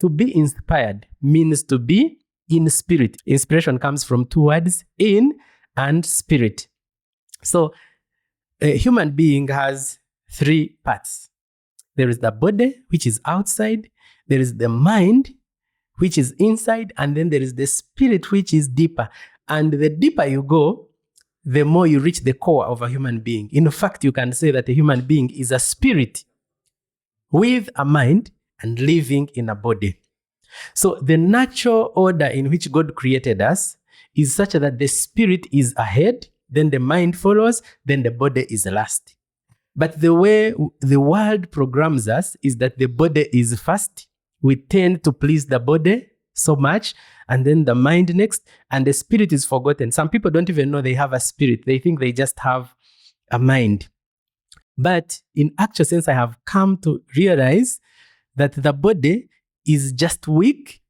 To be inspired means to be in spirit. Inspiration comes from two words, in and spirit. So a human being has three parts. There is the body, which is outside. There is the mind, which is inside. And then there is the spirit, which is deeper. And the deeper you go, the more you reach the core of a human being. In fact, you can say that a human being is a spirit with a mind and living in a body. So the natural order in which God created us is such that the spirit is ahead, then the mind follows, then the body is last. But the way the world programs us is that the body is first. We tend to please the body so much, and then the mind next, and the spirit is forgotten. Some people don't even know they have a spirit. They think they just have a mind. But in actual sense, I have come to realize that the body is just weak.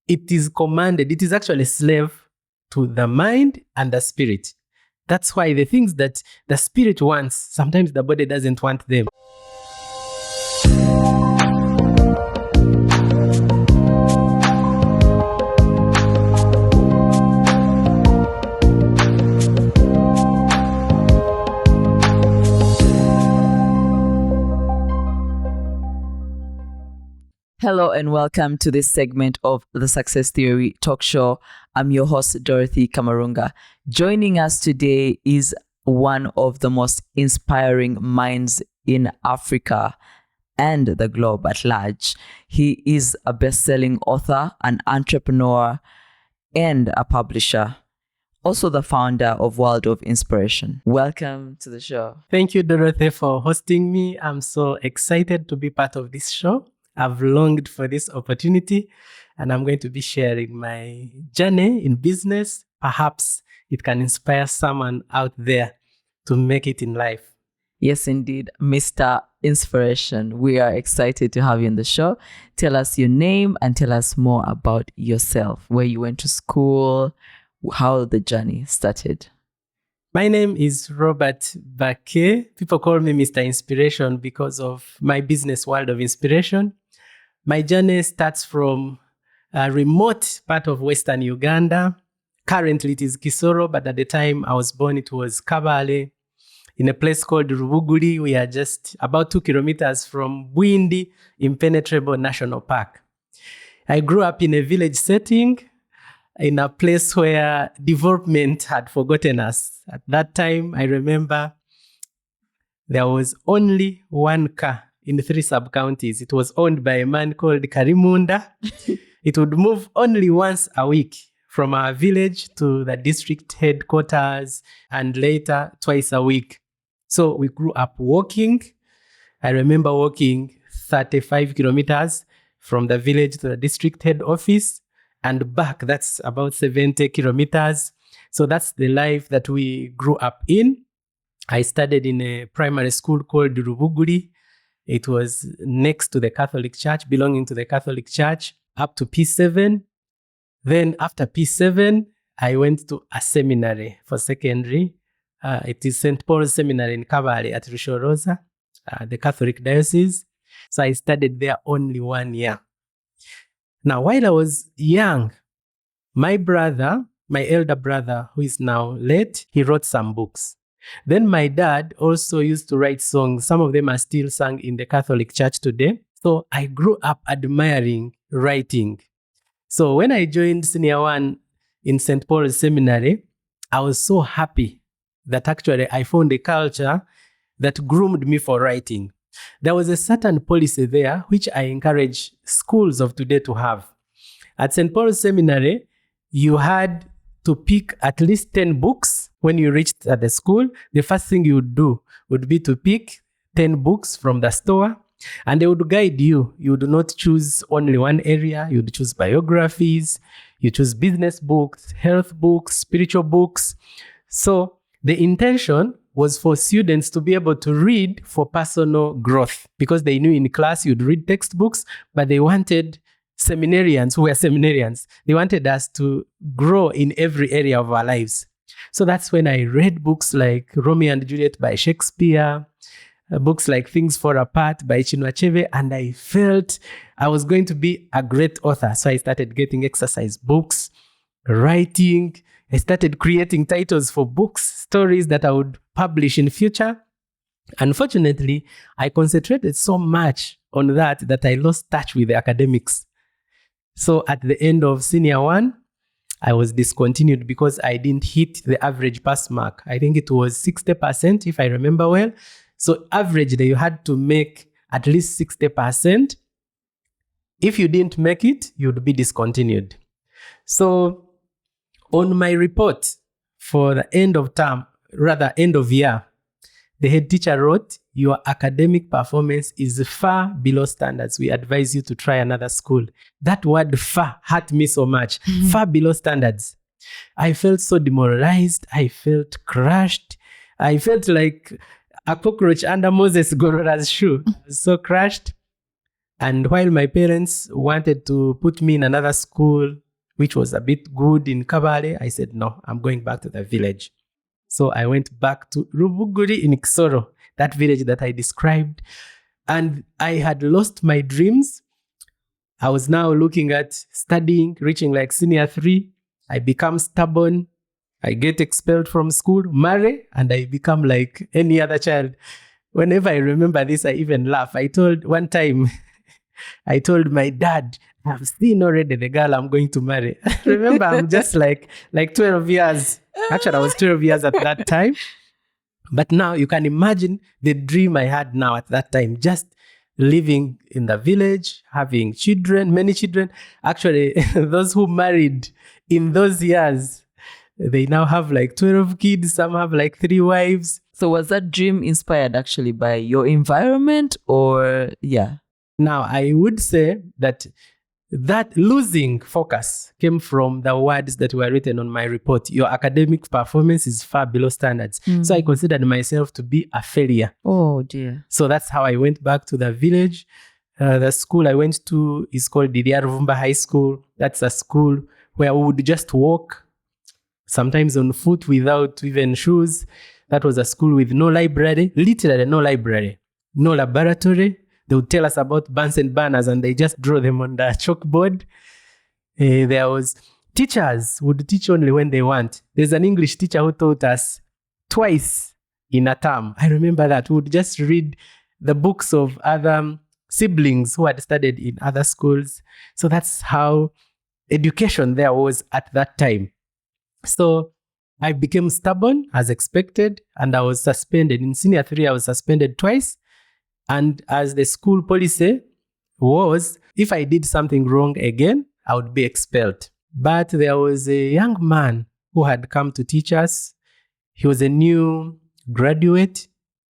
It is commanded. It is actually a slave to the mind and the spirit. That's why the things that the spirit wants, sometimes the body doesn't want them. Hello and welcome to this segment of the Success Theory Talk Show. I'm your host, Dorothy Kamarunga. Joining us today is one of the most inspiring minds in Africa and the globe at large. He is a best-selling author, an entrepreneur, and a publisher. Also the founder of World of Inspiration. Welcome to the show. Thank you, Dorothy, for hosting me. I'm so excited to be part of this show. I've longed for this opportunity, and I'm going to be sharing my journey in business. Perhaps it can inspire someone out there to make it in life. Yes, indeed, Mr. Inspiration. We are excited to have you on the show. Tell us your name and tell us more about yourself, where you went to school, how the journey started. My name is Robert Bakke. People call me Mr. Inspiration because of my business, World of Inspiration. My journey starts from a remote part of Western Uganda. Currently, it is Kisoro, but at the time I was born, it was Kabale, in a place called Rubuguli. We are just about 2 kilometers from Bwindi Impenetrable National Park. I grew up in a village setting, in a place where development had forgotten us. At that time, I remember there was only one car in 3 sub-counties. It was owned by a man called Karimunda. It would move only once a week from our village to the district headquarters and later twice a week. So we grew up walking. I remember walking 35 kilometers from the village to the district head office and back. That's about 70 kilometers. So that's the life that we grew up in. I studied in a primary school called Rubuguli. It was next to the Catholic Church, belonging to the Catholic Church, up to P7. Then after P7, I went to a seminary for secondary. It is St. Paul's Seminary in Kabale at Rushoroza, the Catholic Diocese. So I studied there only 1 year. Now, while I was young, my elder brother, who is now late, he wrote some books. Then my dad also used to write songs. Some of them are still sung in the Catholic Church today. So I grew up admiring writing. So when I joined Senior 1 in St. Paul's Seminary, I was so happy that actually I found a culture that groomed me for writing. There was a certain policy there which I encourage schools of today to have. At St. Paul's Seminary, you had to pick at least 10 books. When you reached at the school, the first thing you would do would be to pick 10 books from the store, and they would guide you. You would not choose only one area. You would choose biographies, you choose business books, health books, spiritual books. So the intention was for students to be able to read for personal growth, because they knew in class you'd read textbooks, but they wanted seminarians who were seminarians. They wanted us to grow in every area of our lives. So that's when I read books like Romeo and Juliet by Shakespeare, books like Things Fall Apart by Chinua Achebe, and I felt I was going to be a great author. So I started getting exercise books, writing. I started creating titles for books, stories that I would publish in future. Unfortunately, I concentrated so much on that I lost touch with the academics. So at the end of senior one, I was discontinued because I didn't hit the average pass mark. I think it was 60%, if I remember well. So averagely, you had to make at least 60%. If you didn't make it, you'd be discontinued. So on my report for the end of term, rather end of year, the head teacher wrote, your academic performance is far below standards. We advise you to try another school. That word far hurt me so much. Far below standards. I felt so demoralized. I felt crushed. I felt like a cockroach under Moses Gorora's shoe. I was so crushed. And while my parents wanted to put me in another school, which was a bit good in Kabale, I said, no, I'm going back to the village. So I went back to Rubuguri in Kisoro, that village that I described. And I had lost my dreams. I was now looking at studying, reaching like senior 3. I become stubborn. I get expelled from school, marry, and I become like any other child. Whenever I remember this, I even laugh. One time, I told my dad, I've seen already the girl I'm going to marry. Remember, I'm just like 12 years. Actually, I was 12 years at that time. But now you can imagine the dream I had now at that time, just living in the village, having children, many children. Actually, those who married in those years, they now have like 12 kids. Some have like 3 wives. So was that dream inspired actually by your environment or yeah? Now, I would say that losing focus came from the words that were written on my report. Your academic performance is far below standards. So I considered myself to be a failure. Oh dear. So that's how I went back to the village. The school I went to is called Didier Ruvumba High School. That's a school where we would just walk, sometimes on foot without even shoes. That was a school with no library, literally no library, no laboratory. They would tell us about Bunsen burners and they just draw them on the chalkboard. There was teachers would teach only when they want. There's an English teacher who taught us twice in a term. I remember that. We would just read the books of other siblings who had studied in other schools. So that's how education there was at that time. So I became stubborn as expected and I was suspended. In senior 3, I was suspended twice. And as the school policy was, if I did something wrong again, I would be expelled. But there was a young man who had come to teach us. He was a new graduate.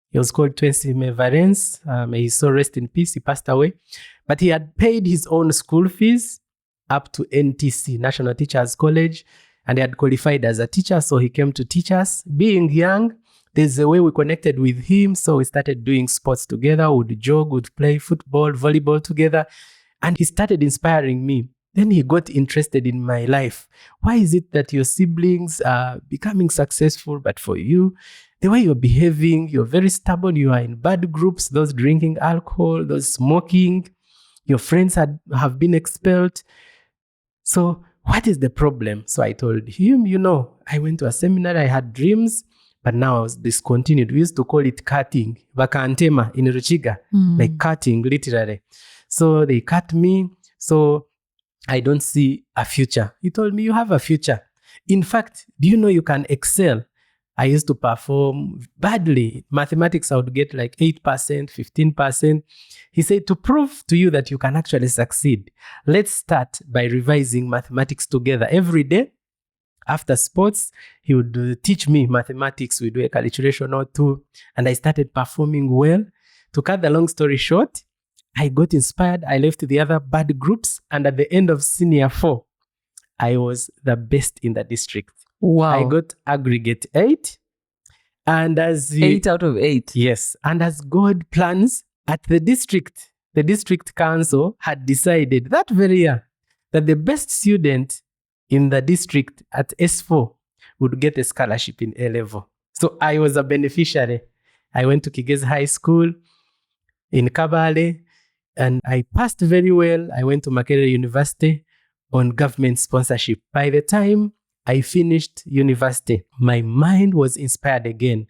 He was called Twensime Valence. May his soul rest in peace. He passed away. But he had paid his own school fees up to NTC, National Teachers College, and he had qualified as a teacher. So he came to teach us. Being young, there's a way we connected with him. So we started doing sports together. We would jog, would play football, volleyball together. And he started inspiring me. Then he got interested in my life. Why is it that your siblings are becoming successful, but for you, the way you're behaving, you're very stubborn, you are in bad groups, those drinking alcohol, those smoking, your friends have been expelled. So what is the problem? So I told him, I went to a seminar, I had dreams, but now I was discontinued. We used to call it cutting, vakantema in Ruchiga, like cutting literally. So they cut me. So I don't see a future. He told me, you have a future. In fact, do you know you can excel? I used to perform badly. Mathematics, I would get like 8%, 15%. He said, to prove to you that you can actually succeed, let's start by revising mathematics together every day. After sports, he would teach me mathematics. We'd do a calculation or two. And I started performing well. To cut the long story short, I got inspired. I left the other bad groups. And at the end of senior 4, I was the best in the district. Wow. I got aggregate 8. And 8 out of 8. Yes. And as God plans, at the district council had decided that very year that the best student in the district at S4 would get a scholarship in A level. So I was a beneficiary. I went to Kigezi High School in Kabale, and I passed very well. I went to Makerere University on government sponsorship. By the time I finished university, my mind was inspired again.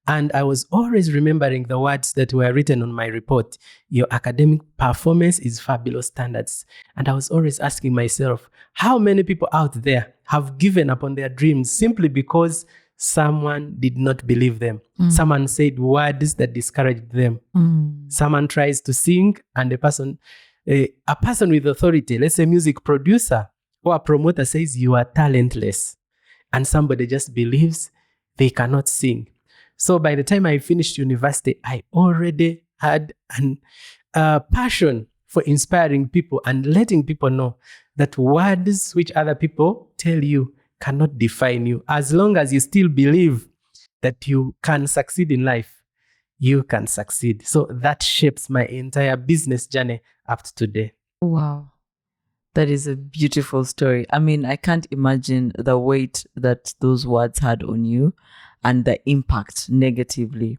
And I was always remembering the words that were written on my report. Your academic performance is far below standards. And I was always asking myself, how many people out there have given up on their dreams simply because someone did not believe them? Someone said words that discouraged them. Someone tries to sing, and a person with authority, let's say music producer or a promoter, says you are talentless. And somebody just believes they cannot sing. So by the time I finished university, I already had a passion for inspiring people and letting people know that words which other people tell you cannot define you. As long as you still believe that you can succeed in life, you can succeed. So that shapes my entire business journey up to today. Wow. That is a beautiful story. I mean, I can't imagine the weight that those words had on you and the impact negatively.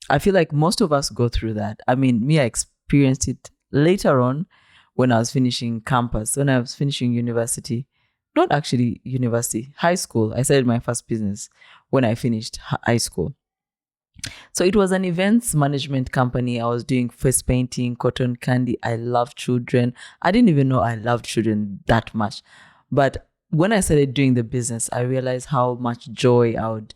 I feel like most of us go through that. I mean, me, I experienced it later on when I was finishing campus, when I was finishing university. Not actually university, high school. I started my first business when I finished high school. So it was an events management company. I was doing face painting, cotton candy. I love children. I didn't even know I loved children that much. But when I started doing the business, I realized how much joy I would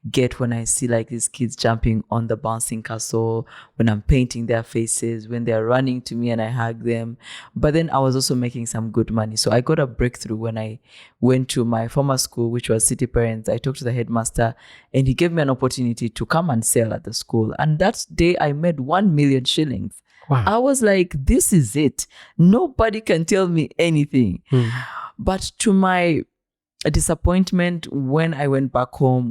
get when I see like these kids jumping on the bouncing castle, when I'm painting their faces, when they're running to me and I hug them. But then I was also making some good money. So I got a breakthrough when I went to my former school, which was City Parents. I talked to the headmaster and he gave me an opportunity to come and sell at the school. And that day I made 1 million shillings. Wow. I was like, this is it. Nobody can tell me anything. But to my disappointment, when I went back home,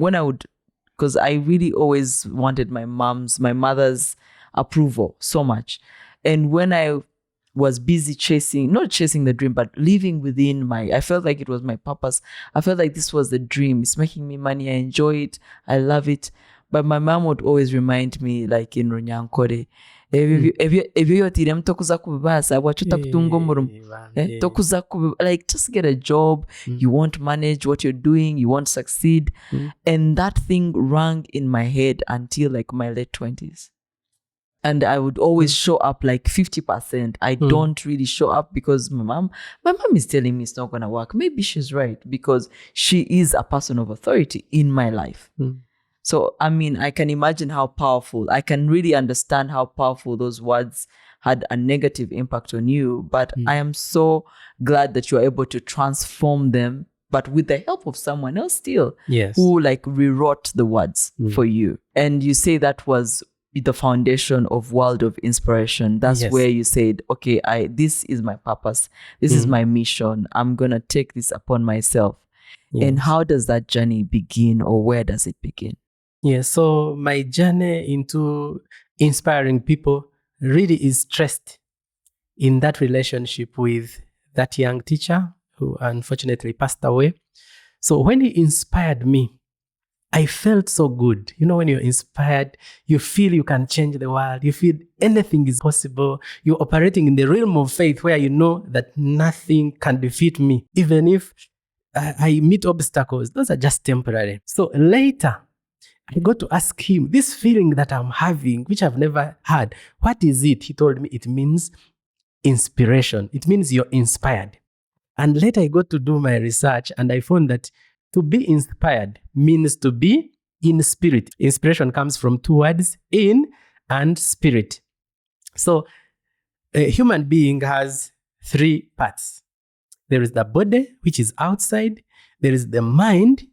because I really always wanted my mother's approval so much. And when I was busy not chasing the dream, but living within I felt like it was my purpose. I felt like this was the dream. It's making me money. I enjoy it. I love it. But my mom would always remind me, like in Runyankore, like just get a job. You won't manage what you're doing. You won't succeed. And that thing rang in my head until like my late 20s. And I would always show up like 50%. I don't really show up because my mom is telling me it's not going to work. Maybe she's right, because she is a person of authority in my life. So, I mean, I can imagine how powerful, I can really understand how powerful those words had a negative impact on you. But I am so glad that you are able to transform them, but with the help of someone else still, who like rewrote the words for you. And you say that was the foundation of World of Inspiration. That's where you said, okay, this is my purpose. This is my mission. I'm going to take this upon myself. And how does that journey begin, or where does it begin? So my journey into inspiring people really is stressed in that relationship with that young teacher who unfortunately passed away. So when he inspired me, I felt so good. You know, when you're inspired, you feel you can change the world. You feel anything is possible. You're operating in the realm of faith where you know that nothing can defeat me. Even if I meet obstacles, those are just temporary. So later, I got to ask him, this feeling that I'm having, which I've never had, what is it? He told me it means inspiration. It means you're inspired. And later I got to do my research and I found that to be inspired means to be in spirit. Inspiration comes from two words, in and spirit. So a human being has three parts. There is the body, which is outside. There is the mind,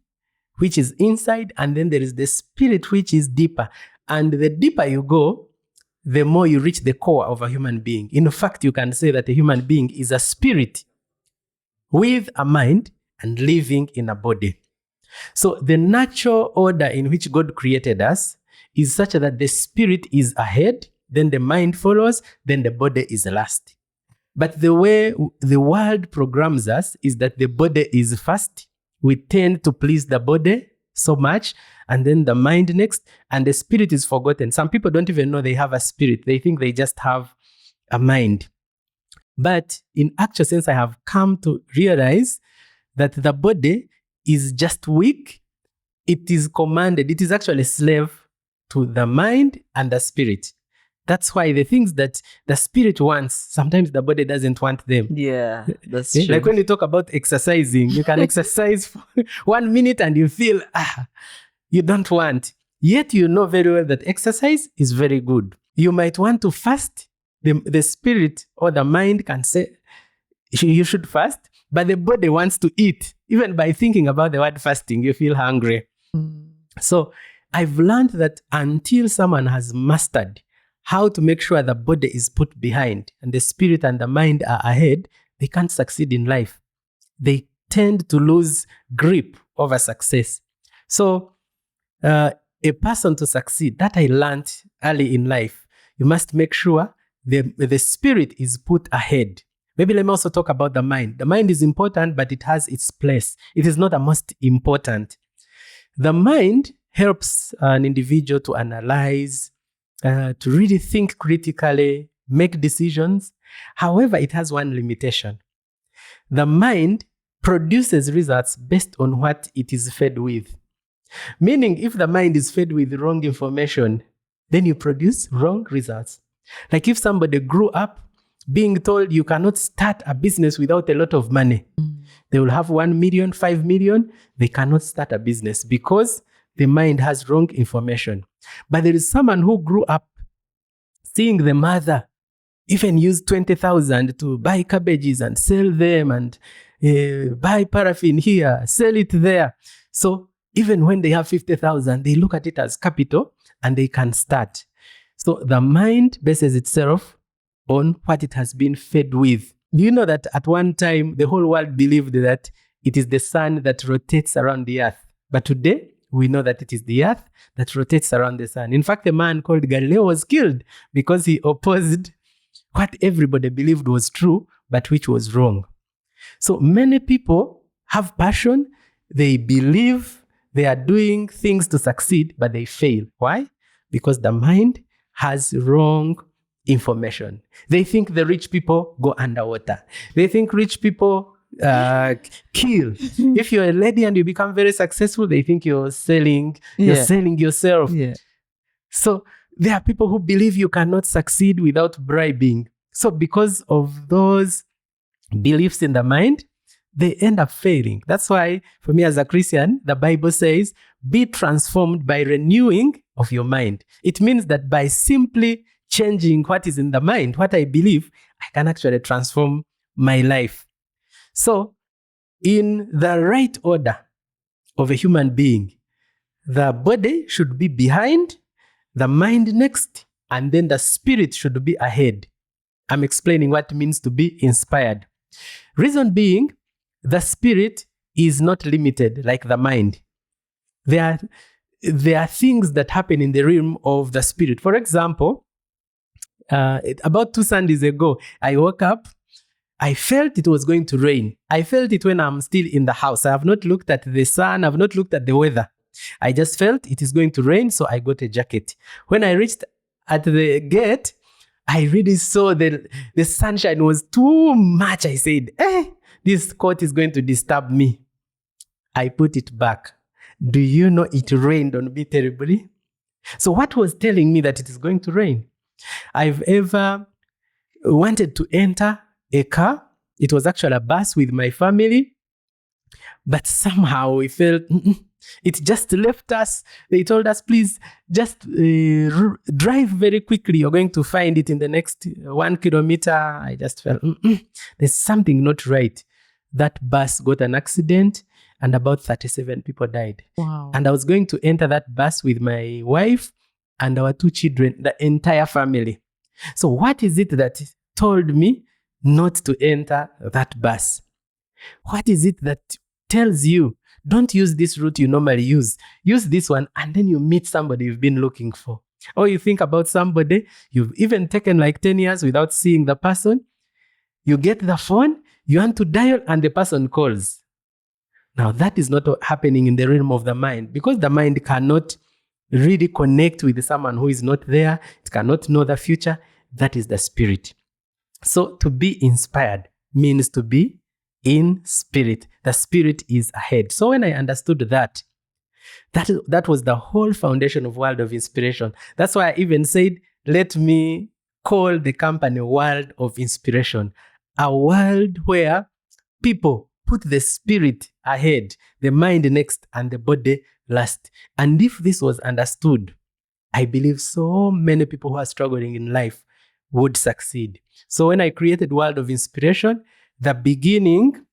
which is inside. And then there is the spirit, which is deeper. And the deeper you go, the more you reach the core of a human being. In fact, you can say that a human being is a spirit with a mind and living in a body. So the natural order in which God created us is such that the spirit is ahead, then the mind follows, then the body is last. But the way the world programs us is that the body is first. We tend to please the body so much, and then the mind next, and the spirit is forgotten. Some people don't even know they have a spirit. They think they just have a mind. But in actual sense, I have come to realize that the body is just weak. It is commanded. It is actually a slave to the mind and the spirit. That's why the things that the spirit wants, sometimes the body doesn't want them. Yeah, that's true. Like when you talk about exercising, you can exercise for 1 minute and you feel, you don't want. Yet you know very well that exercise is very good. You might want to fast. The spirit or the mind can say, you should fast, but the body wants to eat. Even by thinking about the word fasting, you feel hungry. So I've learned that until someone has mastered how to make sure the body is put behind and the spirit and the mind are ahead, they can't succeed in life. They tend to lose grip over success. So a person to succeed, that I learned early in life, you must make sure the spirit is put ahead. Maybe let me also talk about the mind. The mind is important, but it has its place. It is not the most important. The mind helps an individual to analyze, to really think critically, make decisions. However, it has one limitation. The mind produces results based on what it is fed with. Meaning, if the mind is fed with wrong information, then you produce wrong results. Like if somebody grew up being told you cannot start a business without a lot of money. They will have 1 million, 5 million. They cannot start a business because the mind has wrong information. But there is someone who grew up seeing the mother even use 20,000 to buy cabbages and sell them and buy paraffin here, sell it there. So even when they have 50,000, they look at it as capital and they can start. So the mind bases itself on what it has been fed with. Do you know that at one time, the whole world believed that it is the sun that rotates around the earth? But today, we know that it is the earth that rotates around the sun. In fact, a man called Galileo was killed because he opposed what everybody believed was true, but which was wrong. So many people have passion. They believe they are doing things to succeed, but they fail. Why? Because the mind has wrong information. They think the rich people go underwater. They think rich people kill. If you're a lady and you become very successful, they think you're selling yourself. Yeah. So there are people who believe you cannot succeed without bribing. So because of those beliefs in the mind, they end up failing. That's why for me as a Christian, the Bible says, be transformed by renewing of your mind. It means that by simply changing what is in the mind, what I believe, I can actually transform my life. So in the right order of a human being, the body should be behind, the mind next, and then the spirit should be ahead. I'm explaining what it means to be inspired. Reason being, the spirit is not limited like the mind. There are things that happen in the realm of the spirit. For example, about 2 Sundays ago, I woke up. I felt it was going to rain. I felt it when I'm still in the house. I have not looked at the sun. I have not looked at the weather. I just felt it is going to rain, so I got a jacket. When I reached at the gate, I really saw the sunshine was too much. I said, this coat is going to disturb me. I put it back. Do you know it rained on me terribly? So what was telling me that it is going to rain? I've ever wanted to enter a car. It was actually a bus with my family, but somehow we felt it just left us. They told us, please just drive very quickly. You're going to find it in the next 1 kilometer. I just felt there's something not right. That bus got an accident and about 37 people died. Wow. And I was going to enter that bus with my wife and our 2 children, the entire family. So what is it that told me not to enter that bus? What is it that tells you, don't use this route you normally use. Use this one, and then you meet somebody you've been looking for. Or you think about somebody, you've even taken like 10 years without seeing the person. You get the phone, you want to dial, and the person calls. Now, that is not happening in the realm of the mind, because the mind cannot really connect with someone who is not there. It cannot know the future. That is the spirit. So to be inspired means to be in spirit. The spirit is ahead. So when I understood that was the whole foundation of World of Inspiration. That's why I even said, let me call the company World of Inspiration, a world where people put the spirit ahead, the mind next, and the body last. And if this was understood, I believe so many people who are struggling in life would succeed. So when I created World of Inspiration, the beginning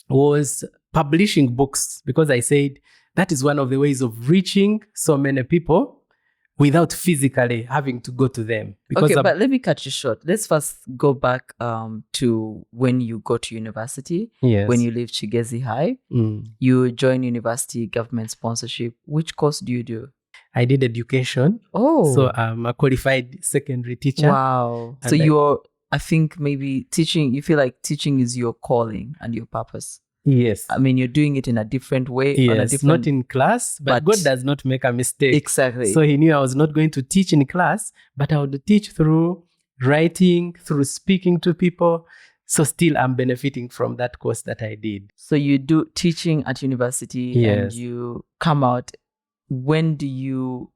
was publishing books, because I said that is one of the ways of reaching so many people without physically having to go to them. Okay, but let me cut you short. Let's first go back to when you go to university. Yes. When you leave Chigezi High, you join university government sponsorship. Which course do you do? I did education. Oh. So I'm a qualified secondary teacher. Wow. So you're, I think maybe teaching, you feel like teaching is your calling and your purpose. Yes. I mean, you're doing it in a different way. Yes, not in class, but God does not make a mistake. Exactly. So he knew I was not going to teach in class, but I would teach through writing, through speaking to people. So still I'm benefiting from that course that I did. So you do teaching at university. Yes. And you come out. When do you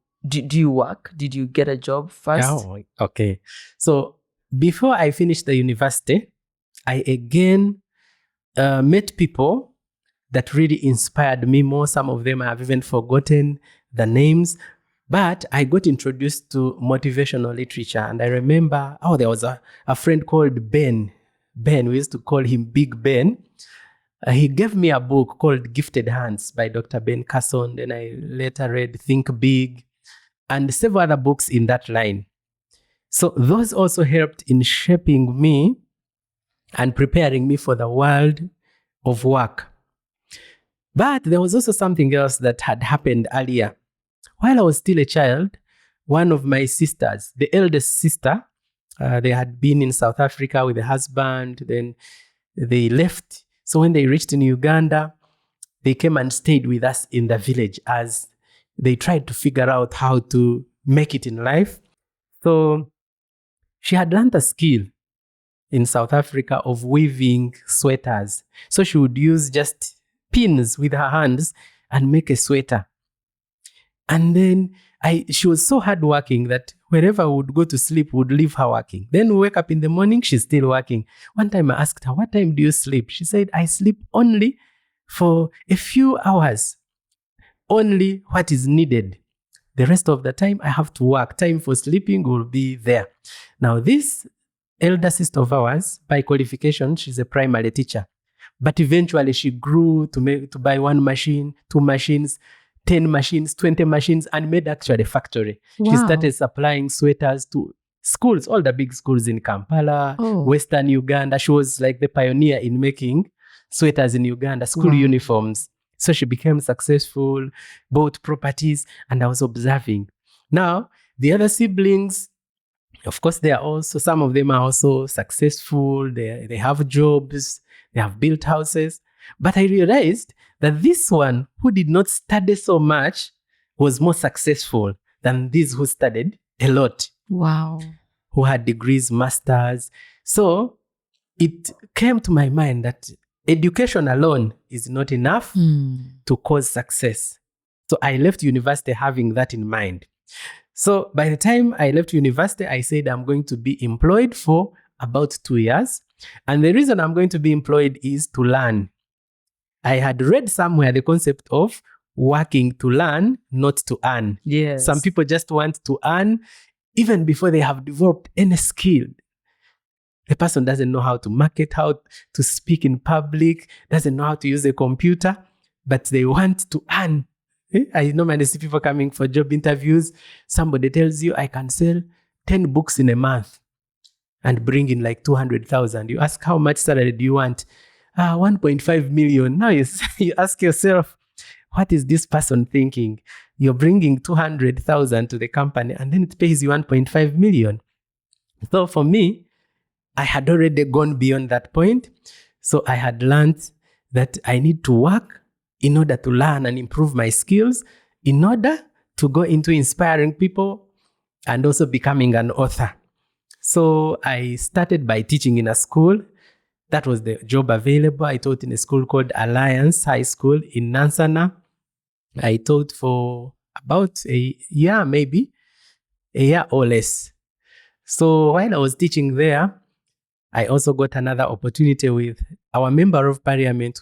work? Did you get a job first? Oh, okay. So before I finished the university, I again met people that really inspired me more. Some of them I have even forgotten the names, but I got introduced to motivational literature. And I remember, there was a friend called Ben. Ben, we used to call him Big Ben. He gave me a book called Gifted Hands by Dr. Ben Carson. Then I later read Think Big and several other books in that line. So those also helped in shaping me and preparing me for the world of work. But there was also something else that had happened earlier. While I was still a child, one of my sisters, the eldest sister, they had been in South Africa with a husband, then they left. So when they reached in Uganda, they came and stayed with us in the village as they tried to figure out how to make it in life. So she had learned a skill in South Africa of weaving sweaters. So she would use just pins with her hands and make a sweater. And then she was so hardworking that wherever I would go to sleep, would leave her working. Then we wake up in the morning, she's still working. One time I asked her, what time do you sleep? She said, I sleep only for a few hours, only what is needed. The rest of the time I have to work. Time for sleeping will be there. Now this elder sister of ours, by qualification, she's a primary teacher. But eventually she grew to buy 1 machine, 2 machines, 10 machines, 20 machines, and made actually a factory. Wow. She started supplying sweaters to schools, all the big schools in Kampala, Western Uganda. She was like the pioneer in making sweaters in Uganda, school uniforms. So she became successful, bought properties, and I was observing. Now, the other siblings, of course, some of them are also successful. They have jobs, they have built houses. But I realized that this one who did not study so much was more successful than these who studied a lot. Wow. Who had degrees, masters. So it came to my mind that education alone is not enough to cause success. So I left university having that in mind. So by the time I left university, I said I'm going to be employed for about 2 years. And the reason I'm going to be employed is to learn. I had read somewhere the concept of working to learn, not to earn. Yes. Some people just want to earn even before they have developed any skill. The person doesn't know how to market, how to speak in public, doesn't know how to use a computer, but they want to earn. I normally see people coming for job interviews. Somebody tells you, I can sell 10 books in a month and bring in like 200,000. You ask, how much salary do you want? 1.5 million. Now you ask yourself, what is this person thinking? You're bringing 200,000 to the company and then it pays you 1.5 million. So for me, I had already gone beyond that point. So I had learned that I need to work in order to learn and improve my skills, in order to go into inspiring people and also becoming an author. So I started by teaching in a school. That was the job available. I taught in a school called Alliance High School in Nansana. I taught for about a year, maybe a year or less. So while I was teaching there, I also got another opportunity with our member of parliament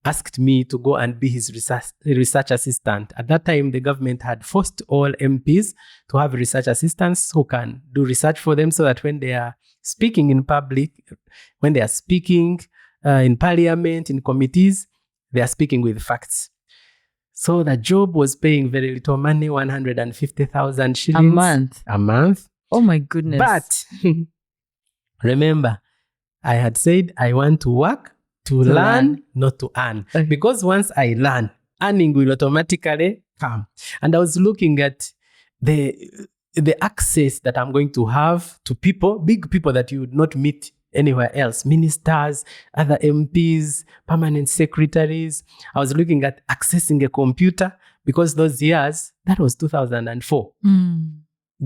asked me to go and be his research assistant. At that time, the government had forced all MPs to have research assistants who can do research for them so that when they are speaking in public, when they are speaking in parliament, in committees, they are speaking with facts. So the job was paying very little money, 150,000 shillings. A month? Oh my goodness. But remember, I had said I want to work to learn, not to earn. Okay. Because once I learn, earning will automatically come. And I was looking at the access that I'm going to have to people, big people that you would not meet anywhere else, ministers, other MPs, permanent secretaries. I was looking at accessing a computer because those years, that was 2004.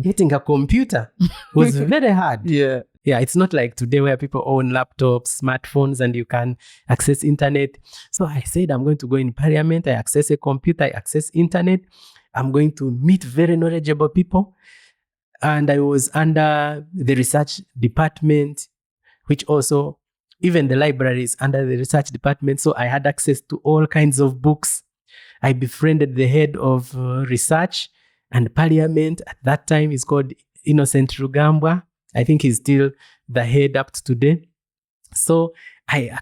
Getting a computer was very hard. Yeah, it's not like today where people own laptops, smartphones, and you can access internet. So I said, I'm going to go in parliament. I access a computer, I access internet. I'm going to meet very knowledgeable people. And I was under the research department, which also, even the library is under the research department. So I had access to all kinds of books. I befriended the head of research and parliament. At that time, he's called Innocent Rugambwa. I think he's still the head up to today. So I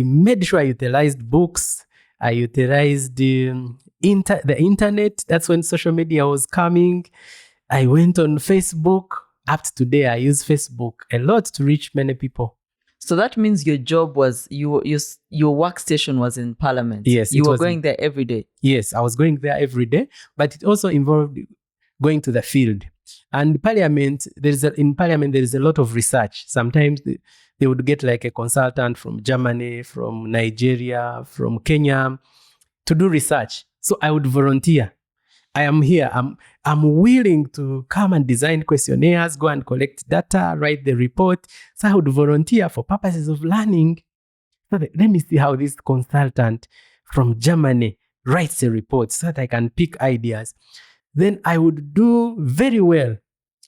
made sure I utilized books. I utilized the internet. That's when social media was coming. I went on Facebook. Up to today, I use Facebook a lot to reach many people. So that means your job was, your workstation was in parliament. Yes. You were going there every day. Yes, I was going there every day, but it also involved going to the field. And in parliament, there is a lot of research. Sometimes they would get like a consultant from Germany, from Nigeria, from Kenya to do research. So I would volunteer. I am here. I'm willing to come and design questionnaires, go and collect data, write the report. So I would volunteer for purposes of learning. So let me see how this consultant from Germany writes a report so that I can pick ideas. Then I would do very well.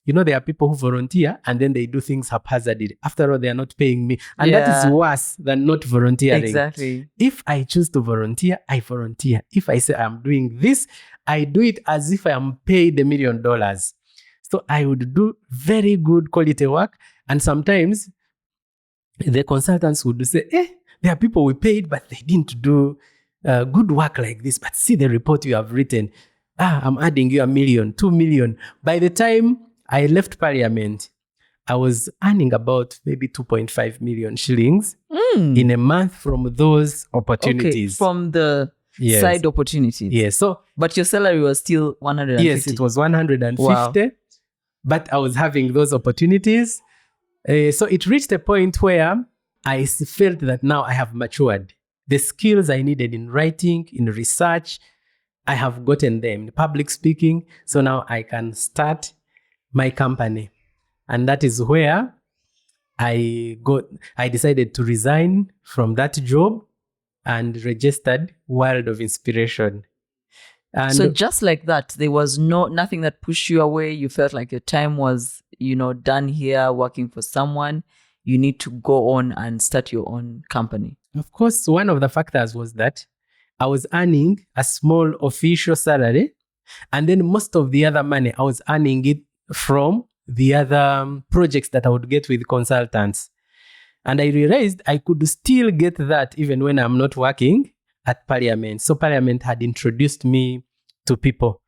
You know, there are people who volunteer and then they do things haphazardly. After all, they are not paying me. And that is worse than not volunteering. Exactly. If I choose to volunteer, I volunteer. If I say I'm doing this, I do it as if I am paid $1 million. So I would do very good quality work. And sometimes the consultants would say, there are people we paid, but they didn't do good work like this. But see the report you have written. I'm adding you $1 million, $2 million. By the time I left parliament, I was earning about maybe 2.5 million shillings in a month from those opportunities. Okay, from the side opportunities. Yes. So, but your salary was still 150. Yes, it was 150. Wow. But I was having those opportunities. So it reached a point where I felt that now I have matured. The skills I needed in writing, in research, I have gotten them in public speaking. So now I can start my company. And that is where I decided to resign from that job and registered World of Inspiration. And so just like that, there was nothing that pushed you away. You felt like your time was, done here working for someone. You need to go on and start your own company. Of course, one of the factors was that I was earning a small official salary, and then most of the other money, I was earning it from the other projects that I would get with consultants. And I realized I could still get that even when I'm not working at parliament. So parliament had introduced me to people.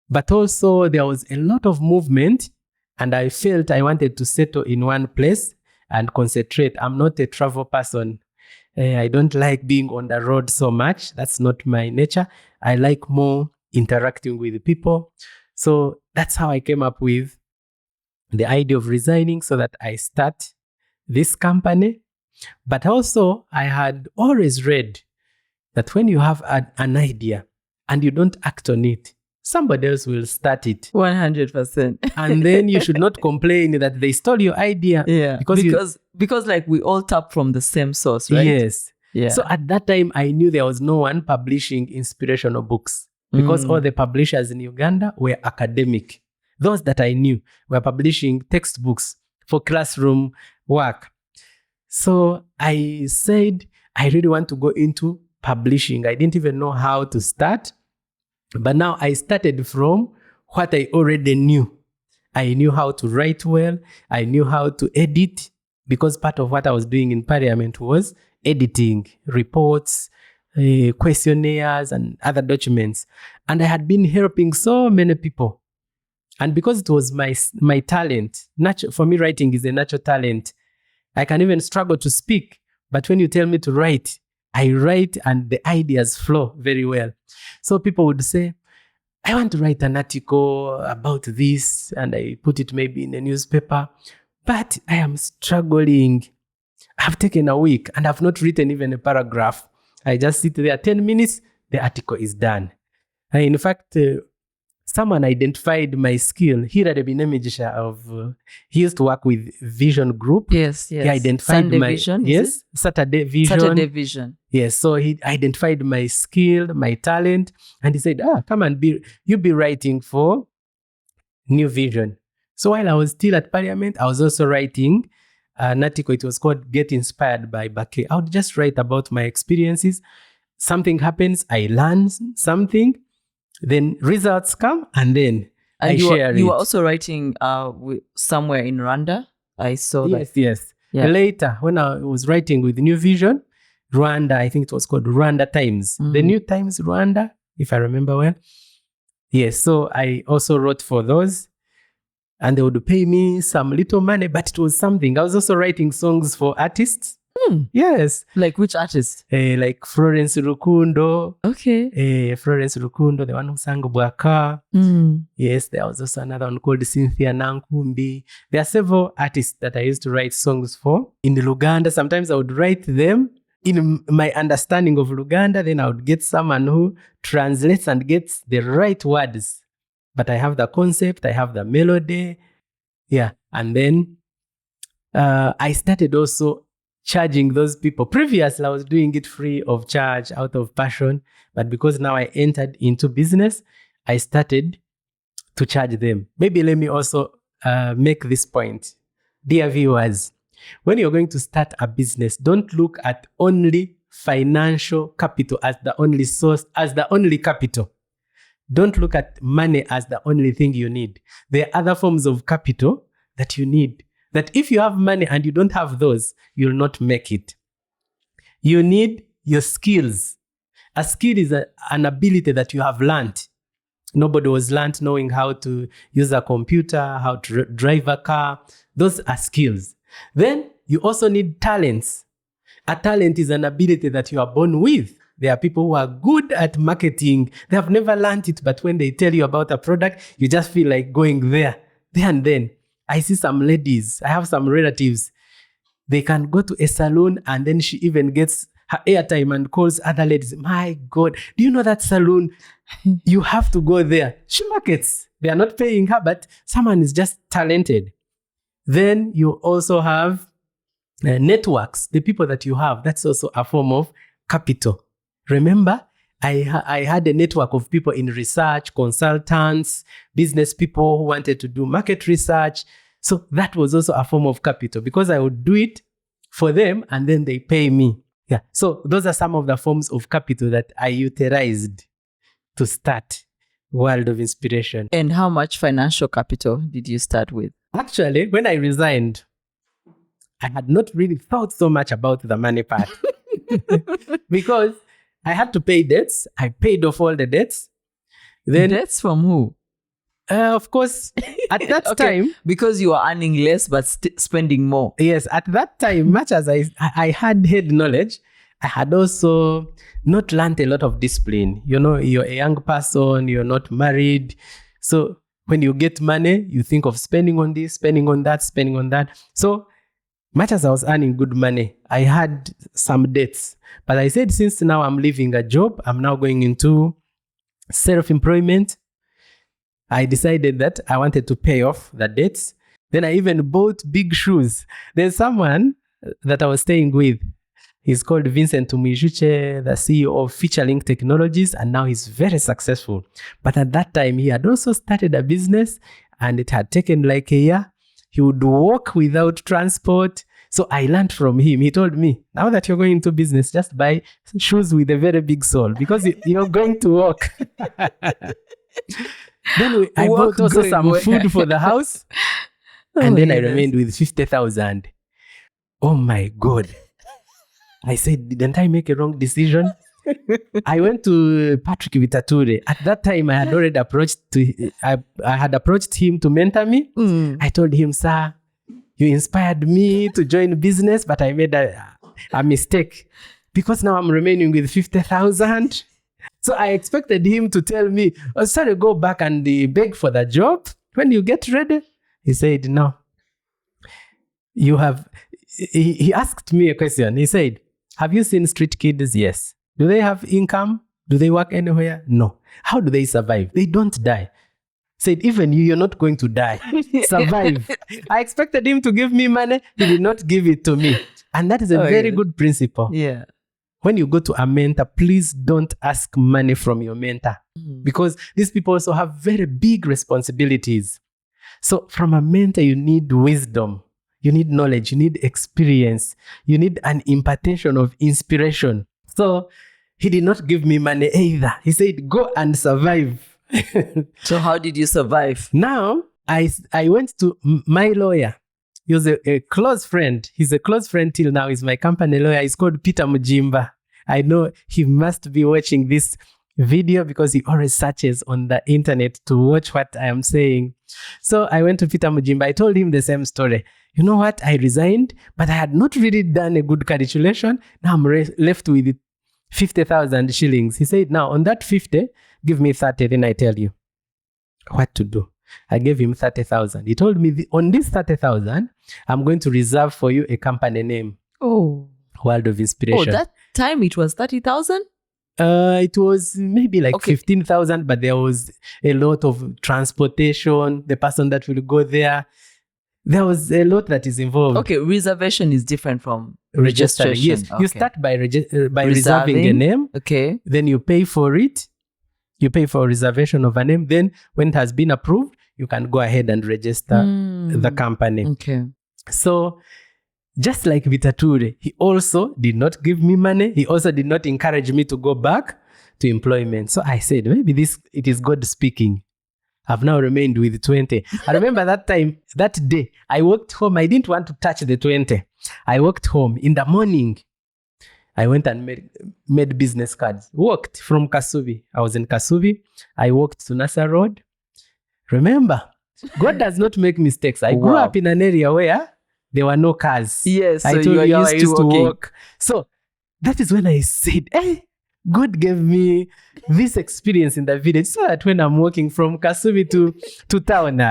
But also there was a lot of movement, and I felt I wanted to settle in one place and concentrate. I'm not a travel person. I don't like being on the road so much. That's not my nature. I like more interacting with people. So that's how I came up with the idea of resigning so that I start this company. But also I had always read that when you have an idea and you don't act on it, somebody else will start it. 100%. And then you should not complain that they stole your idea. Yeah. Because like we all tap from the same source, right? Yes. Yeah. So at that time, I knew there was no one publishing inspirational books because all the publishers in Uganda were academic. Those that I knew were publishing textbooks for classroom work. So I said, I really want to go into publishing. I didn't even know how to start. But now I started from what I already knew. I knew how to write well. I knew how to edit, because part of what I was doing in Parliament was editing reports, questionnaires, and other documents. And I had been helping so many people. And because it was my talent, for me, writing is a natural talent. I can even struggle to speak. But when you tell me to write, I write and the ideas flow very well. So people would say, I want to write an article about this, and I put it maybe in a newspaper, but I am struggling. I've taken a week and I've not written even a paragraph. I just sit there 10 minutes, the article is done. In fact, someone identified my skill. Here at the he used to work with Vision Group. Yes. He identified Sunday Vision. Yes, Saturday Vision. Saturday Vision. Yes, so he identified my skill, my talent, and he said, come and you be writing for New Vision. So while I was still at Parliament, I was also writing an article. It was called Get Inspired by Bake. I would just write about my experiences. Something happens, I learn something, then results come, and then I share it. You were also writing somewhere in Rwanda. I saw that. Yes. Yeah. Later, when I was writing with New Vision, Rwanda, I think it was called Rwanda Times. The New Times Rwanda, if I remember well. Yes, so I also wrote for those. And they would pay me some little money, but it was something. I was also writing songs for artists. Yes. Like which artist? Like Florence Rukundo. Okay. Florence Rukundo, the one who sang Bwaka. Yes, there was also another one called Cynthia Nankumbi. There are several artists that I used to write songs for. In Luganda, sometimes I would write them in my understanding of Luganda. Then I would get someone who translates and gets the right words. But I have the concept, I have the melody. Yeah. And then I started also charging those people. Previously, I was doing it free of charge out of passion. But because now I entered into business, I started to charge them. Maybe let me also make this point. Dear viewers, when you're going to start a business, don't look at only financial capital as the only source, as the only capital. Don't look at money as the only thing you need. There are other forms of capital that you need. That if you have money and you don't have those, you'll not make it. You need your skills. A skill is an ability that you have learned. Nobody was learned knowing how to use a computer, how to drive a car. Those are skills. Then you also need talents. A talent is an ability that you are born with. There are people who are good at marketing. They have never learned it, but when they tell you about a product, you just feel like going there and then. I see some ladies, I have some relatives, they can go to a salon and then she even gets her airtime and calls other ladies. My God, do you know that salon? You have to go there. She markets. They are not paying her, but someone is just talented. Then you also have networks, the people that you have. That's also a form of capital. Remember, I had a network of people in research, consultants, business people who wanted to do market research. So that was also a form of capital because I would do it for them and then they pay me. Yeah. So those are some of the forms of capital that I utilized to start World of Inspiration. And how much financial capital did you start with? Actually, when I resigned, I had not really thought so much about the money part because I had to pay debts. I paid off all the debts. Then debts from who? Of course, at that time. Because you are earning less but spending more. Yes, at that time, much as I had head knowledge, I had also not learned a lot of discipline. You know, you're a young person, you're not married. So when you get money, you think of spending on this, spending on that, spending on that. So Much as I was earning good money, I had some debts. But I said, since now I'm leaving a job, I'm now going into self-employment. I decided that I wanted to pay off the debts. Then I even bought big shoes. There's someone that I was staying with. He's called Vincent Tumijuche, the CEO of FeatureLink Technologies, and now he's very successful. But at that time, he had also started a business, and it had taken like a year. He would walk without transport. So I learned from him. He told me, now that you're going into business, just buy shoes with a very big sole because you're going to walk. Then I bought also some food for the house. And then I remained with 50,000. Oh my God. I said, didn't I make a wrong decision? I went to Patrick Vitature. At that time, I had already approached him to mentor me. I told him, sir, you inspired me to join business, but I made a mistake because now I'm remaining with 50,000. So I expected him to tell me, oh, sorry, go back and beg for the job when you get ready. He said, no. He asked me a question. He said, have you seen street kids? Yes. Do they have income? Do they work anywhere? No. How do they survive? They don't die. Said, even you're not going to die. Survive. I expected him to give me money. He did not give it to me. And that is a very good principle. Yeah. When you go to a mentor, please don't ask money from your mentor because these people also have very big responsibilities. So from a mentor, you need wisdom, you need knowledge, you need experience, you need an impartation of inspiration. So he did not give me money either. He said, go and survive. So how did you survive? Now, I went to my lawyer. He was a close friend. He's a close friend till now. He's my company lawyer. He's called Peter Mujimba. I know he must be watching this video because he always searches on the internet to watch what I am saying. So I went to Peter Mujimba. I told him the same story. You know what? I resigned, but I had not really done a good calculation. Now I'm left with 50,000 shillings. He said, now on that 50, give me 30, then I tell you what to do. I gave him 30,000. He told me, on this 30,000, I'm going to reserve for you a company name. Oh. World of Inspiration. Oh, that time it was 30,000? It was maybe like 15,000, but there was a lot of transportation, the person that will go there. There was a lot that is involved. Okay, reservation is different from registering. registration. Yes, okay. you start by reserving a name. Okay. Then you pay for it. You pay for reservation of a name. Then when it has been approved, you can go ahead and register the company. Okay. So just like Vitature, he also did not give me money. He also did not encourage me to go back to employment. So I said, maybe it is God speaking. I've now remained with 20. I remember that time, that day, I walked home. I didn't want to touch the 20. I walked home in the morning. I went and made business cards. Walked from Kasubi. I was in Kasubi. I walked to Nasa Road. Remember, God does not make mistakes. I grew up in an area where there were no cars. Yes, I so told you I used to walking. walk. So that is when I said, hey, God gave me this experience in the village so that when I'm walking from Kasubi to town,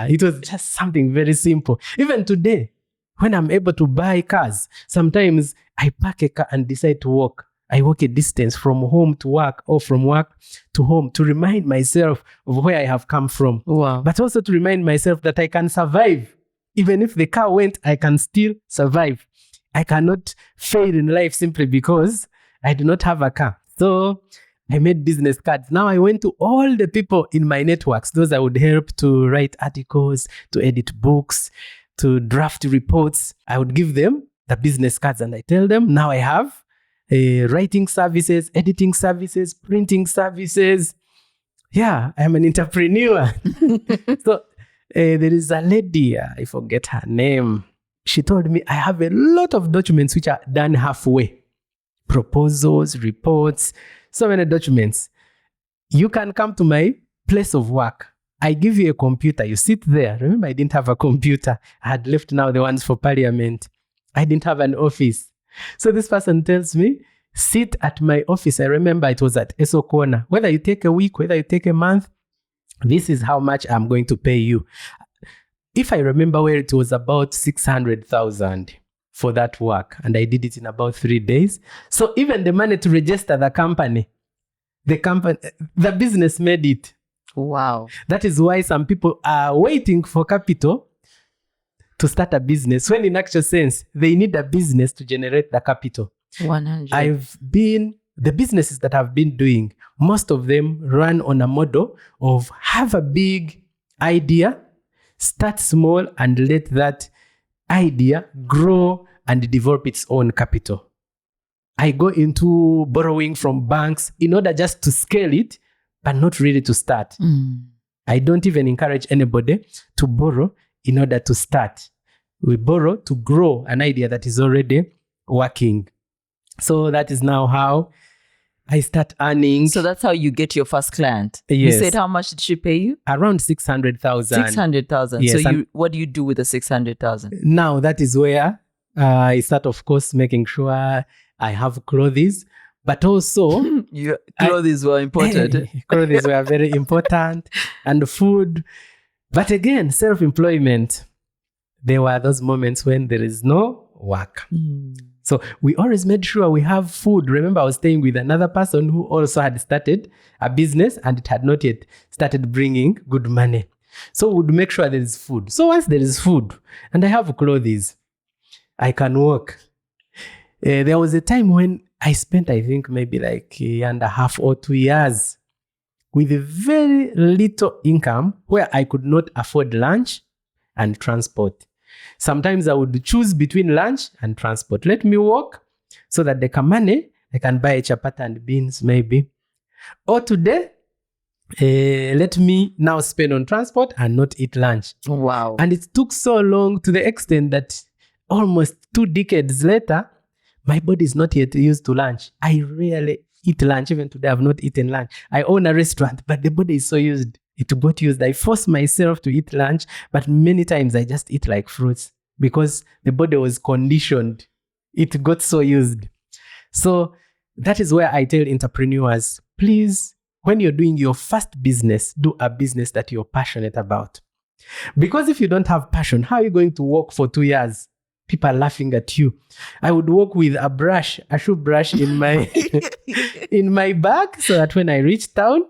it was just something very simple. Even today, when I'm able to buy cars, sometimes I park a car and decide to walk. I walk a distance from home to work or from work to home to remind myself of where I have come from. Wow. But also to remind myself that I can survive. Even if the car went, I can still survive. I cannot fail in life simply because I do not have a car. So I made business cards. Now I went to all the people in my networks, those I would help to write articles, to edit books, to draft reports. I would give them the business cards and I tell them, now I have writing services, editing services, printing services. Yeah, I'm an entrepreneur. So there is a lady, I forget her name. She told me, I have a lot of documents which are done halfway. Proposals, reports, so many documents. You can come to my place of work. I give you a computer. You sit there. Remember, I didn't have a computer. I had left now the ones for parliament. I didn't have an office. So this person tells me, sit at my office. I remember it was at Eso Corner. Whether you take a week, whether you take a month, this is how much I'm going to pay you. if I remember well, it was about 600,000 for that work. And I did it in about 3 days. So even the money to register the business made it. Wow. That is why some people are waiting for capital to start a business, when in actual sense, they need a business to generate the capital. 100. The businesses that I've been doing, most of them run on a model of have a big idea, start small, and let that idea grow and develop its own capital. I go into borrowing from banks in order just to scale it, but not really to start. I don't even encourage anybody to borrow in order to start. We borrow to grow an idea that is already working. So that is now how I start earning. So that's how you get your first client. Yes. You said how much did she pay you? Around 600,000. 600,000. Yes, So what do you do with the 600,000? Now that is where I start, of course, making sure I have clothes, but also clothes were important. Clothes were very important, and food. But again, self-employment, there were those moments when there is no work. So we always made sure we have food. Remember, I was staying with another person who also had started a business and it had not yet started bringing good money. So we'd make sure there is food. So once there is food and I have clothes, I can work. There was a time when I spent, I think, maybe like 1.5 or 2 years with a very little income where I could not afford lunch and transport. Sometimes I would choose between lunch and transport. Let me work so that the money, I can buy a chapati and beans maybe. Or today, let me now spend on transport and not eat lunch. Wow. And it took so long, to the extent that almost 2 decades later, my body is not yet used to lunch. I rarely eat lunch. Even today, I've not eaten lunch. I own a restaurant, but the body is so used. It got used. I force myself to eat lunch, but many times I just eat like fruits because the body was conditioned. It got so used. So that is where I tell entrepreneurs, please, when you're doing your first business, do a business that you're passionate about. Because if you don't have passion, how are you going to work for 2 years? People are laughing at you. I would walk with a shoe brush in my in my bag, so that when I reach town,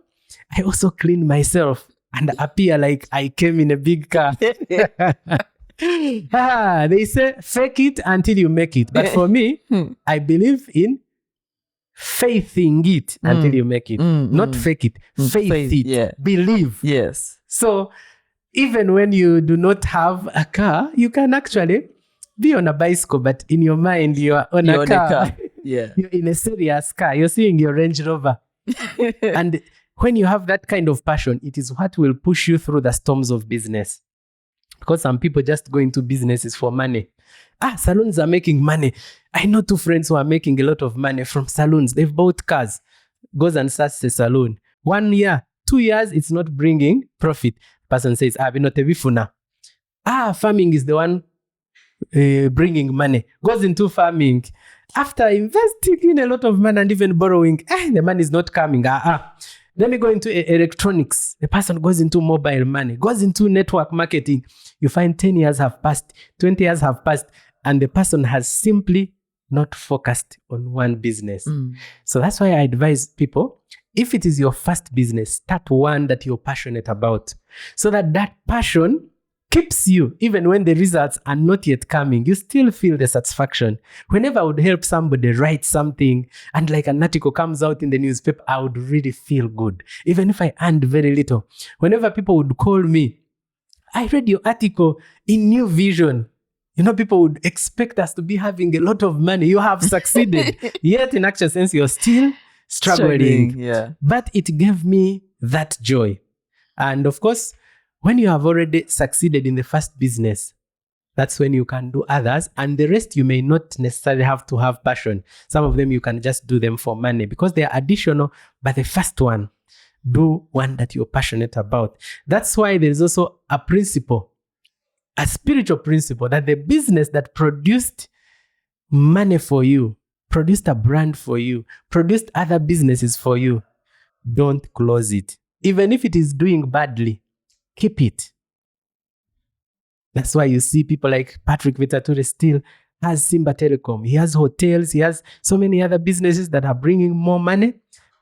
I also clean myself and appear like I came in a big car. They say fake it until you make it. But for me, I believe in faithing it until you make it. Not fake it. Faith it. Yeah. Believe. Yes. So even when you do not have a car, you can actually be on a bicycle, but in your mind, you're on a car. Yeah. You're in a serious car. You're seeing your Range Rover. And when you have that kind of passion, it is what will push you through the storms of business. Because some people just go into businesses for money. Salons are making money. I know 2 friends who are making a lot of money from salons. They've bought cars. Goes and starts a salon. 1 year, 2 years, it's not bringing profit. Person says, farming is the one bringing money. Goes into farming. After investing in a lot of money and even borrowing, the money is not coming. Let me go into electronics. The person goes into mobile money, goes into network marketing. You find 10 years have passed, 20 years have passed, and the person has simply not focused on one business. So that's why I advise people, if it is your first business, start one that you're passionate about, so that passion keeps you. Even when the results are not yet coming, you still feel the satisfaction. Whenever I would help somebody write something and like an article comes out in the newspaper, I would really feel good. Even if I earned very little. Whenever people would call me, I read your article in New Vision. People would expect us to be having a lot of money. You have succeeded. Yet in actual sense, you're still struggling. Yeah. But it gave me that joy. And of course, when you have already succeeded in the first business, that's when you can do others. And the rest, you may not necessarily have to have passion. Some of them, you can just do them for money because they are additional. But the first one, do one that you're passionate about. That's why there's also a principle, a spiritual principle, that the business that produced money for you, produced a brand for you, produced other businesses for you, don't close it. Even if it is doing badly, keep it. That's why you see people like Patrick Vitature still has Simba Telecom. He has hotels. He has so many other businesses that are bringing more money,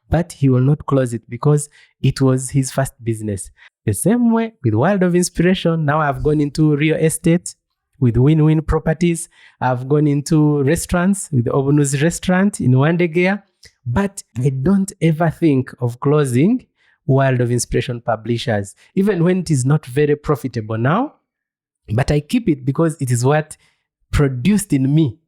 but he will not close it because it was his first business. The same way with World of Inspiration, now I've gone into real estate with Win-Win Properties. I've gone into restaurants with the Obunuzi Restaurant in Wandegea, but I don't ever think of closing World of Inspiration Publishers, even when it is not very profitable now. But I keep it because it is what produced in me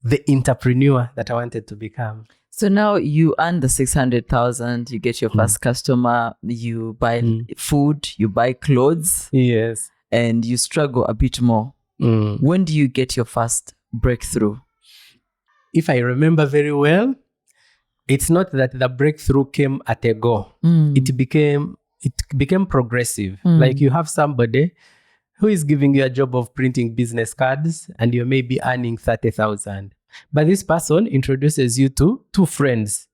the entrepreneur that I wanted to become. So now you earn the 600,000, you get your first customer, you buy food, you buy clothes. Yes. And you struggle a bit more. When do you get your first breakthrough? If I remember very well, it's not that the breakthrough came at a go. It became progressive. Like you have somebody who is giving you a job of printing business cards and you may be earning 30,000. But this person introduces you to two friends.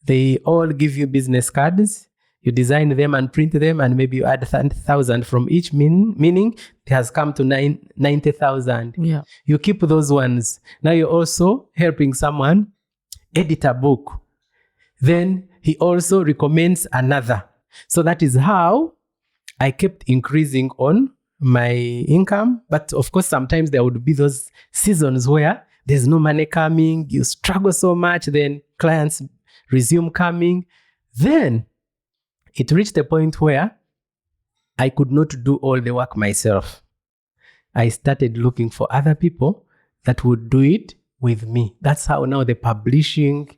They all give you business cards. You design them and print them, and maybe you add 1,000 from each, meaning it has come to 90,000. Yeah. You keep those ones. Now you're also helping someone edit a book. Then he also recommends another. So that is how I kept increasing on my income. But of course, sometimes there would be those seasons where there's no money coming, you struggle so much, then clients resume coming. Then it reached a point where I could not do all the work myself. I started looking for other people that would do it with me. That's how now the publishing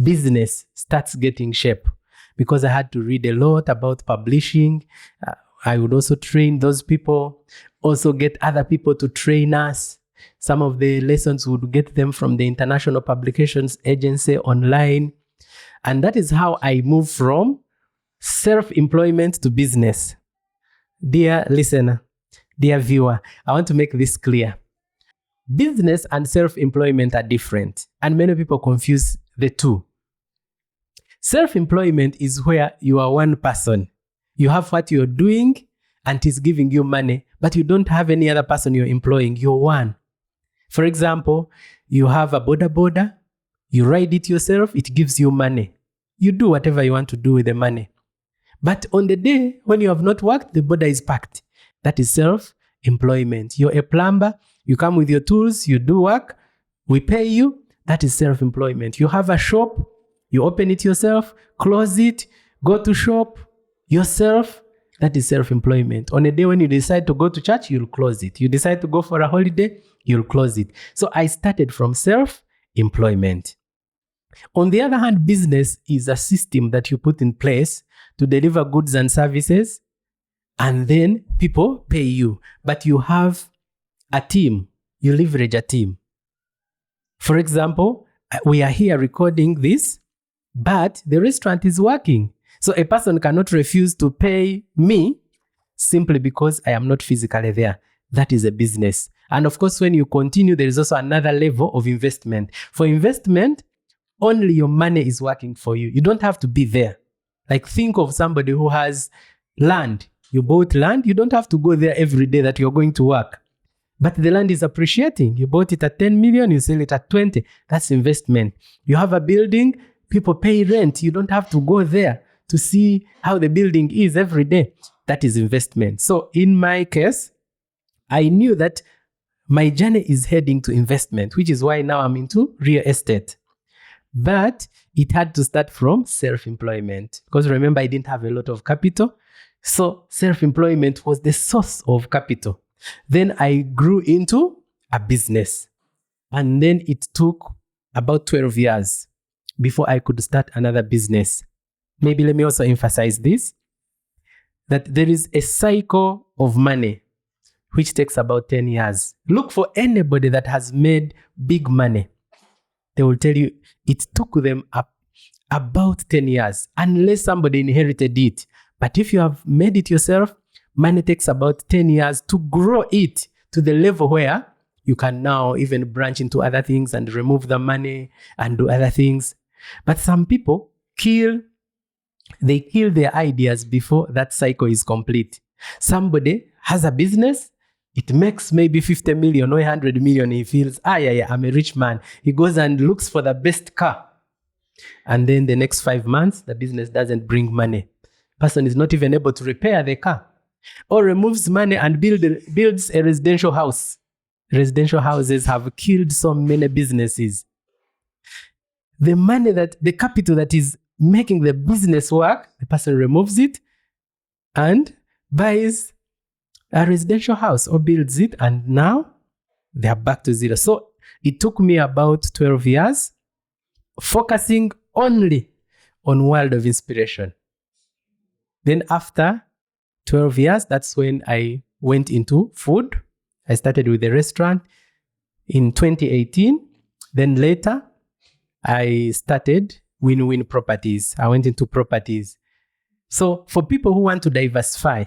business starts getting shape, because I had to read a lot about publishing. I would also train those people, also get other people to train us. Some of the lessons would get them from the International Publications Agency online. And that is how I moved from self-employment to business. Dear listener, dear viewer, I want to make this clear. Business and self-employment are different, and many people confuse the two. Self-employment is where you are one person. You have what you're doing and it is giving you money, but you don't have any other person you're employing. You're one. For example, you have a boda, you ride it yourself, it gives you money. You do whatever you want to do with the money. But on the day when you have not worked, the boda is packed. That is self-employment. You're a plumber, you come with your tools, you do work, we pay you. That is self-employment. You have a shop, you open it yourself, close it, go to shop yourself. That is self-employment. On a day when you decide to go to church, you'll close it. You decide to go for a holiday, you'll close it. So I started from self-employment. On the other hand, business is a system that you put in place to deliver goods and services, and then people pay you. But you have a team. You leverage a team. For example, we are here recording this, but the restaurant is working. So a person cannot refuse to pay me simply because I am not physically there. That is a business. And of course, when you continue, there is also another level of investment. For investment, only your money is working for you. You don't have to be there. Like, think of somebody who has land. You bought land. You don't have to go there every day that you're going to work. But the land is appreciating. You bought it at 10 million, you sell it at 20. That's investment. You have a building, people pay rent. You don't have to go there to see how the building is every day. That is investment. So in my case, I knew that my journey is heading to investment, which is why now I'm into real estate. But it had to start from self-employment, because remember, I didn't have a lot of capital. So self-employment was the source of capital. Then I grew into a business. And then it took about 12 years before I could start another business. Maybe let me also emphasize this, that there is a cycle of money which takes about 10 years. Look for anybody that has made big money. They will tell you it took them about 10 years, unless somebody inherited it. But if you have made it yourself, money takes about 10 years to grow it to the level where you can now even branch into other things and remove the money and do other things. But some people kill their ideas before that cycle is complete. Somebody has a business, it makes maybe 50 million or 100 million. He feels, I'm a rich man. He goes and looks for the best car. And then the next 5 months, the business doesn't bring money. Person is not even able to repair the car. Or removes money and builds a residential house. Residential houses have killed so many businesses. The capital that is making the business work, the person removes it and buys a residential house or builds it, and now they are back to zero. So it took me about 12 years focusing only on world of inspiration. Then after 12 years, that's when I went into food. I started with a restaurant in 2018. Then later, I started Win-Win Properties. I went into properties. So for people who want to diversify,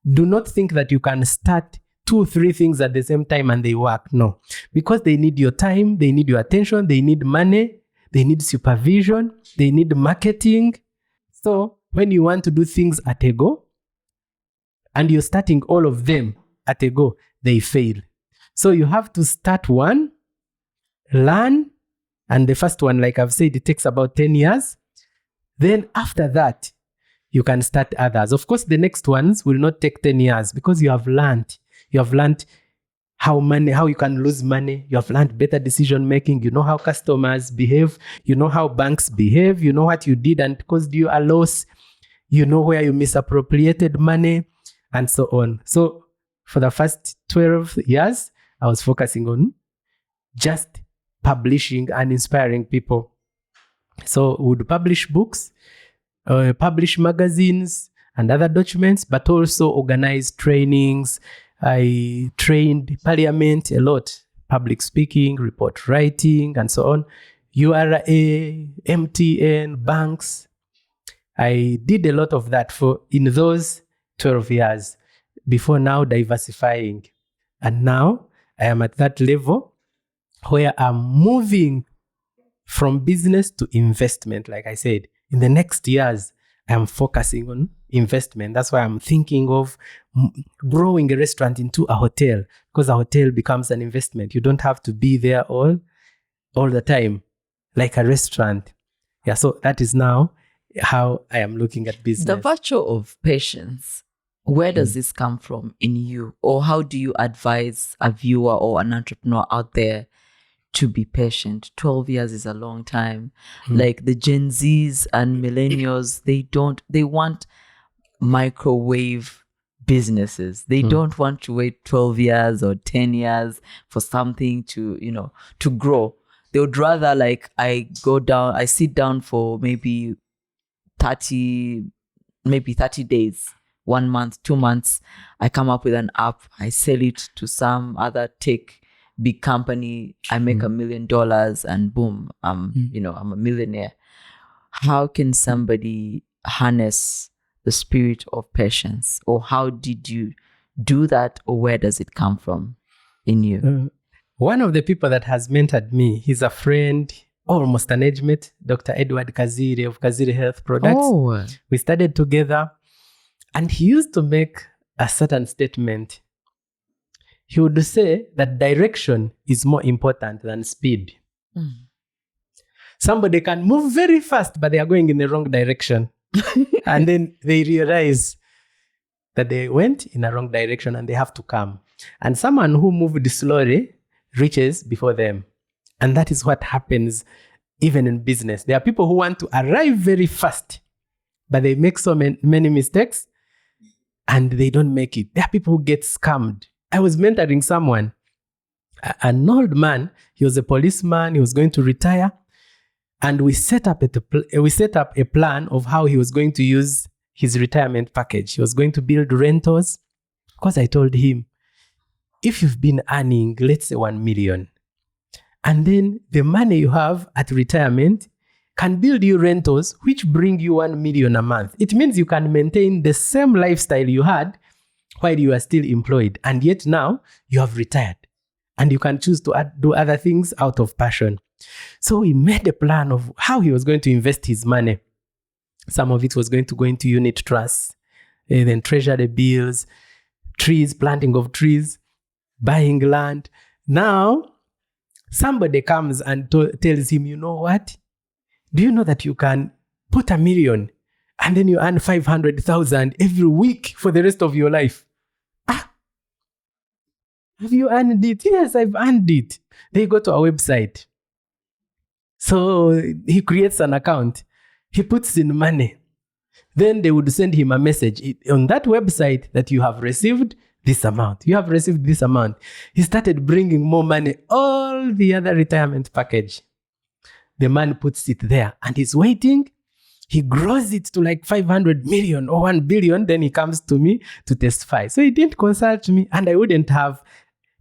do not think that you can start 2-3 things at the same time and they work. No, because they need your time, they need your attention, they need money, they need supervision, they need marketing. So when you want to do things at a go, and you're starting all of them at a go, they fail. So you have to start one, learn, and the first one, like I've said, it takes about 10 years. Then after that, you can start others. Of course, the next ones will not take 10 years because you have learned. You have learned how you can lose money. You have learned better decision making. You know how customers behave. You know how banks behave. You know what you did and caused you a loss. You know where you misappropriated money and so on. So for the first 12 years, I was focusing on just publishing and inspiring people. So we would publish books, publish magazines and other documents, but also organize trainings. I trained parliament a lot, public speaking, report writing, and so on. URA, MTN, banks. I did a lot of that in those 12 years before now diversifying. And now I am at that level where I'm moving from business to investment. Like I said, in the next years, I'm focusing on investment. That's why I'm thinking of growing a restaurant into a hotel, because a hotel becomes an investment. You don't have to be there all the time like a restaurant. Yeah, so that is now how I am looking at business. The virtue of patience, where does this come from in you? Or how do you advise a viewer or an entrepreneur out there to be patient? 12 years is a long time. Like the Gen Zs and millennials, they want microwave businesses. They don't want to wait 12 years or 10 years for something to grow. They would rather, like, I sit down for maybe 30 days, 1 month, 2 months. I come up with an app. I sell it to some other tech big company. I make $1 million and boom, I'm a millionaire. How can somebody harness the spirit of patience? Or how did you do that? Or where does it come from in you? One of the people that has mentored me, he's a friend, almost an age mate, Dr. Edward Kazire of Kazire Health Products. Oh. We studied together, and he used to make a certain statement. He would say that direction is more important than speed. Somebody can move very fast, but they are going in the wrong direction. And then they realize that they went in a wrong direction and they have to come. And someone who moved slowly reaches before them. And that is what happens even in business. There are people who want to arrive very fast, but they make so many mistakes and they don't make it. There are people who get scammed. I was mentoring someone, an old man. He was a policeman. He was going to retire. And we set up a plan of how he was going to use his retirement package. He was going to build rentals. Because I told him, if you've been earning, let's say 1 million, and then the money you have at retirement can build you rentals, which bring you 1 million a month. It means you can maintain the same lifestyle you had while you are still employed. And yet now you have retired and you can choose to do other things out of passion. So he made a plan of how he was going to invest his money. Some of it was going to go into unit trusts, then treasury bills, trees, planting of trees. buying land. Now, somebody comes and tells him, you know what? Do you know that you can put $1 million and then you earn 500,000 every week for the rest of your life? Have you earned it? Yes, I've earned it. They go to our website. So he creates an account. He puts in money. Then they would send him a message on that website that you have received this amount. You have received this amount. He started bringing more money, all the other retirement package. The man puts it there and he's waiting. He grows it to like 500 million or 1 billion. Then he comes to me to testify. So he didn't consult me, and I wouldn't have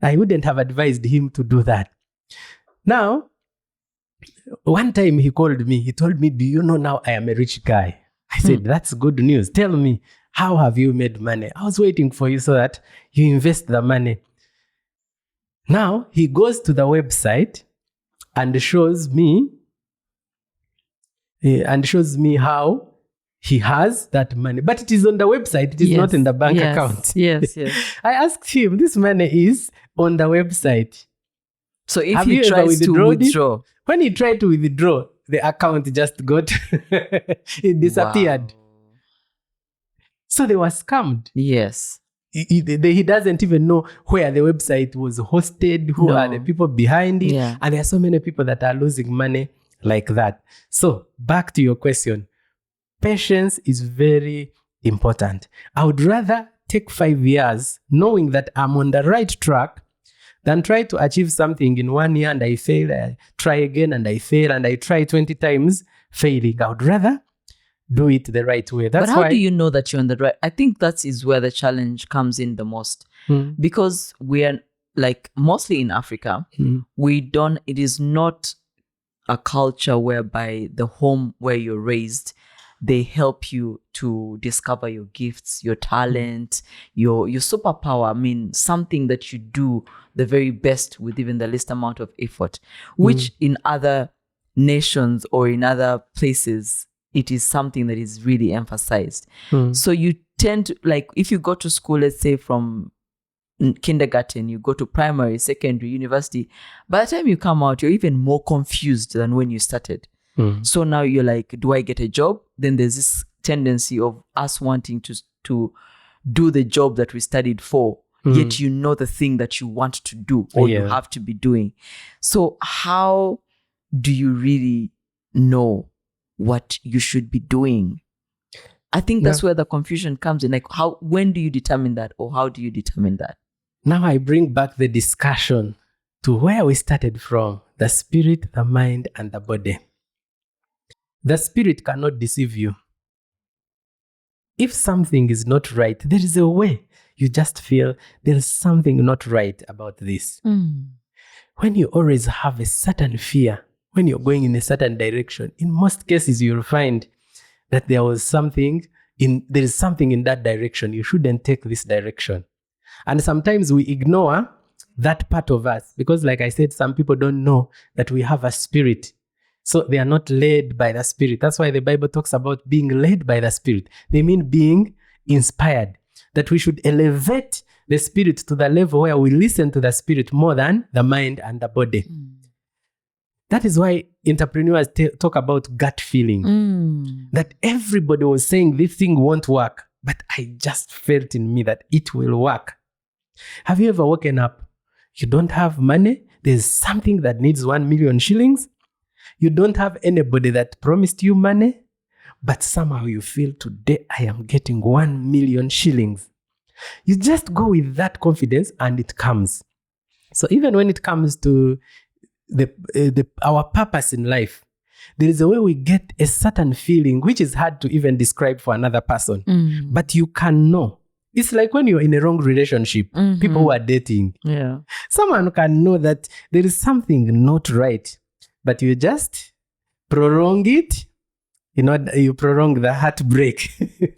advised him to do that. Now, one time he called me. He told me, do you know now I am a rich guy? I said, that's good news. Tell me, how have you made money? I was waiting for you so that you invest the money. Now he goes to the website and shows me how he has that money. But it is on the website. It is not in the bank account. Yes. I asked him, this money is on the website. So if he tries to withdraw, when he tried to withdraw, the account just got, it disappeared. Wow. So they were scammed. Yes. He doesn't even know where the website was hosted, who are the people behind it. Yeah. And there are so many people that are losing money like that. So back to your question, patience is very important. I would rather take 5 years knowing that I'm on the right track than try to achieve something in 1 year and I fail, I try again and I fail, and I try 20 times failing. I would rather do it the right way. But how do you know that you're on the right? I think that is where the challenge comes in the most. Because we are, like, mostly in Africa, it is not a culture whereby the home where you're raised, they help you to discover your gifts, your talent, your superpower. I mean, something that you do the very best with even the least amount of effort, which in other nations or in other places, it is something that is really emphasized. So you tend to, like, if you go to school, let's say from kindergarten, you go to primary, secondary, university, by the time you come out, you're even more confused than when you started. So now you're like, do I get a job? Then there's this tendency of us wanting to do the job that we studied for, yet you know the thing that you want to do or you have to be doing. So how do you really know what you should be doing? I think that's where the confusion comes in. Like, when do you determine that, or how do you determine that? Now I bring back the discussion to where we started from: the spirit, the mind, and the body. The spirit cannot deceive you. If something is not right, there is a way you just feel there is something not right about this. When you always have a certain fear, when you're going in a certain direction, in most cases you'll find that there is something in that direction. You shouldn't take this direction. And sometimes we ignore that part of us because, like I said, some people don't know that we have a spirit. So they are not led by the Spirit. That's why the Bible talks about being led by the Spirit. They mean being inspired, that we should elevate the Spirit to the level where we listen to the Spirit more than the mind and the body. That is why entrepreneurs talk about gut feeling, that everybody was saying this thing won't work, but I just felt in me that it will work. Have you ever woken up? You don't have money. There's something that needs 1 million shillings. You don't have anybody that promised you money, but somehow you feel, today I am getting 1 million shillings. You just go with that confidence and it comes. So even when it comes to our purpose in life, there is a way we get a certain feeling which is hard to even describe for another person, but you can know. It's like when you're in a wrong relationship, people who are dating. Someone can know that there is something not right, but you just prolong it. You prolong the heartbreak.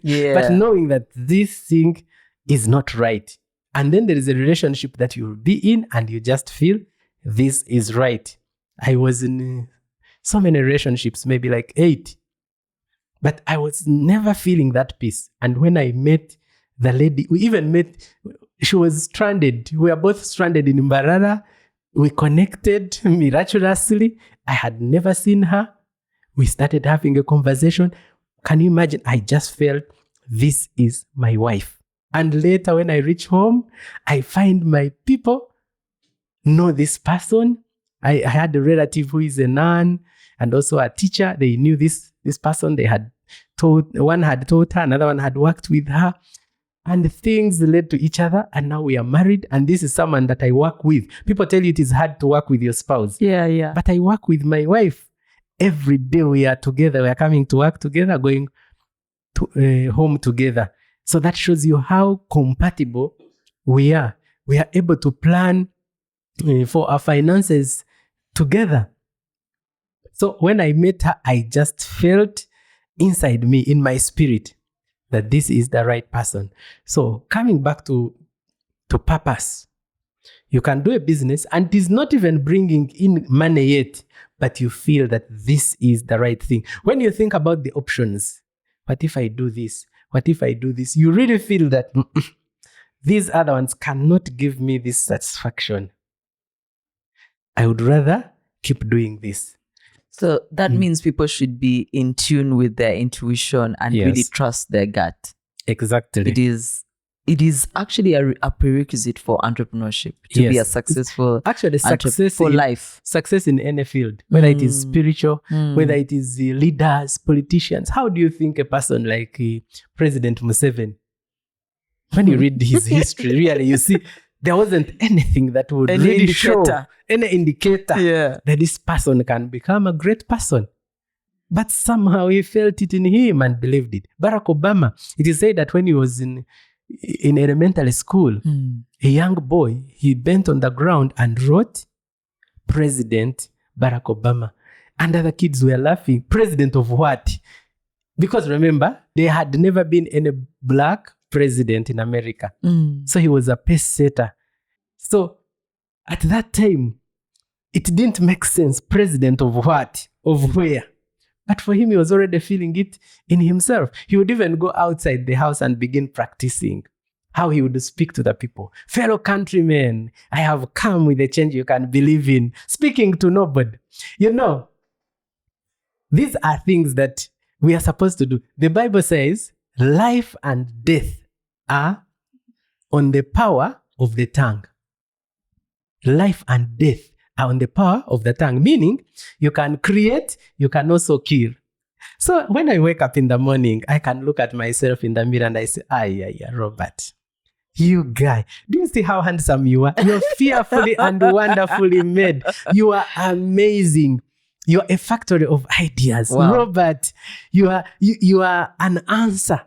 But knowing that this thing is not right. And then there is a relationship that you'll be in and you just feel this is right. I was in so many relationships, maybe like 8. But I was never feeling that peace. And when I met the lady, we even met She was stranded. We were both stranded in Mbarara. We connected miraculously. I had never seen her. We started having a conversation. Can you imagine? I just felt this is my wife. And later when I reach home, I find my people know this person. I had a relative who is a nun and also a teacher. They knew this person. They had taught, one had taught her, another one had worked with her. And things led to each other. And now we are married. And this is someone that I work with. People tell you it is hard to work with your spouse. Yeah. But I work with my wife. Every day we are together. We are coming to work together, going to home together. So that shows you how compatible we are. We are able to plan for our finances together. So when I met her, I just felt inside me, in my spirit, that this is the right person. So coming back to purpose, you can do a business and it is not even bringing in money yet, but you feel that this is the right thing. When you think about the options, what if I do this? What if I do this? You really feel that these other ones cannot give me this satisfaction. I would rather keep doing this. So that means people should be in tune with their intuition and really trust their gut. Exactly. It is actually a prerequisite for entrepreneurship to be a successful success for life. Success in any field, whether it is spiritual, whether it is leaders, politicians. How do you think a person like President Museveni, when you read his history, really you see there wasn't anything that would really show any indicator that this person can become a great person. But somehow he felt it in him and believed it. Barack Obama, it is said that when he was in elementary school, a young boy, he bent on the ground and wrote, President Barack Obama. And other kids were laughing. President of what? Because remember, there had never been any black president in America. So he was a pace setter. So at that time, it didn't make sense. President of what? Of where? But for him, he was already feeling it in himself. He would even go outside the house and begin practicing how he would speak to the people. Fellow countrymen, I have come with a change you can believe in. Speaking to nobody. You know, these are things that we are supposed to do. The Bible says, life and death are on the power of the tongue. Life and death are on the power of the tongue, meaning you can create, you can also kill. So when I wake up in the morning, I can look at myself in the mirror and I say, Robert, you guy, do you see how handsome you are? You're fearfully and wonderfully made. You are amazing. You are a factory of ideas. Wow. Robert, you are an answer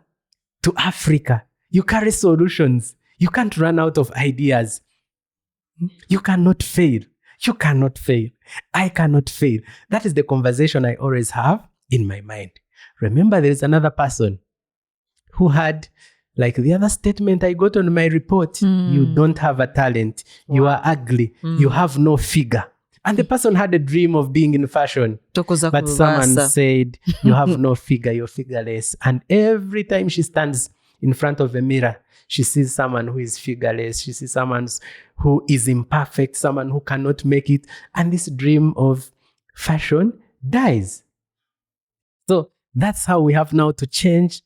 to Africa. You carry solutions. You can't run out of ideas. You cannot fail. You cannot fail. I cannot fail. That is the conversation I always have in my mind. Remember, there is another person who had, like the other statement I got on my report, you don't have a talent. Wow. You are ugly. You have no figure. And the person had a dream of being in fashion. But someone said, you have no figure, you're figureless. And every time she stands in front of a mirror, she sees someone who is figureless. She sees someone who is imperfect, someone who cannot make it. And this dream of fashion dies. So that's how we have now to change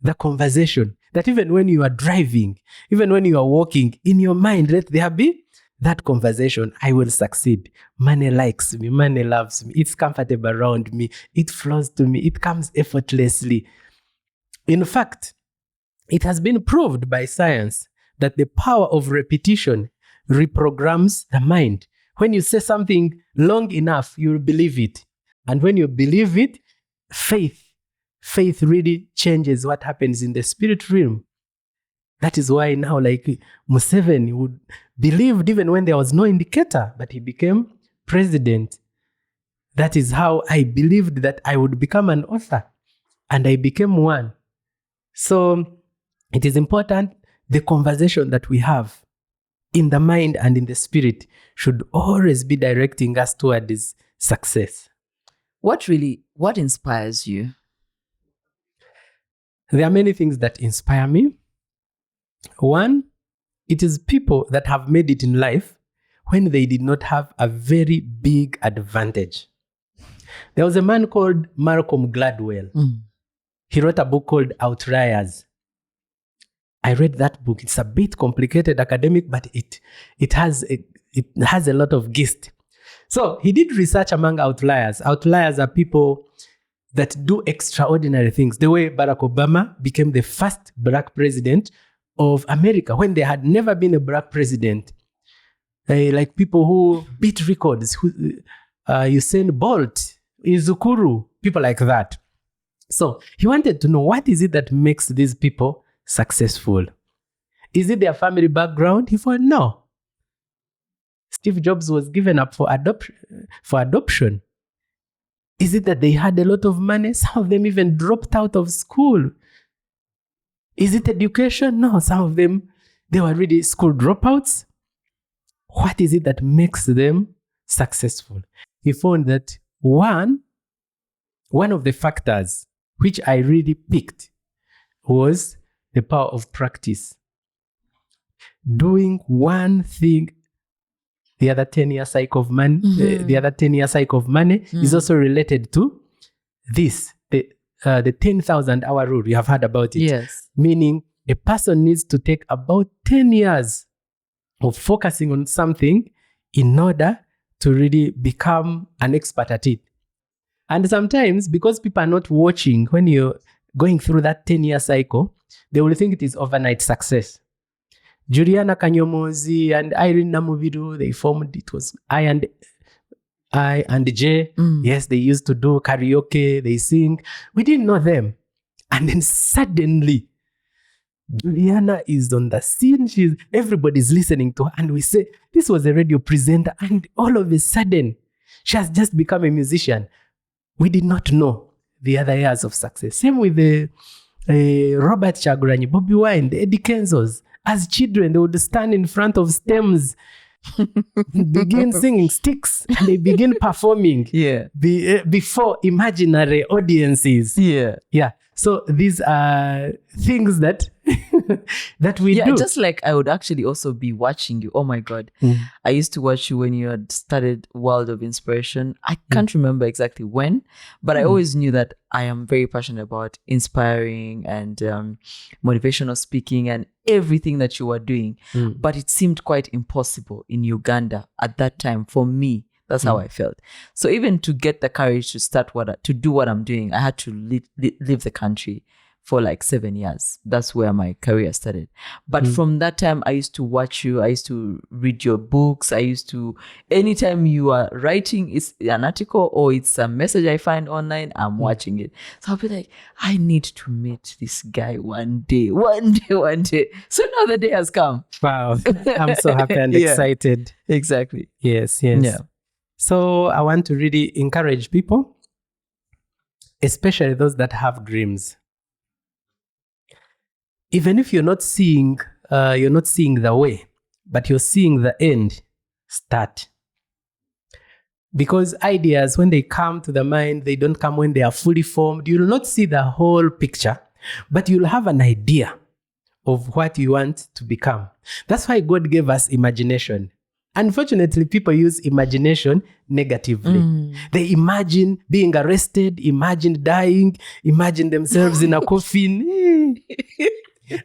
the conversation. That even when you are driving, even when you are walking, in your mind, let there be that conversation. I will succeed. Money likes me. Money loves me. It's comfortable around me. It flows to me. It comes effortlessly. In fact, it has been proved by science that the power of repetition reprograms the mind. When you say something long enough, you will believe it. And when you believe it, faith really changes what happens in the spirit realm. That is why now, like Museveni would believed even when there was no indicator, but he became president. That is how I believed that I would become an author, and I became one. So it is important, the conversation that we have in the mind and in the spirit should always be directing us towards success. What inspires you? There are many things that inspire me. One it is people that have made it in life when they did not have a very big advantage. There was a man called Malcolm Gladwell. He wrote a book called Outliers. I read that book. It's a bit complicated academic, but it has a lot of gist. So he did research among outliers. Outliers are people that do extraordinary things. The way Barack Obama became the first black president of America when there had never been a black president. Like people who beat records, Usain Bolt, Izukuru, people like that. So he wanted to know, what is it that makes these people successful? Is it their family background? He thought, no. Steve Jobs was given up for adoption. Is it that they had a lot of money? Some of them even dropped out of school. Is it education? No, some of them, they were really school dropouts. What is it that makes them successful? He found that one of the factors which I really picked was the power of practice. Doing one thing, the other 10-year cycle of money, the other 10-year cycle of money is also related to this, the 10,000-hour rule. You have heard about it. Yes. Meaning a person needs to take about 10 years of focusing on something in order to really become an expert at it. And sometimes, because people are not watching when you're going through that 10-year cycle, they will think it is overnight success. Juliana Kanyomozi and Irene Namubiru, they formed, it was I and J. Yes, they used to do karaoke, they sing. We didn't know them. And then suddenly, Juliana is on the scene. Everybody's listening to her. And we say, this was a radio presenter. And all of a sudden, she has just become a musician. We did not know the other years of success. Same with the Robert Chaguranyi, Bobby Wine, the Eddie Kenzos. As children, they would stand in front of stems, begin singing sticks, and they begin performing before imaginary audiences. Yeah. So these are things that that we do. Just like I would actually also be watching you. Oh my God. I used to watch you when you had started World of Inspiration. I can't remember exactly when, but I always knew that I am very passionate about inspiring and motivational speaking and everything that you were doing. But it seemed quite impossible in Uganda at that time for me. That's how I felt. So even to get the courage to do what I'm doing, I had to leave the country for like 7 years. That's where my career started. But from that time, I used to watch you. I used to read your books. Anytime you are writing, it's an article or it's a message I find online, I'm watching it. So I'll be like, I need to meet this guy one day. So now the day has come. Wow. I'm so happy and excited. Exactly. Yes. Yeah. So I want to really encourage people, especially those that have dreams. Even if you're not seeing the way, but you're seeing the end, start. Because ideas, when they come to the mind, they don't come when they are fully formed. You will not see the whole picture, but you'll have an idea of what you want to become. That's why God gave us imagination. Unfortunately, people use imagination negatively. They imagine being arrested, imagine dying, imagine themselves in a coffin.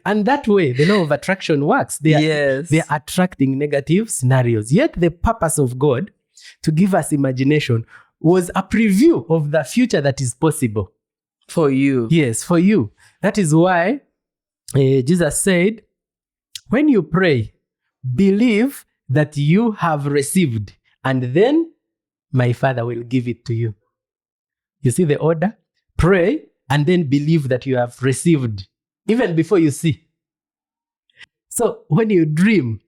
And that way, the law of attraction works. They are attracting negative scenarios. Yet the purpose of God to give us imagination was a preview of the future that is possible. For you. Yes, for you. That is why Jesus said, when you pray, believe that you have received, and then my Father will give it to you. You see the order? Pray, and then believe that you have received, even before you see. So when you dream,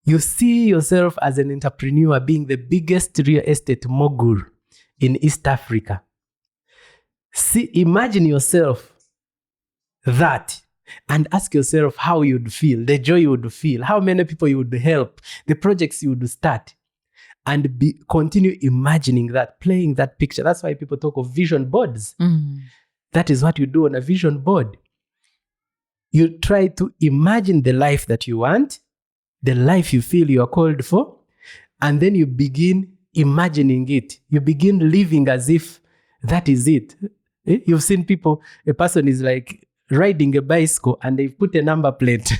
you see yourself as an entrepreneur being the biggest real estate mogul in East Africa. Imagine yourself that. And ask yourself how you'd feel, the joy you would feel, how many people you would help, the projects you would start, and continue imagining that, playing that picture. That's why people talk of vision boards. That is what you do on a vision board. You try to imagine the life that you want, the life you feel you are called for, and then you begin imagining it. You begin living as if that is it. You've seen people, a person is like riding a bicycle and they've put a number plate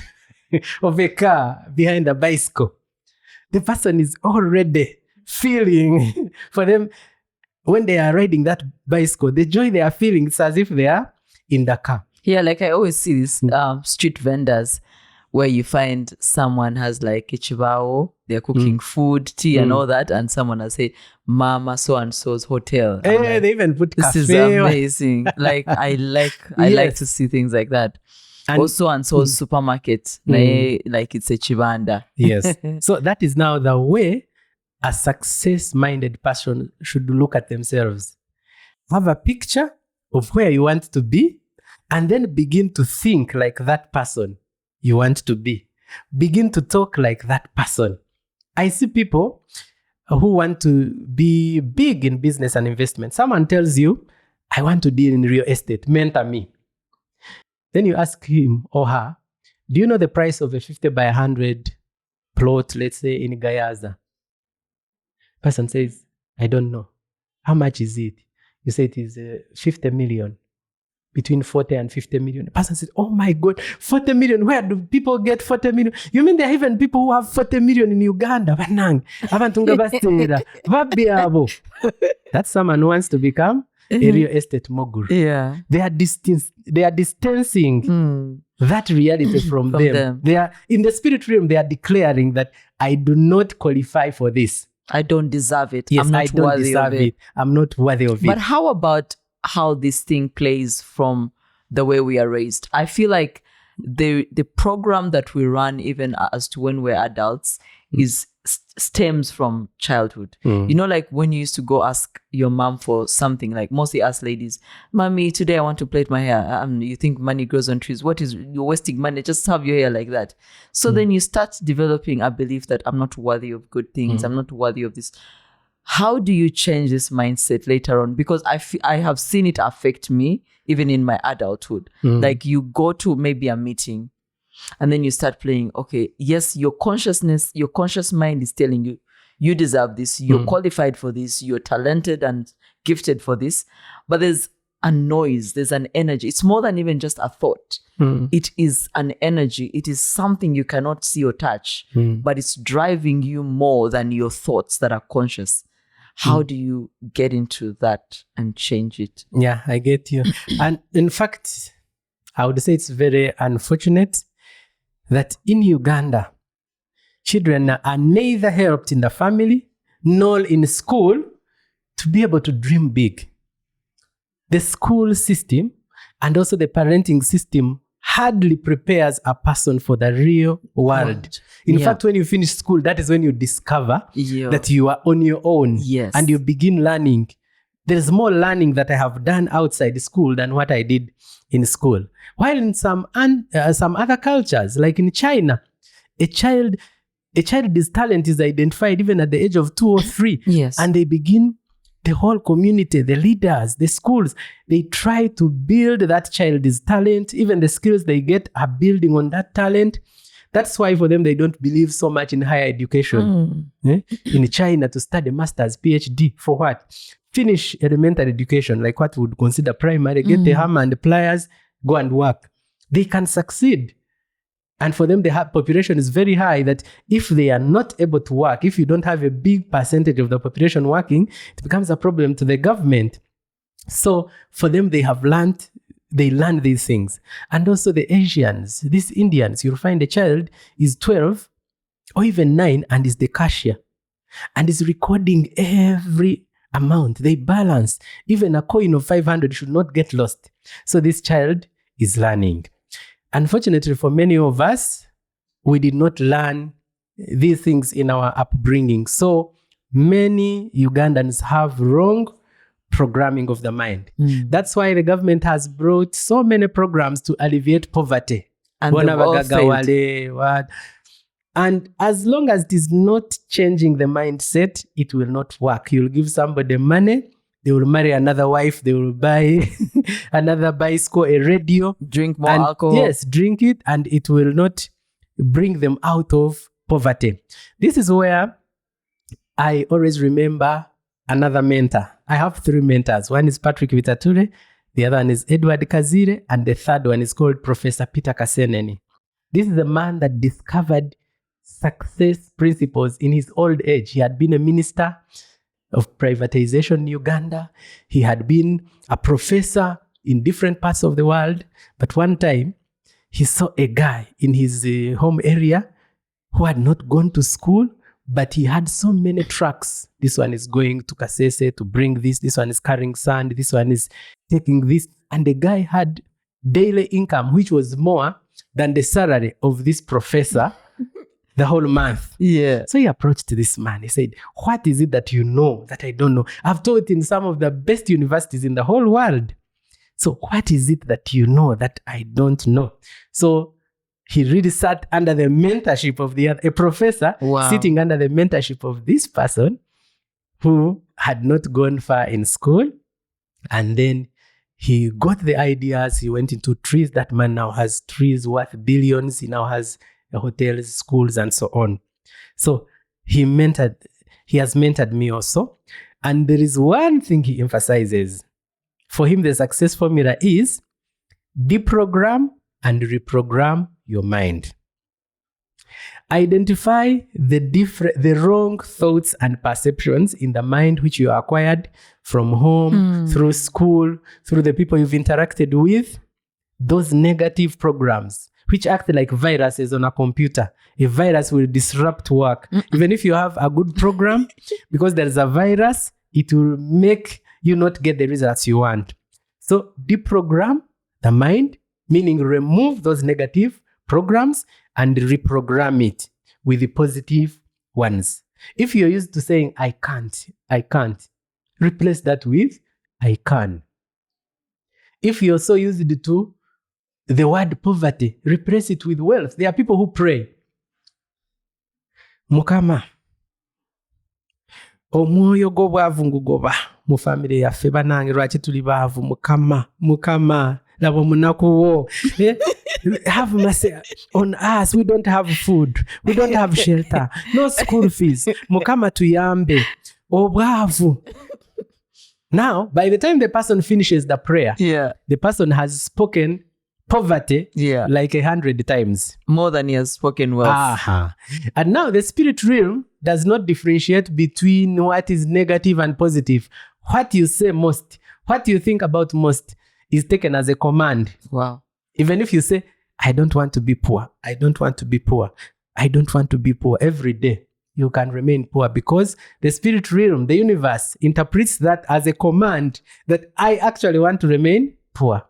of a car behind a bicycle. The person is already feeling for them when they are riding that bicycle, the joy they are feeling is as if they are in the car. Yeah, like I always see these street vendors where you find someone has like a chibao, they're cooking food, tea and all that, and someone has said, Mama so-and-so's hotel. Hey, Like, they even put this cafe. is amazing. Like I like to see things like that. And also and so's supermarket, like it's a chibanda. yes. So that is now the way a success-minded person should look at themselves. Have a picture of where you want to be, and then begin to think like that person you want to be. Begin to talk like that person. I see people who want to be big in business and investment. Someone tells you, I want to deal in real estate, mentor me. Then you ask him or her, do you know the price of a 50 by 100 plot, let's say in Gayaza? Person says, I don't know. How much is it? You say it is 50 million. Between 40 and 50 million. The person says, oh my God, 40 million. Where do people get 40 million? You mean there are even people who have 40 million in Uganda? That's someone who wants to become a real estate mogul. Yeah. They are distancing that reality from them. They are in the spirit realm, they are declaring that I do not qualify for this. I don't deserve it. Yes, I'm not I don't worthy deserve of it. it. I'm not worthy of it. But how about how this thing plays from the way we are raised? I feel like the program that we run, even as to when we're adults, is stems from childhood. You know, like when you used to go ask your mom for something, like mostly us ladies, Mommy, today I want to plait my hair. You think money grows on trees. What is, you're wasting money, just have your hair like that. So then you start developing a belief that I'm not worthy of good things. I'm not worthy of this. How do you change this mindset later on? Because I have seen it affect me even in my adulthood. Like you go to maybe a meeting and then you start playing, okay, yes, your conscious mind is telling you, you deserve this, you're qualified for this, you're talented and gifted for this. But there's a noise, there's an energy. It's more than even just a thought. It is an energy. It is something you cannot see or touch, but it's driving you more than your thoughts that are conscious. How do you get into that and change it? Yeah, I get you. And in fact, I would say it's very unfortunate that in Uganda, children are neither helped in the family nor in school to be able to dream big. The school system and also the parenting system hardly prepares a person for the real world. In fact, when you finish school, that is when you discover that you are on your own. Yes. And you begin learning. There's more learning that I have done outside school than what I did in school. While in some other cultures, like in China, a child's talent is identified even at the age of 2 or 3. Yes. And they begin, the whole community, the leaders, the schools, they try to build that child's talent. Even the skills they get are building on that talent. That's why for them, they don't believe so much in higher education. In China, to study master's, PhD, for what? Finish elementary education, like what we would consider primary, get the hammer and the pliers, go and work. They can succeed. And for them, the population is very high, that if they are not able to work, if you don't have a big percentage of the population working, it becomes a problem to the government. So for them, they learn these things. And also the Asians, these Indians, you'll find a child is 12 or even 9 and is the cashier and is recording every amount. They balance. Even a coin of 500 should not get lost. So this child is learning. Unfortunately, for many of us, we did not learn these things in our upbringing. So many Ugandans have wrong programming of the mind. That's why the government has brought so many programs to alleviate poverty. And they've all failed. And as long as it is not changing the mindset, it will not work. You'll give somebody money, they will marry another wife, they will buy another bicycle, a radio. Drink more and alcohol. Yes, drink it, and it will not bring them out of poverty. This is where I always remember another mentor. I have 3 mentors. One is Patrick Vitature, the other one is Edward Kazire, and the third one is called Professor Peter Kaseneni. This is a man that discovered success principles in his old age. He had been a minister of privatization in Uganda. He had been a professor in different parts of the world. But one time, he saw a guy in his home area who had not gone to school, but he had so many trucks. This one is going to Kasese to bring this. This one is carrying sand. This one is taking this. And the guy had daily income, which was more than the salary of this professor the whole month. Yeah. So he approached this man. He said, what is it that you know that I don't know? I've taught in some of the best universities in the whole world. So what is it that you know that I don't know? So he really sat under the mentorship of a professor, sitting under the mentorship of this person who had not gone far in school. And then he got the ideas. He went into trees. That man now has trees worth billions. He now has hotels, schools, and so on. So he has mentored me also. And there is one thing he emphasizes. For him, the success formula is deprogram and reprogram your mind. Identify the wrong thoughts and perceptions in the mind which you acquired from home, through school, through the people you've interacted with. Those negative programs which act like viruses on a computer. A virus will disrupt work. Even if you have a good program, because there's a virus, it will make you not get the results you want. So deprogram the mind, meaning remove those negative programs and reprogram it with the positive ones. If you're used to saying, I can't, replace that with, I can. If you're so used to the word poverty, replace it with wealth. There are people who pray, Mukama, omwoyo gwo bwavu ngugoba mu family yaffe banange lwaki tuli baavu mukama labo munakuwo have mercy on us. We don't have food, we don't have shelter, no school fees, mukama tuyambe obwavu. Now by the time the person finishes the prayer, the person has spoken poverty like 100 times more than he has spoken wealth. And now the spirit realm does not differentiate between what is negative and positive. What you say most, what you think about most is taken as a command. Wow. Even if you say, I don't want to be poor, I don't want to be poor, I don't want to be poor, every day you can remain poor, because the spirit realm, the universe, interprets that as a command that I actually want to remain poor.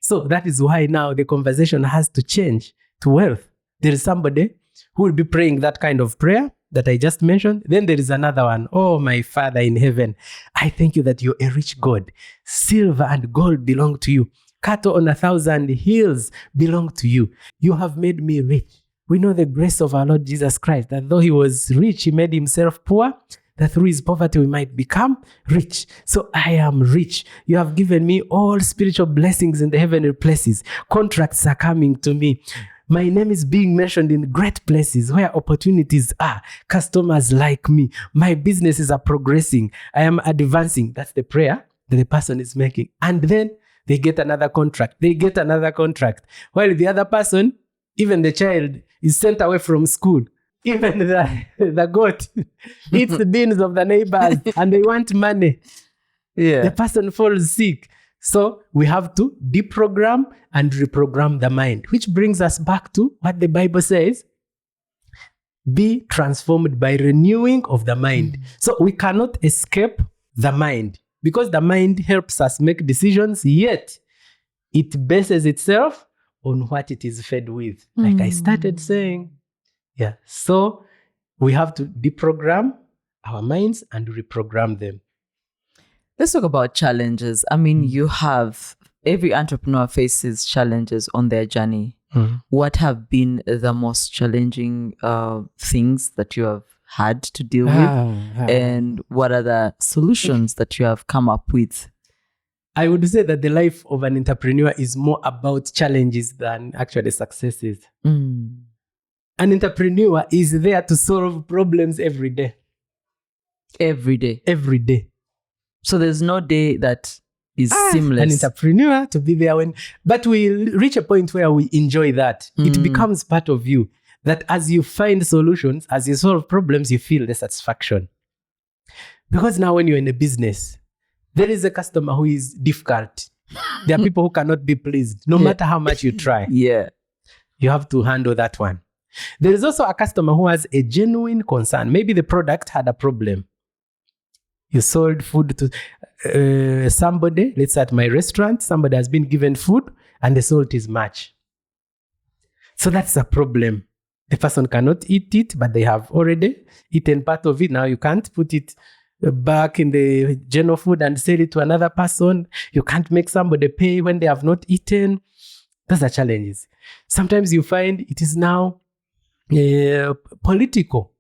So that is why now the conversation has to change to wealth. There is somebody who will be praying that kind of prayer that I just mentioned. Then there is another one. Oh, my Father in heaven, I thank you that you're a rich God. Silver and gold belong to you. Cattle on 1,000 hills belong to you. You have made me rich. We know the grace of our Lord Jesus Christ, that though he was rich, he made himself poor, that through his poverty we might become rich. So I am rich. You have given me all spiritual blessings in the heavenly places. Contracts are coming to me. My name is being mentioned in great places where opportunities are. Customers like me. My businesses are progressing. I am advancing. That's the prayer that the person is making. And then they get another contract. They get another contract. While the other person, even the child, is sent away from school. Even the goat eats the beans of the neighbors and they want money. The person falls sick. So we have to deprogram and reprogram the mind, which brings us back to what the Bible says: be transformed by renewing of the mind. So we cannot escape the mind, because the mind helps us make decisions, yet it bases itself on what it is fed with. Like I started saying. So we have to deprogram our minds and reprogram them. Let's talk about challenges. I mean, every entrepreneur faces challenges on their journey. What have been the most challenging things that you have had to deal with? And what are the solutions that you have come up with? I would say that the life of an entrepreneur is more about challenges than actually successes. An entrepreneur is there to solve problems every day. Every day. Every day. So there's no day that is seamless. An entrepreneur to be there but we'll reach a point where we enjoy that. It becomes part of you. That as you find solutions, as you solve problems, you feel the satisfaction. Because now when you're in a business, there is a customer who is difficult. There are people who cannot be pleased, no matter how much you try. Yeah. You have to handle that one. There is also a customer who has a genuine concern. Maybe the product had a problem. You sold food to somebody, let's say at my restaurant, somebody has been given food and the salt is much. So that's a problem. The person cannot eat it, but they have already eaten part of it. Now you can't put it back in the general food and sell it to another person. You can't make somebody pay when they have not eaten. Those are challenges. Sometimes you find it is now political.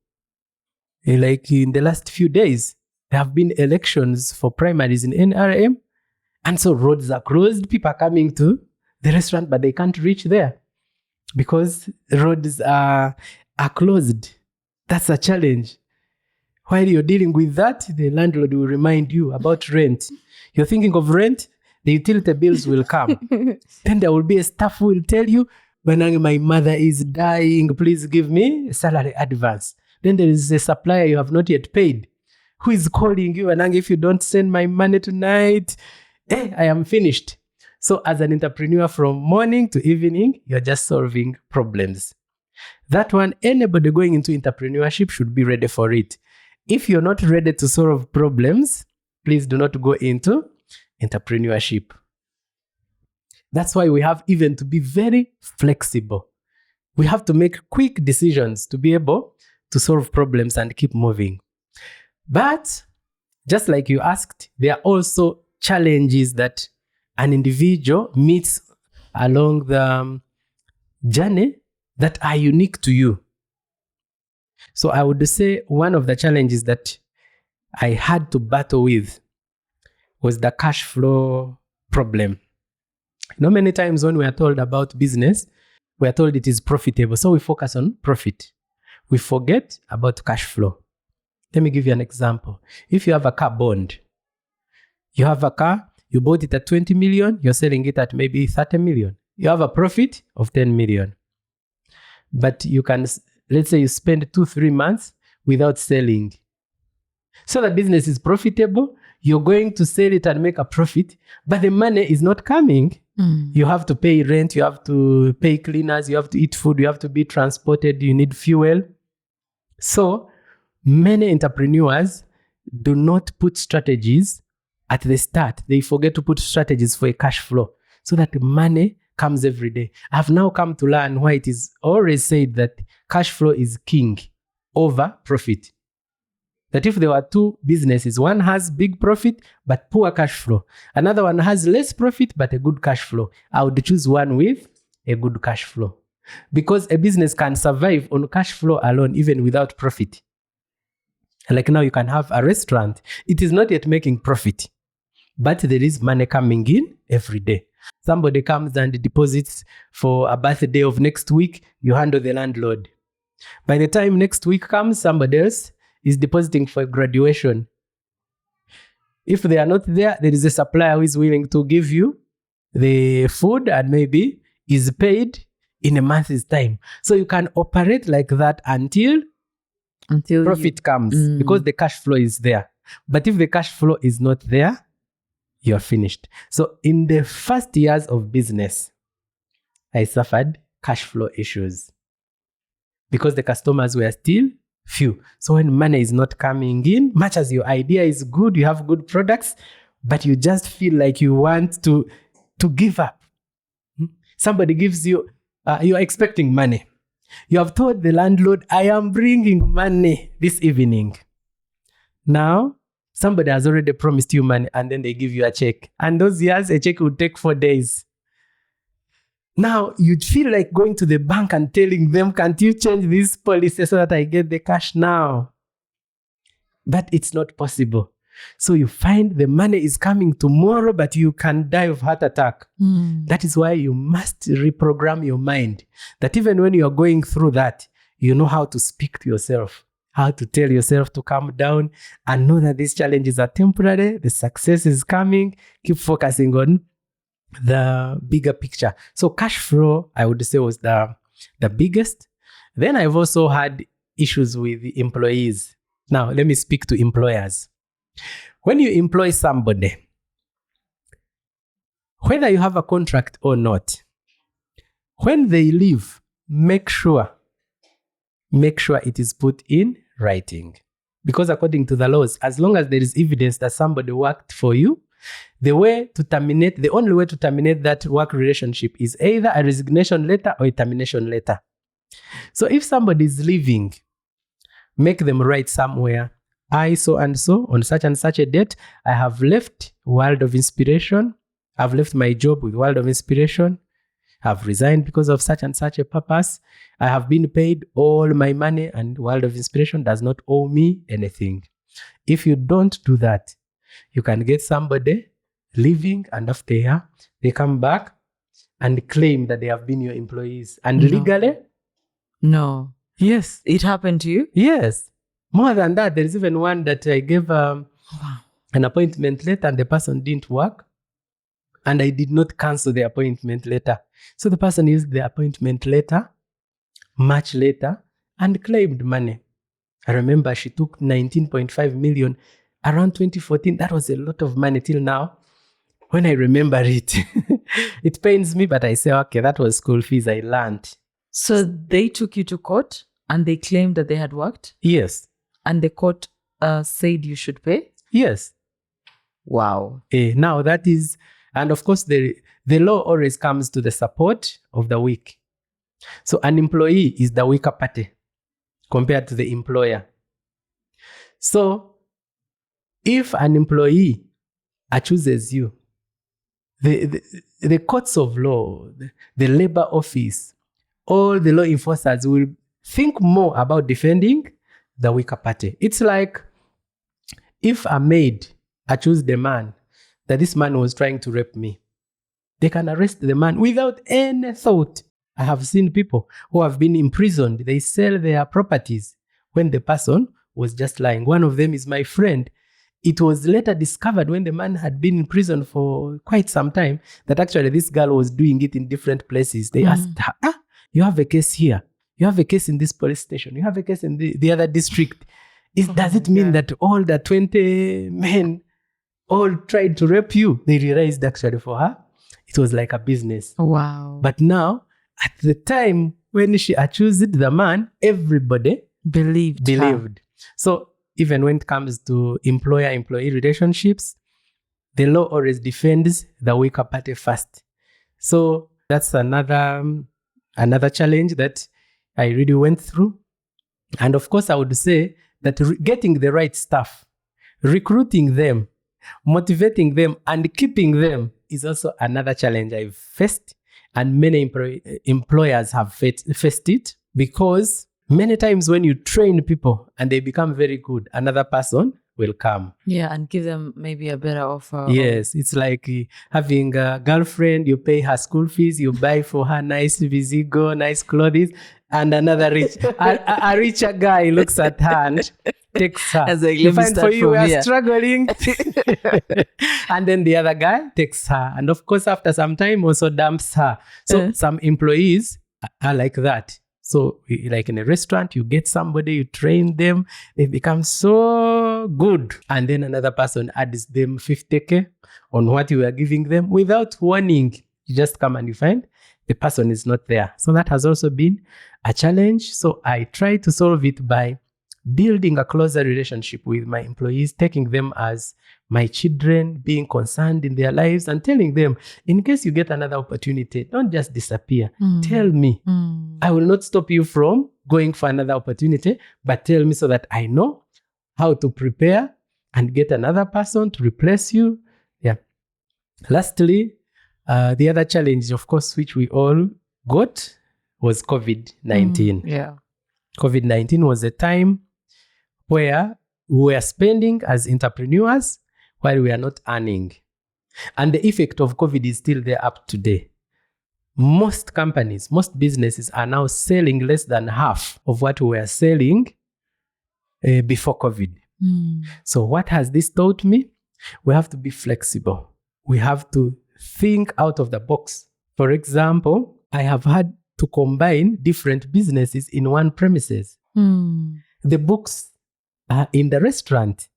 Like in the last few days, there have been elections for primaries in NRM. And so roads are closed. People are coming to the restaurant, but they can't reach there because roads are closed. That's a challenge. While you're dealing with that, the landlord will remind you about rent. You're thinking of rent, the utility bills will come. Then there will be a staff who will tell you, when my mother is dying, please give me a salary advance. Then there is a supplier you have not yet paid who is calling you, and if you don't send my money tonight, I am finished. So as an entrepreneur, from morning to evening, you're just solving problems. That one, anybody going into entrepreneurship should be ready for it. If you're not ready to solve problems, please do not go into entrepreneurship. That's why we have even to be very flexible. We have to make quick decisions to be able to solve problems and keep moving. But just like you asked, there are also challenges that an individual meets along the journey that are unique to you. So I would say one of the challenges that I had to battle with was the cash flow problem. Many times when we are told about business, we are told it is profitable. So we focus on profit. We forget about cash flow. Let me give you an example. If you have a car bond, you have a car, you bought it at 20 million, you're selling it at maybe 30 million. You have a profit of 10 million. But you can, let's say you spend 2-3 months without selling. So the business is profitable, you're going to sell it and make a profit, but the money is not coming. You have to pay rent, you have to pay cleaners, you have to eat food, you have to be transported, you need fuel. So many entrepreneurs do not put strategies at the start. They forget to put strategies for a cash flow so that the money comes every day. I've now come to learn why it is always said that cash flow is king over profit. That if there were two businesses, one has big profit but poor cash flow, another one has less profit but a good cash flow, I would choose one with a good cash flow. Because a business can survive on cash flow alone even without profit. Like now you can have a restaurant. It is not yet making profit, but there is money coming in every day. Somebody comes and deposits for a birthday of next week, you handle the landlord. By the time next week comes, somebody else is depositing for graduation. If they are not there, there is a supplier who is willing to give you the food and maybe is paid in a month's time. So you can operate like that until profit comes because the cash flow is there. But if the cash flow is not there, you're finished. So in the first years of business, I suffered cash flow issues because the customers were still few. So when money is not coming in, much as your idea is good, you have good products, but you just feel like you want to give up. Somebody gives you, you're expecting money. You have told the landlord, I am bringing money this evening. Now, somebody has already promised you money and then they give you a check. And those years, a check would take 4 days. Now, you'd feel like going to the bank and telling them, can't you change this policy so that I get the cash now? But it's not possible. So you find the money is coming tomorrow, but you can die of heart attack. That is why you must reprogram your mind. That even when you are going through that, you know how to speak to yourself, how to tell yourself to calm down and know that these challenges are temporary. The success is coming. Keep focusing on the bigger picture. So cash flow, I would say, was the biggest. Then I've also had issues with the employees. Now, let me speak to employers. When you employ somebody, whether you have a contract or not, when they leave, make sure it is put in writing. Because according to the laws, as long as there is evidence that somebody worked for you, the only way to terminate that work relationship is either a resignation letter or a termination letter. So if somebody is leaving, make them write somewhere, I so and so on such and such a date, I have left World of Inspiration. I've left my job with World of Inspiration. I've resigned because of such and such a purpose. I have been paid all my money and World of Inspiration does not owe me anything. If you don't do that, you can get somebody leaving and after a year, they come back and claim that they have been your employees. And legally? No. Yes. It happened to you? Yes. More than that, there is even one that I gave an appointment letter and the person didn't work. And I did not cancel the appointment letter. So the person used the appointment letter much later and claimed money. I remember she took 19.5 million around 2014. That was a lot of money till now. When I remember it, it pains me, but I say, okay, that was school fees I learned. So they took you to court and they claimed that they had worked? Yes. And the court said you should pay? Yes. Wow. Now that is, and of course, the law always comes to the support of the weak. So an employee is the weaker party compared to the employer. So if an employee accuses you, the courts of law, the labor office, all the law enforcers will think more about defending the weaker party. It's like if a maid accused the man that this man was trying to rape me, they can arrest the man without any thought. I have seen people who have been imprisoned. They sell their properties when the person was just lying. One of them is my friend. It was later discovered when the man had been in prison for quite some time that actually this girl was doing it in different places. They asked her, you have a case here. You have a case in this police station. You have a case in the other district. Does it mean that all the 20 men all tried to rape you? They realized actually for her, it was like a business. Wow. But now, at the time when she accused the man, everybody believed her. So even when it comes to employer-employee relationships, the law always defends the weaker party first. So that's another challenge that I really went through. And of course, I would say that getting the right staff, recruiting them, motivating them, and keeping them is also another challenge I've faced. And many employers have faced it, because many times when you train people and they become very good, another person will come. Yeah, and give them maybe a better offer. Yes, it's like having a girlfriend, you pay her school fees, you buy for her nice Visigo, nice clothes, and another a richer guy looks at her and takes her. As like, you find for you, we are struggling. And then the other guy takes her. And of course, after some time, also dumps her. So some employees are like that. So like in a restaurant, you get somebody, you train them, they become so good. And then another person adds them 50K on what you are giving them without warning. You just come and you find the person is not there. So that has also been a challenge. So I try to solve it by building a closer relationship with my employees, taking them as my children, being concerned in their lives, and telling them, in case you get another opportunity, don't just disappear. Tell me. I will not stop you from going for another opportunity, but tell me so that I know how to prepare and get another person to replace you. Yeah. Lastly, the other challenge, of course, which we all got was COVID-19. Yeah. COVID-19 was a time where we were spending as entrepreneurs while we are not earning. And the effect of COVID is still there up today. most companies, most businesses are now selling less than half of what we were selling before COVID. So what has this taught me? We have to be flexible. We have to think out of the box. For example, I have had to combine different businesses in one premises. The books are in the restaurant.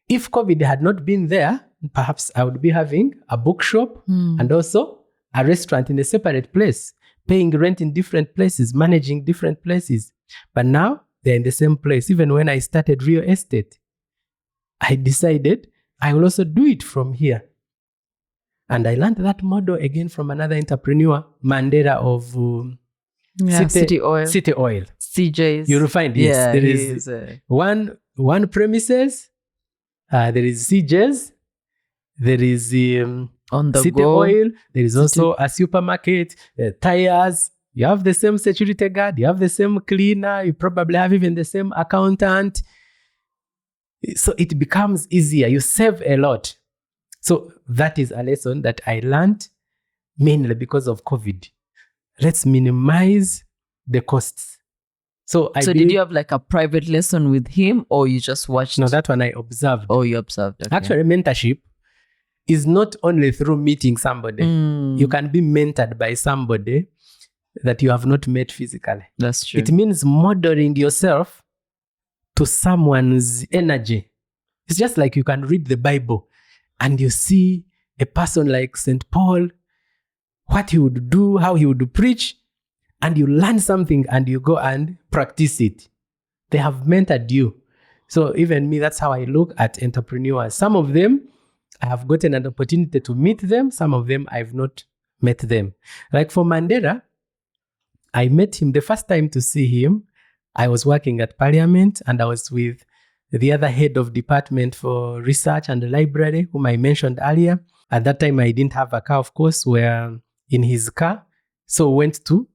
If COVID had not been there, perhaps I would be having a bookshop and also a restaurant in a separate place, paying rent in different places, managing different places. But now they're in the same place. Even when I started real estate, I decided I will also do it from here. And I learned that model again from another entrepreneur, Mandela of City Oil. City Oil. CJ's. You'll find, yes, there is one premises, there is CJ's, there is on the City go. Oil, there is also a supermarket, tires. You have the same security guard, you have the same cleaner, you probably have even the same accountant. So it becomes easier. You save a lot. So that is a lesson that I learned mainly because of COVID. Let's minimize the costs. So did you have like a private lesson with him, or you just watched? No, that one I observed. Oh, you observed. Okay. Actually, mentorship is not only through meeting somebody. You can be mentored by somebody that you have not met physically. That's true. It means modeling yourself to someone's energy. It's just like you can read the Bible and you see a person like St. Paul, what he would do, how he would preach, and you learn something and you go and practice it. They have mentored you. So even me, that's how I look at entrepreneurs. Some of them, I have gotten an opportunity to meet them. Some of them, I've not met them. Like for Mandela, I met him the first time to see him. I was working at Parliament and I was with the other head of department for research and the library, whom I mentioned earlier. At that time, I didn't have a car, of course. We're in his car. So went to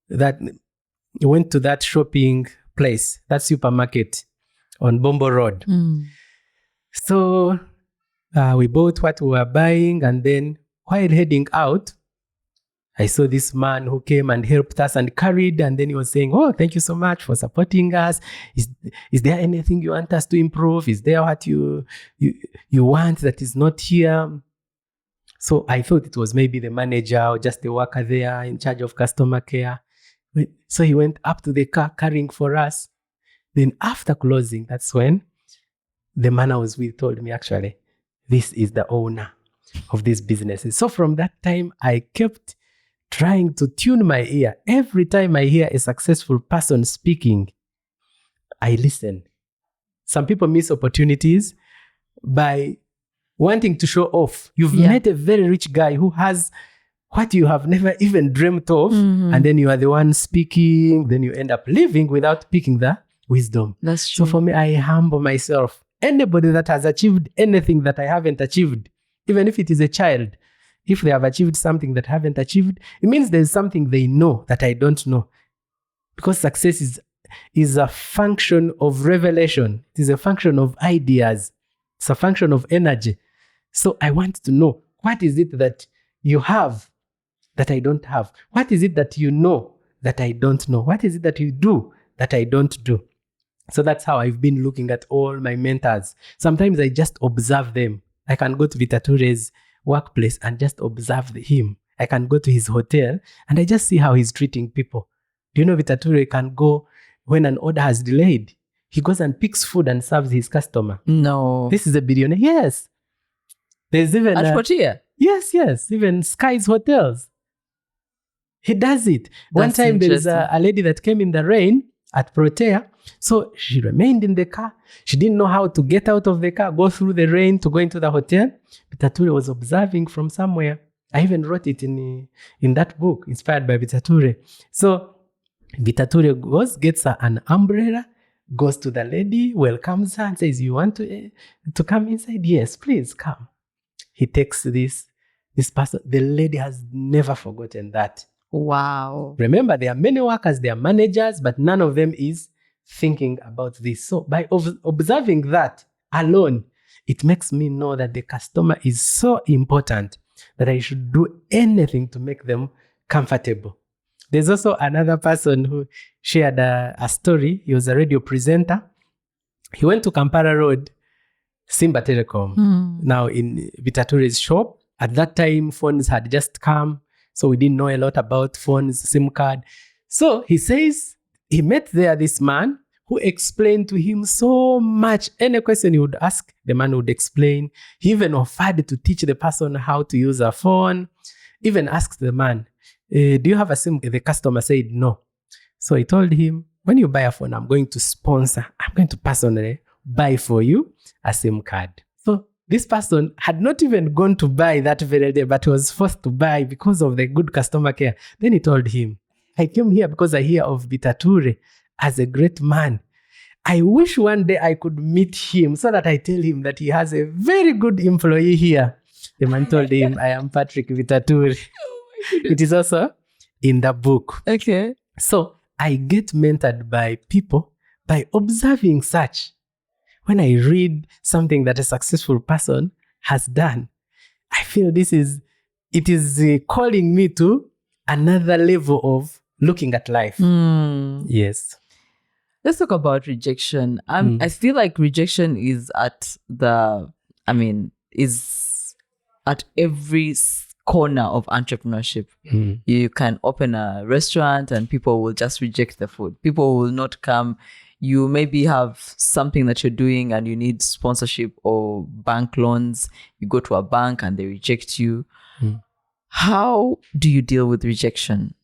that shopping place, that supermarket on Bombo Road. So we bought what we were buying, and then while heading out, I saw this man who came and helped us and carried, and then he was saying, "Oh, thank you so much for supporting us. Is there anything you want us to improve? Is there what you want that is not here?" So I thought it was maybe the manager or just the worker there in charge of customer care. So he went up to the car carrying for us. Then after closing, that's when the man I was with told me, actually, this is the owner of these businesses. So from that time, I kept trying to tune my ear. Every time I hear a successful person speaking, I listen. Some people miss opportunities by wanting to show off. You've met a very rich guy who has what you have never even dreamt of, and then you are the one speaking, then you end up living without picking the wisdom. That's true. So for me, I humble myself. Anybody that has achieved anything that I haven't achieved, even if it is a child, if they have achieved something that I haven't achieved, it means there's something they know that I don't know. Because success is a function of revelation. It is a function of ideas. It's a function of energy. So I want to know, what is it that you have that I don't have? What is it that you know that I don't know? What is it that you do that I don't do? So that's how I've been looking at all my mentors. Sometimes I just observe them. I can go to Vitature's workplace and just observe him. I can go to his hotel and I just see how he's treating people. Do you know Vitature can go when an order has delayed? He goes and picks food and serves his customer. No. This is a billionaire. Yes. There's even... At Protea? Yes. Even Sky's hotels. He does it. One time there is a lady that came in the rain at Protea. So she remained in the car. She didn't know how to get out of the car, go through the rain to go into the hotel. Vitature was observing from somewhere. I even wrote it in that book, inspired by Vitature. So Vitature goes, gets an umbrella, goes to the lady, welcomes her and says, "You want to come inside?" "Yes, please come." He takes this person. The lady has never forgotten that. Wow. Remember, there are many workers, there are managers, but none of them is thinking about this. So by observing that alone, it makes me know that the customer is so important. that I should do anything to make them comfortable. There's also another person who shared a story. He was a radio presenter. He went to Kampala Road, Simba Telecom, now in Vitature's shop. At that time, phones had just come, so we didn't know a lot about phones, SIM card. So he says he met there this man who explained to him so much. Any question he would ask, the man would explain. He even offered to teach the person how to use a phone. Even asked the man, do you have a SIM? The customer said no. So he told him, when you buy a phone, I'm going to personally buy for you a SIM card. So this person had not even gone to buy that very day, but was forced to buy because of the good customer care. Then he told him, I came here because I hear of Bitature as a great man. I wish one day I could meet him so that I tell him that he has a very good employee here. The man told him, I am Patrick Bitature. It is also in the book. Okay. So I get mentored by people by observing such. When I read something that a successful person has done, I feel it is calling me to another level of looking at life. Yes. Let's talk about rejection. I feel like rejection is is at every corner of entrepreneurship. You can open a restaurant and people will just reject the food. People will not come. You maybe have something that you're doing and you need sponsorship or bank loans. You go to a bank and they reject you. How do you deal with rejection?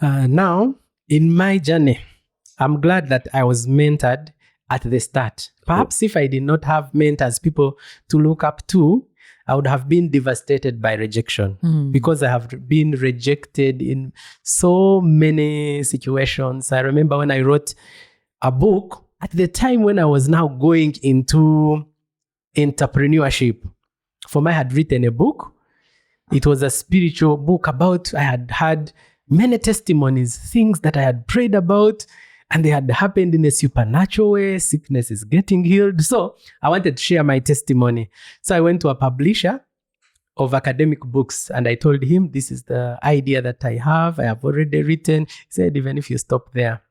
Now, in my journey, I'm glad that I was mentored at the start. Perhaps if I did not have mentors, people to look up to, I would have been devastated by rejection because I have been rejected in so many situations. I remember when I wrote a book at the time when I was now going into entrepreneurship. I had written a book. It was a spiritual book I had had many testimonies, things that I had prayed about, and they had happened in a supernatural way. Sickness is getting healed. So I wanted to share my testimony. So I went to a publisher of academic books and I told him, this is the idea that I have already written. He said, even if you stop there,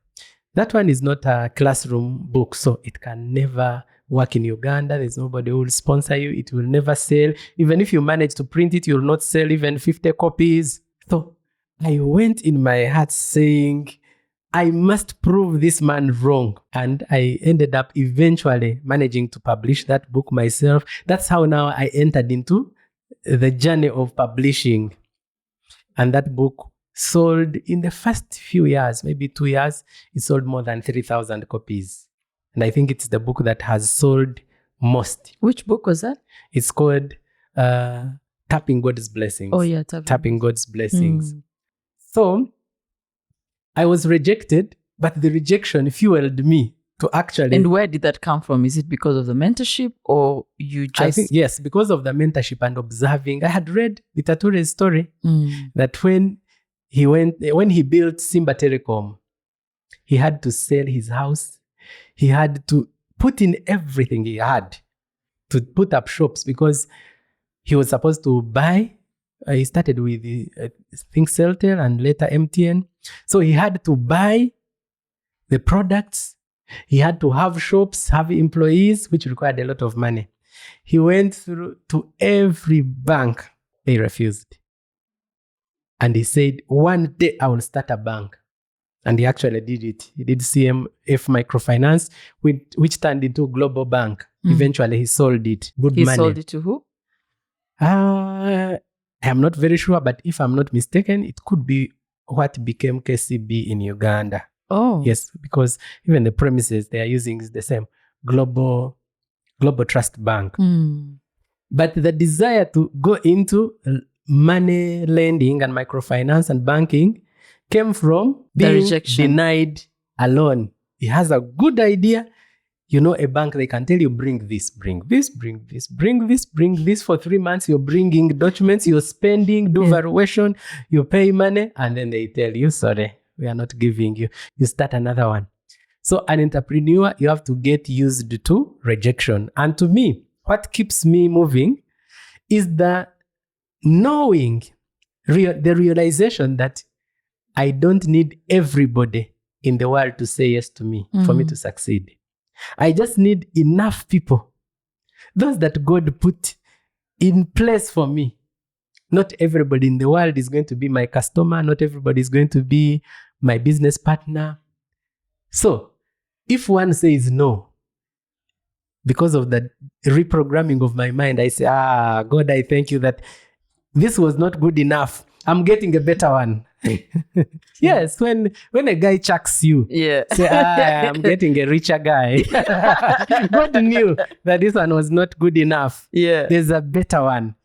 that one is not a classroom book, so it can never work in Uganda. There's nobody who will sponsor you. It will never sell. Even if you manage to print it, you'll not sell even 50 copies. So I went in my heart saying, I must prove this man wrong. And I ended up eventually managing to publish that book myself. That's how now I entered into the journey of publishing. And that book sold in the first few years, maybe 2 years, it sold more than 3,000 copies. And I think it's the book that has sold most. Which book was that? It's called Tapping God's Blessings. Oh, yeah. Tapping God's Blessings. So I was rejected, but the rejection fueled me to actually... And where did that come from? Is it because of the mentorship or you just... I think, yes, because of the mentorship and observing. I had read Bitature's story that when he built Simba Telecom, he had to sell his house. He had to put in everything he had to put up shops because he was supposed to buy. He started with, I think, Celtel and later MTN. So he had to buy the products. He had to have shops, have employees, which required a lot of money. He went through to every bank. They refused. And he said, one day I will start a bank. And he actually did it. He did CMF Microfinance, which turned into Global Bank. Eventually, he sold it. Money. He sold it to who? I am not very sure, but if I'm not mistaken, it could be what became KCB in Uganda. Oh. Yes, because even the premises they are using is the same. Global Trust Bank. But the desire to go into money lending and microfinance and banking came from being denied a loan. He has a good idea. You know, a bank, they can tell you, bring this for 3 months. You're bringing documents, you're spending, do valuation, you pay money, and then they tell you, sorry, we are not giving you. You start another one. So an entrepreneur, you have to get used to rejection. And to me, what keeps me moving is the knowing the realization that I don't need everybody in the world to say yes to me for me to succeed. I just need enough people, those that God put in place for me. Not everybody in the world is going to be my customer. Not everybody is going to be my business partner. So if one says no, because of the reprogramming of my mind, I say, God, I thank you that this was not good enough. I'm getting a better one. Yes, when a guy chucks you, say, I'm getting a richer guy. God knew that this one was not good enough. There's a better one.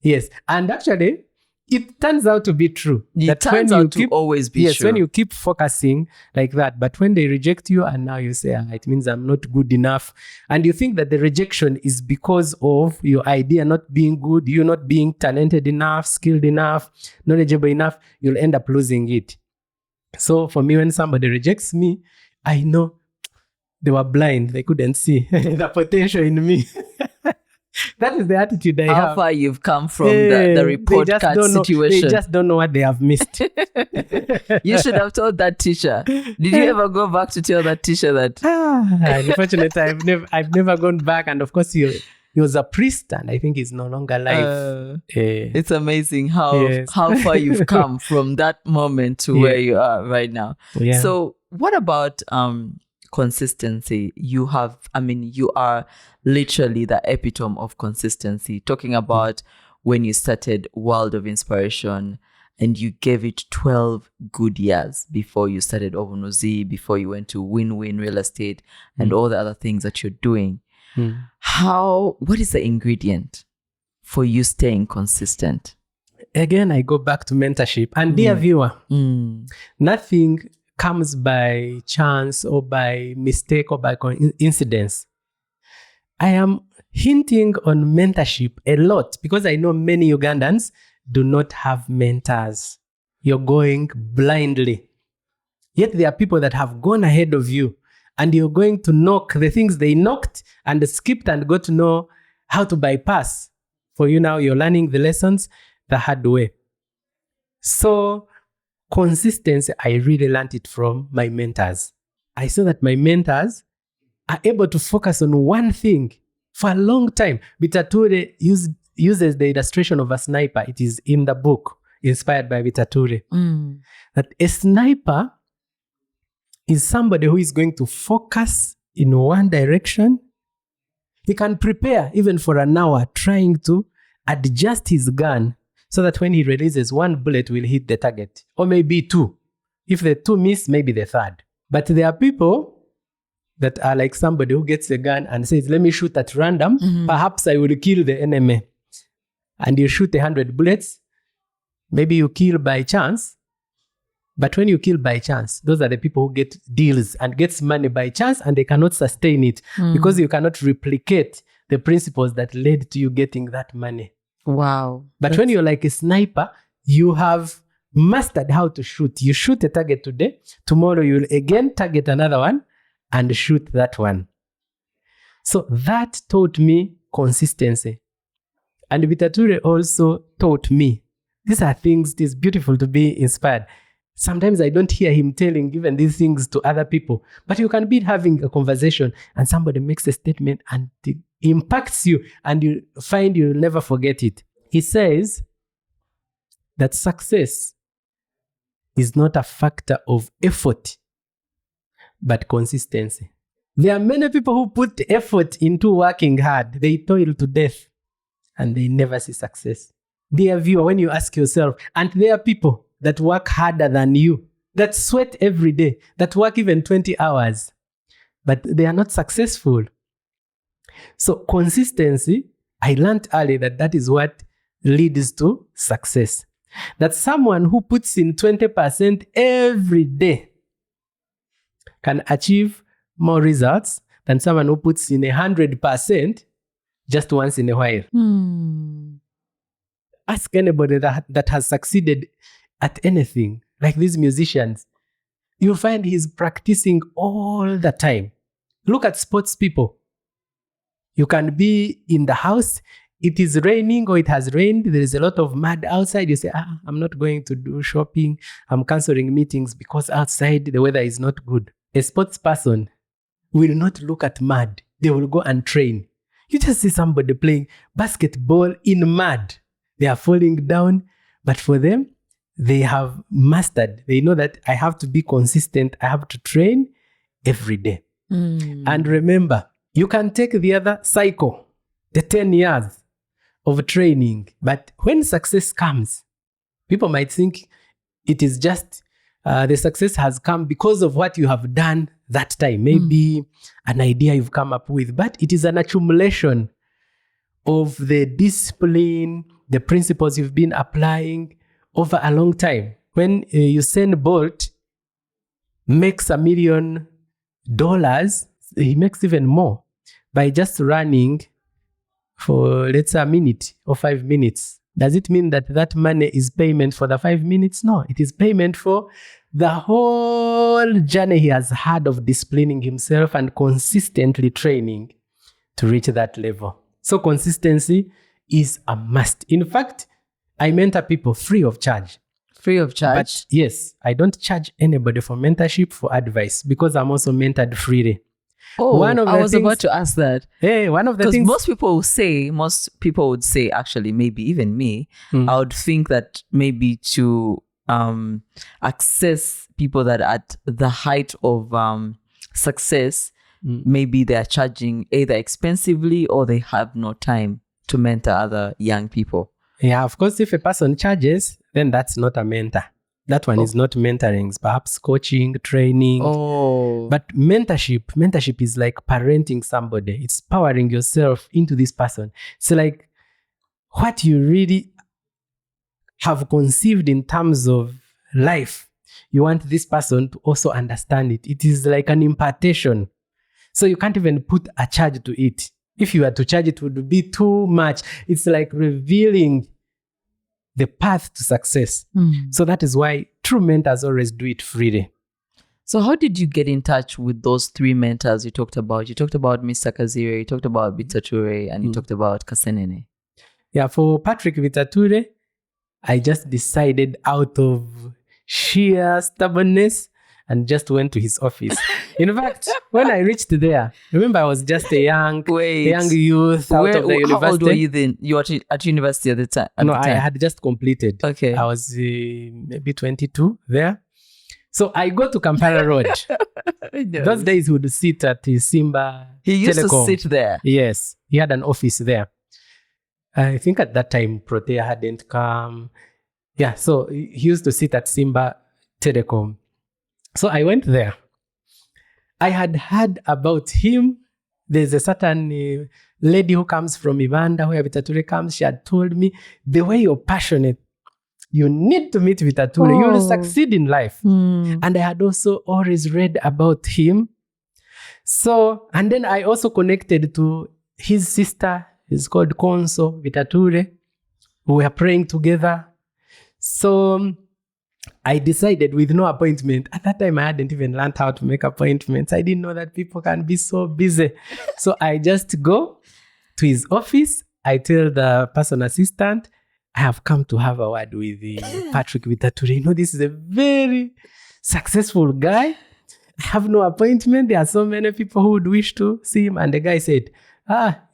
Yes, and actually, it turns out to be true. It turns out to always be true. Yes, when you keep focusing like that. But when they reject you and now you say, it means I'm not good enough. And you think that the rejection is because of your idea not being good, you not being talented enough, skilled enough, knowledgeable enough, you'll end up losing it. So for me, when somebody rejects me, I know they were blind. They couldn't see the potential in me. That is the attitude I have. How far you've come from the report card situation. They just don't know what they have missed. You should have told that teacher. Did you ever go back to tell that teacher that? Unfortunately, I've never gone back. And of course, he was a priest, and I think he's no longer alive. It's amazing how far you've come from that moment to where you are right now. Yeah. So what about consistency? You are literally the epitome of consistency. Talking about when you started World of Inspiration and you gave it 12 good years before you started Obunuzi, before you went to Win-Win Real Estate and all the other things that you're doing. What is the ingredient for you staying consistent? Again, I go back to mentorship. And dear viewer, nothing comes by chance or by mistake or by coincidence. I am hinting on mentorship a lot because I know many Ugandans do not have mentors. You're going blindly. Yet there are people that have gone ahead of you, and you're going to knock the things they knocked and skipped and got to know how to bypass. For you now, you're learning the lessons the hard way. So consistency, I really learned it from my mentors. I saw that my mentors are able to focus on one thing for a long time. Vitature uses the illustration of a sniper. It is in the book, inspired by Vitature. That a sniper is somebody who is going to focus in one direction. He can prepare even for an hour trying to adjust his gun so that when he releases, one bullet will hit the target, or maybe two. If the two miss, maybe the third. But there are people that are like somebody who gets a gun and says, let me shoot at random. Perhaps I will kill the enemy. And you shoot 100 bullets. Maybe you kill by chance. But when you kill by chance, those are the people who get deals and gets money by chance, and they cannot sustain it because you cannot replicate the principles that led to you getting that money. Wow. But when you're like a sniper, you have mastered how to shoot. You shoot a target today. Tomorrow you'll again target another one and shoot that one. So that taught me consistency. And Vitature also taught me, these are things, it is beautiful to be inspired. Sometimes I don't hear him telling even these things to other people, but you can be having a conversation and somebody makes a statement and it impacts you and you find you'll never forget it. He says that success is not a factor of effort, but consistency. There are many people who put effort into working hard. They toil to death and they never see success. Dear viewer, when you ask yourself, and there are people that work harder than you, that sweat every day, that work even 20 hours, but they are not successful. So consistency, I learned early that is what leads to success. That someone who puts in 20% every day can achieve more results than someone who puts in 100% just once in a while. Ask anybody that has succeeded at anything, like these musicians. You'll find he's practicing all the time. Look at sports people. You can be in the house it is raining or it has rained, there is a lot of mud outside, you say, I'm not going to do shopping. I'm canceling meetings because outside the weather is not good. A sports person will not look at mud. They will go and train. You just see somebody playing basketball in mud. They are falling down. But for them, they have mastered. They know that I have to be consistent. I have to train every day. And remember, you can take the other cycle, the 10 years of training. But when success comes, people might think it is just the success has come because of what you have done that time. Maybe an idea you've come up with, but it is an accumulation of the discipline, the principles you've been applying over a long time. When Usain Bolt makes $1 million, he makes even more by just running for, let's say, a minute or 5 minutes. Does it mean that that money is payment for the 5 minutes? No, it is payment for the whole journey he has had of disciplining himself and consistently training to reach that level. So consistency is a must. In fact, I mentor people free of charge. Free of charge? But yes, I don't charge anybody for mentorship, for advice, because I'm also mentored freely. Oh, I was about to ask that. Hey, one of the things... Because most people would say, actually, maybe even me, I would think that maybe to access people that are at the height of success, maybe they are charging either expensively or they have no time to mentor other young people. Yeah, of course, if a person charges, then that's not a mentor. That one is not mentoring, it's perhaps coaching, training. But mentorship is like parenting somebody. It's powering yourself into this person. So like what you really have conceived in terms of life, you want this person to also understand it. It is like an impartation. So you can't even put a charge to it. If you were to charge, it would be too much. It's like revealing the path to success. So that is why true mentors always do it freely. So how did you get in touch with those 3 mentors you talked about? You talked about Mr. Kazire, you talked about Vitature, and you talked about Kasenene. Yeah, for Patrick Vitature, I just decided out of sheer stubbornness and just went to his office. In fact, when I reached there, remember I was just a young youth out of the university. How old were you then? You were at university at the time? I had just completed. Okay. I was maybe 22 there. So I go to Kampala Road. Those days he would sit at Simba He used Telecom. to sit there? Yes. He had an office there. I think at that time, Protea hadn't come. Yeah, so he used to sit at Simba Telecom. So I went there. I had heard about him. There's a certain lady who comes from Ivanda, where Vitature comes. She had told me, the way you're passionate, you need to meet Vitature. You will succeed in life. And I had also always read about him. So, and then I also connected to his sister. It's called Konso Vitature. We were praying together. So I decided with no appointment. At that time, I hadn't even learned how to make appointments. I didn't know that people can be so busy. So I just go to his office. I tell the personal assistant, I have come to have a word with Patrick Vitature. You know, this is a very successful guy. I have no appointment. There are so many people who would wish to see him. And the guy said,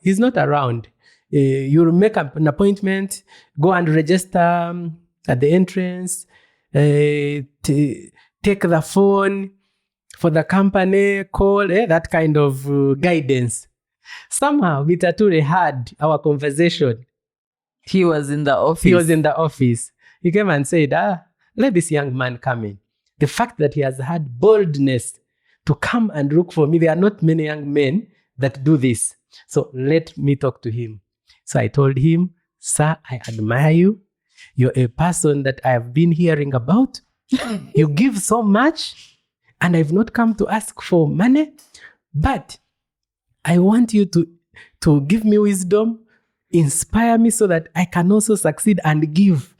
he's not around. You'll make an appointment, go and register at the entrance. Take the phone for the company, call, that kind of guidance. Somehow, Vitature had our conversation. He was in the office. He came and said, let this young man come in. The fact that he has had boldness to come and look for me, there are not many young men that do this. So let me talk to him. So I told him, sir, I admire you. You're a person that I have been hearing about. You give so much, and I've not come to ask for money, but I want you to give me wisdom, inspire me so that I can also succeed and give.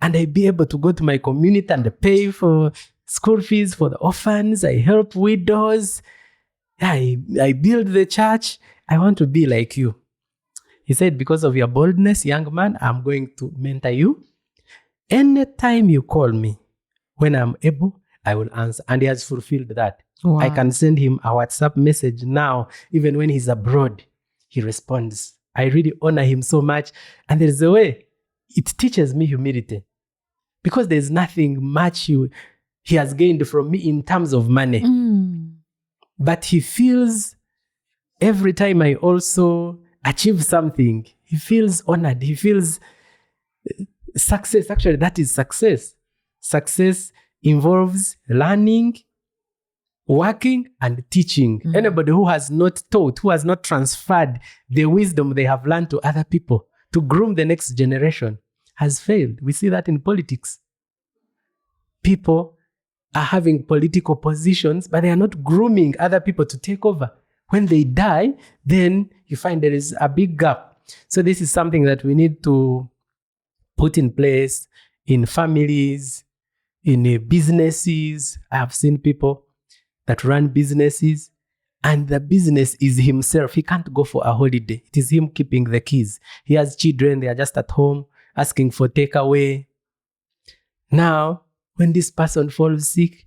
And I be able to go to my community and pay for school fees for the orphans. I help widows. I build the church. I want to be like you. He said, because of your boldness, young man, I'm going to mentor you. Anytime you call me, when I'm able, I will answer. And he has fulfilled that. Wow. I can send him a WhatsApp message now, even when he's abroad, he responds. I really honor him so much. And there's a way it teaches me humility, because there's nothing much he has gained from me in terms of money. But he feels every time I also achieve something, he feels honored. He feels success. Actually, that is success. Success involves learning, working, and teaching. Anybody who has not taught, who has not transferred the wisdom they have learned to other people to groom the next generation has failed. We see that in politics. People are having political positions, but they are not grooming other people to take over. When they die, then you find there is a big gap. So this is something that we need to put in place in families, in businesses. I have seen people that run businesses, and the business is himself. He can't go for a holiday. It is him keeping the keys. He has children. They are just at home asking for takeaway. Now, when this person falls sick,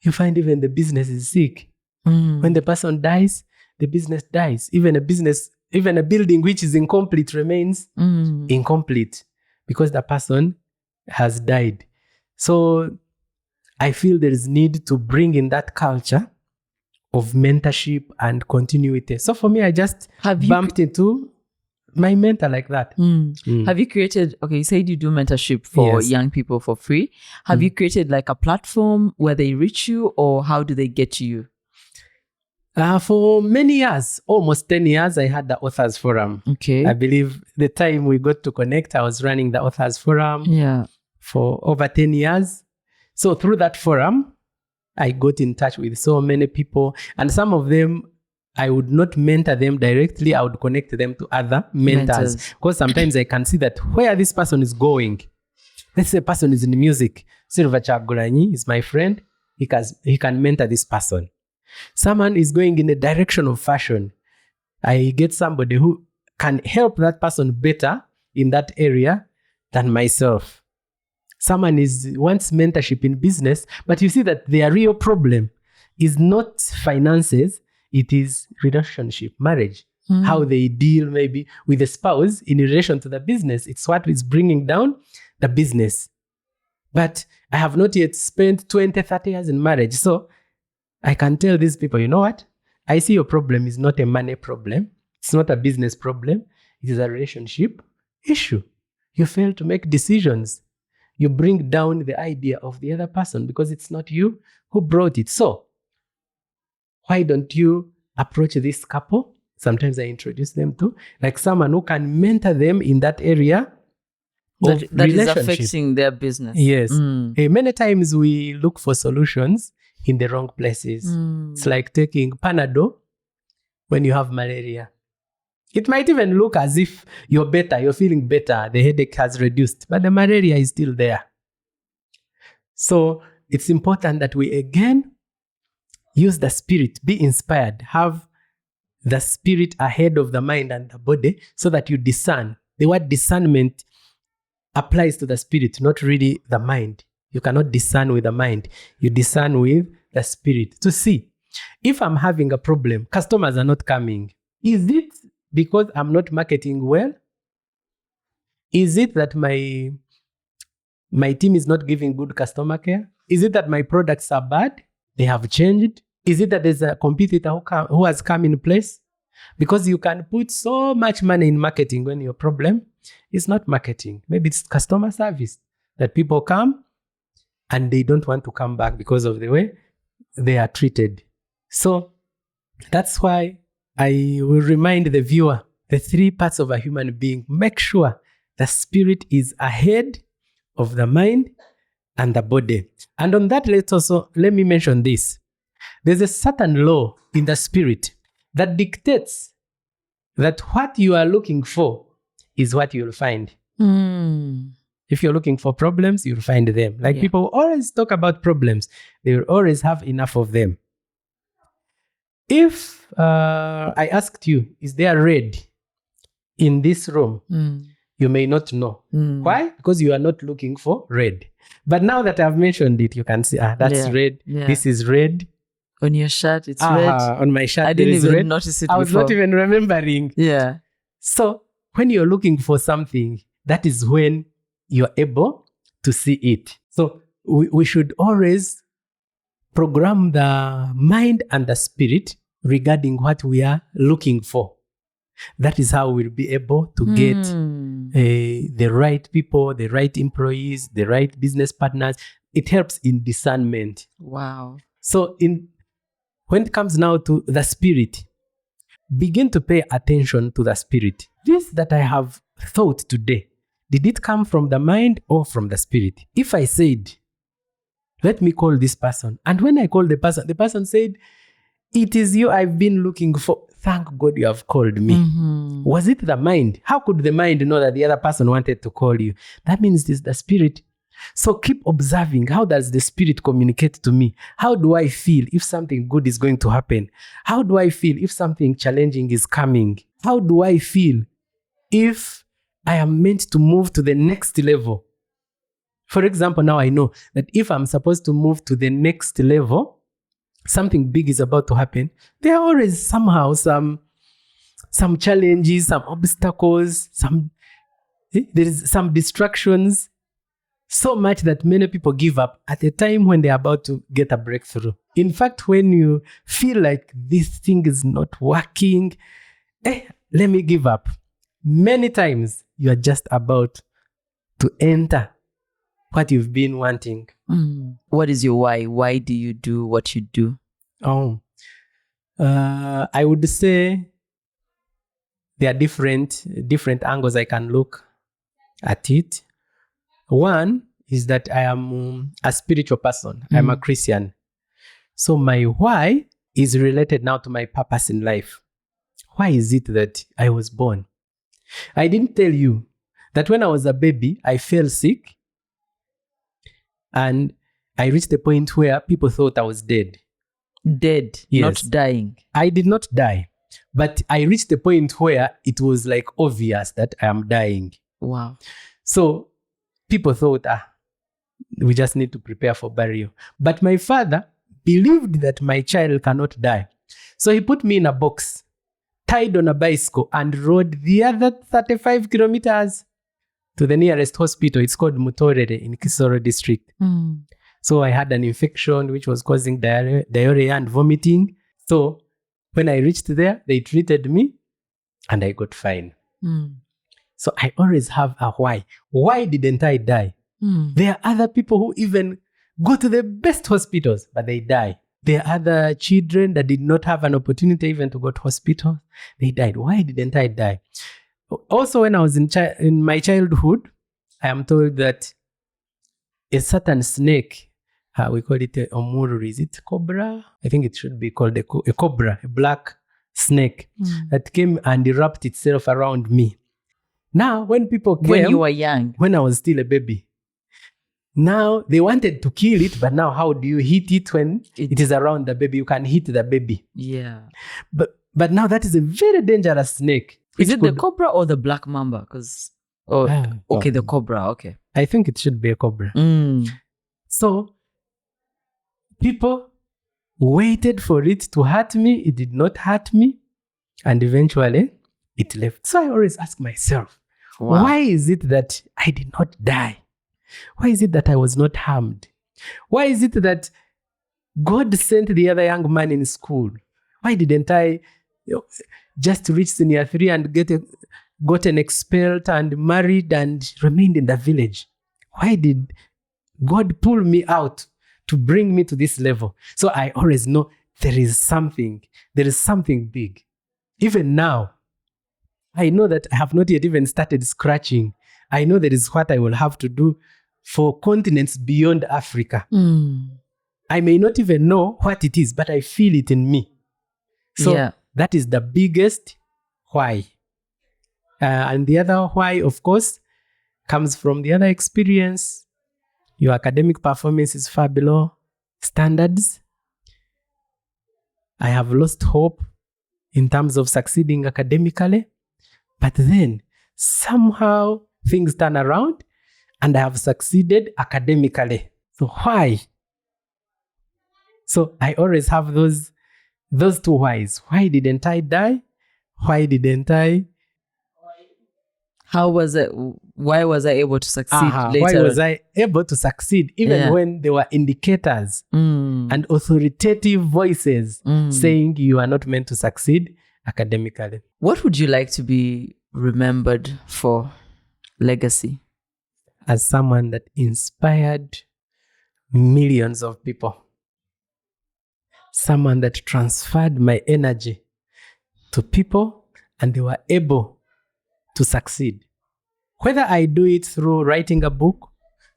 you find even the business is sick. When the person dies, the business dies. Even a building which is incomplete remains incomplete because the person has died. So I feel there is need to bring in that culture of mentorship and continuity. So for me, I just bumped into my mentor like that. Have you created, you said you do mentorship for young people for free. Have you created like a platform where they reach you, or how do they get to you? For many years, almost 10 years, I had the Authors Forum. Okay. I believe the time we got to connect, I was running the Authors Forum for over 10 years. So through that forum, I got in touch with so many people, and some of them, I would not mentor them directly. I would connect them to other mentors. Because sometimes I can see that where this person is going. Let's say a person is in music. Silva Chagulanyi is my friend. He can mentor this person. Someone is going in the direction of fashion. I get somebody who can help that person better in that area than myself. Someone wants mentorship in business, but you see that their real problem is not finances. It is relationship, marriage, how they deal maybe with the spouse in relation to the business. It's what is bringing down the business. But I have not yet spent 20, 30 years in marriage. So I can tell these people, you know what? I see your problem is not a money problem. It's not a business problem. It is a relationship issue. You fail to make decisions. You bring down the idea of the other person because it's not you who brought it. So why don't you approach this couple? Sometimes I introduce them to, like someone who can mentor them in that area of that is affecting their business. Yes. Many times we look for solutions in the wrong places. It's like taking Panadol when you have malaria. It might even look as if you're better, you're feeling better, the headache has reduced, but the malaria is still there. So it's important that we again use the spirit, be inspired, have the spirit ahead of the mind and the body so that you discern. The word discernment applies to the spirit, not really the mind. You cannot discern with the mind. You discern with the spirit to see. If I'm having a problem, customers are not coming. Is it because I'm not marketing well? Is it that my team is not giving good customer care? Is it that my products are bad? They have changed? Is it that there's a competitor who has come in place? Because you can put so much money in marketing when your problem is not marketing. Maybe it's customer service, that people come and they don't want to come back because of the way they are treated. So that's why I will remind the viewer, the three parts of a human being. Make sure the spirit is ahead of the mind and the body. And on that, let me mention this. There's a certain law in the spirit that dictates that what you are looking for is what you'll find. If you're looking for problems, you'll find them. Like people always talk about problems. They will always have enough of them. If I asked you, is there red in this room, you may not know. Why? Because you are not looking for red. But now that I've mentioned it, you can see, that's red. Yeah. This is red. On your shirt, it's red. On my shirt, I there didn't is even red. notice it I was before. not even remembering. Yeah. So when you're looking for something, that is when you're able to see it. So we should always program the mind and the spirit regarding what we are looking for. That is how we'll be able to get the right people, the right employees, the right business partners. It helps in discernment. Wow. So when it comes now to the spirit, begin to pay attention to the spirit. This that I have thought today, did it come from the mind or from the spirit? If I said, let me call this person, and when I called the person said, it is you I've been looking for. Thank God you have called me. Was it the mind? How could the mind know that the other person wanted to call you? That means it is the spirit. So keep observing. How does the spirit communicate to me? How do I feel if something good is going to happen? How do I feel if something challenging is coming? How do I feel if I am meant to move to the next level? For example, now I know that if I'm supposed to move to the next level, something big is about to happen. There are always somehow some challenges, some obstacles, there is some distractions. So much that many people give up at a time when they're about to get a breakthrough. In fact, when you feel like this thing is not working, let me give up. Many times you are just about to enter what you've been wanting. What is your why? Why do you do what you do? I would say there are different angles I can look at it. One is that I am a spiritual person. I'm a Christian. So my why is related now to my purpose in life. Why is it that I was born? I didn't tell you that when I was a baby, I fell sick and I reached the point where people thought I was dead. Dead, yes. Not dying. I did not die, but I reached the point where it was like obvious that I am dying. Wow. So people thought, we just need to prepare for burial. But my father believed that my child cannot die. So he put me in a box, tied on a bicycle, and rode the other 35 kilometers to the nearest hospital. It's called Mutorere in Kisoro district. So I had an infection which was causing diarrhea and vomiting. So when I reached there, they treated me and I got fine. So I always have a why. Why didn't I die? There are other people who even go to the best hospitals, but they die. There are other children that did not have an opportunity even to go to hospital. They died. Why didn't I die? Also, when I was in my childhood, I am told that a certain snake, we call it a omuru, is it cobra? I think it should be called a cobra, a black snake that came and wrapped itself around me. Now, when people came... When you were young? When I was still a baby. Now, they wanted to kill it, but now how do you hit it when it is around the baby? You can hit the baby. Yeah. But now that is a very dangerous snake. Is it the cobra or the black mamba? The cobra, okay. I think it should be a cobra. So, people waited for it to hurt me. It did not hurt me. And eventually, it left. So I always ask myself, why is it that I did not die? Why is it that I was not harmed? Why is it that God sent the other young man in school? Why didn't I just reach senior 3 and gotten expelled and married and remained in the village? Why did God pull me out to bring me to this level? So I always know there is something big. Even now, I know that I have not yet even started scratching. I know there is what I will have to do for continents beyond Africa. I may not even know what it is, but I feel it in me. So that is the biggest why. And the other why, of course, comes from the other experience. Your academic performance is far below standards. I have lost hope in terms of succeeding academically. But then somehow things turn around and I have succeeded academically. So why? So I always have those two whys. Why didn't I die? Why didn't I? How was it? Why was I able to succeed later? Why was I able to succeed even when there were indicators and authoritative voices saying you are not meant to succeed academically? What would you like to be remembered for? Legacy? As someone that inspired millions of people. Someone that transferred my energy to people and they were able to succeed. Whether I do it through writing a book,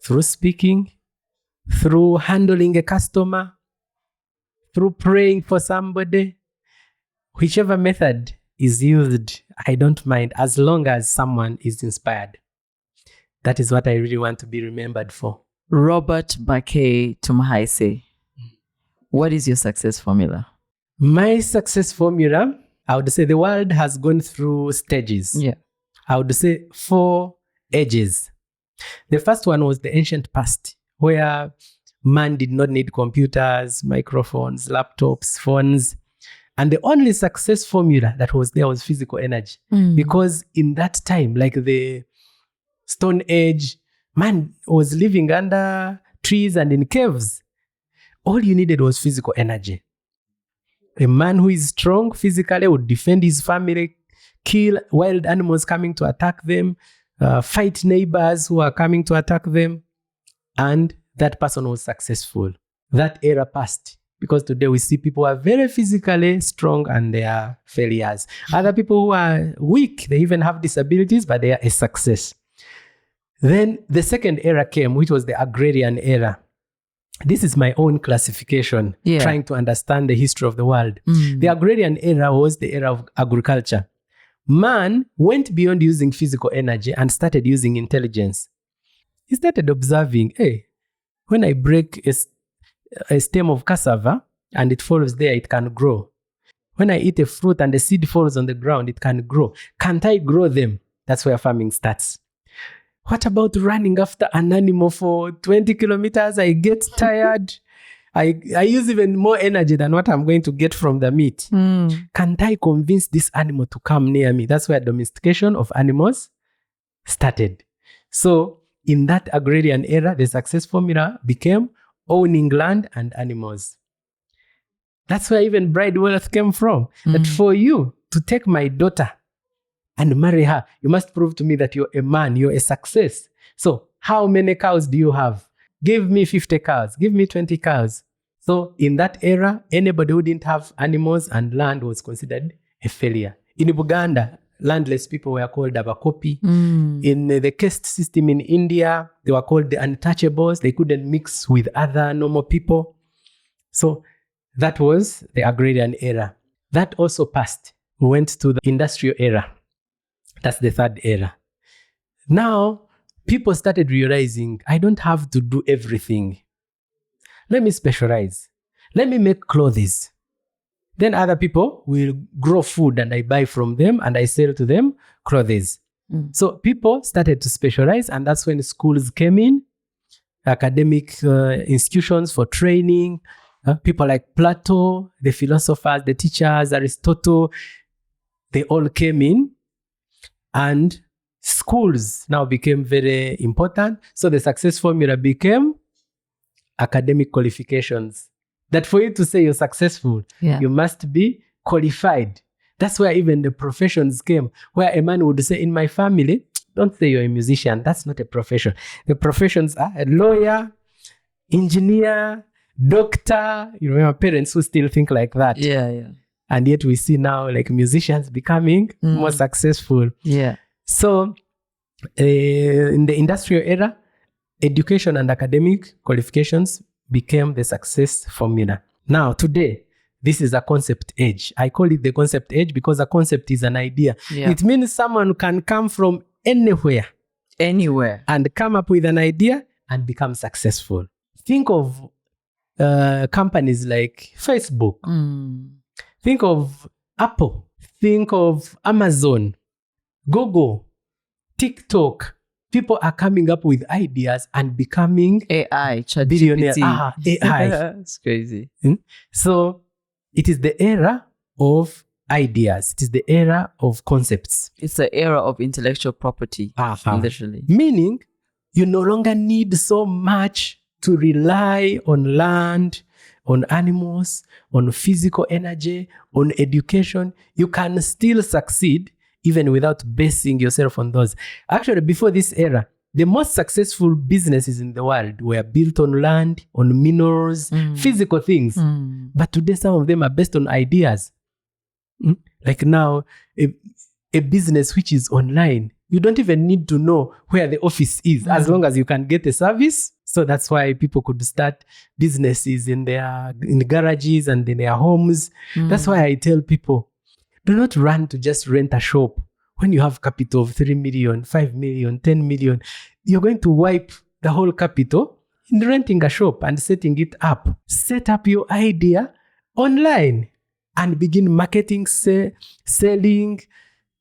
through speaking, through handling a customer, through praying for somebody, whichever method is used, I don't mind as long as someone is inspired. That is what I really want to be remembered for. Robert Bakay Tumhaise, what is your success formula? My success formula, I would say the world has gone through stages. Yeah. I would say 4 ages. The first one was the ancient past, where man did not need computers, microphones, laptops, phones. And the only success formula that was there was physical energy. Because in that time, like the Stone Age, man was living under trees and in caves. All you needed was physical energy. A man who is strong physically would defend his family, kill wild animals coming to attack them, fight neighbors who are coming to attack them. And that person was successful. That era passed. Because today we see people who are very physically strong and they are failures. Other people who are weak, they even have disabilities, but they are a success. Then the second era came, which was the agrarian era. This is my own classification, trying to understand the history of the world. The agrarian era was the era of agriculture. Man went beyond using physical energy and started using intelligence. He started observing, hey, when I break a stem of cassava and it falls there, it can grow. When I eat a fruit and the seed falls on the ground, it can grow. Can't I grow them? That's where farming starts. What about running after an animal for 20 kilometers? I get tired. I use even more energy than what I'm going to get from the meat. Can't I convince this animal to come near me? That's where domestication of animals started. So in that agrarian era, the success formula became owning land and animals. That's where even bride wealth came from. That for you to take my daughter and marry her, you must prove to me that you're a man, you're a success. So how many cows do you have? Give me 50 cows, give me 20 cows. So in that era, anybody who didn't have animals and land was considered a failure. In Uganda, landless people were called abakopi. In the caste system in India, they were called the untouchables. They couldn't mix with other normal people. So that was the agrarian era. That also passed. We went to the industrial era. That's the third era. Now, people started realizing, I don't have to do everything. Let me specialize. Let me make clothes. Then other people will grow food and I buy from them and I sell to them clothes. So people started to specialize, and that's when schools came in, academic institutions for training. People like Plato, the philosophers, the teachers, Aristotle, they all came in. And schools now became very important. So the success formula became academic qualifications. That for you to say you're successful, you must be qualified. That's where even the professions came, where a man would say, in my family, don't say you're a musician. That's not a profession. The professions are a lawyer, engineer, doctor. You remember parents who still think like that. And yet we see now like musicians becoming more successful. So in the industrial era, education and academic qualifications became the success formula. Now today, this is a concept age. I call it the concept age because a concept is an idea. It means someone can come from anywhere and come up with an idea and become successful. Think of companies like Facebook. Think of Apple. Think of Amazon. Google, TikTok, people are coming up with ideas and becoming AI, billionaires. ChatGPT. AI. It's crazy. So it is the era of ideas. It is the era of concepts. It's the era of intellectual property, literally. Meaning, you no longer need so much to rely on land, on animals, on physical energy, on education. You can still succeed even without basing yourself on those. Actually, before this era, the most successful businesses in the world were built on land, on minerals, physical things. But today, some of them are based on ideas. Like now, a business which is online, you don't even need to know where the office is as long as you can get a service. So that's why people could start businesses in garages and in their homes. That's why I tell people, do not run to just rent a shop. When you have capital of 3 million, 5 million, 10 million, you're going to wipe the whole capital in renting a shop and setting it up. Set up your idea online and begin marketing, selling.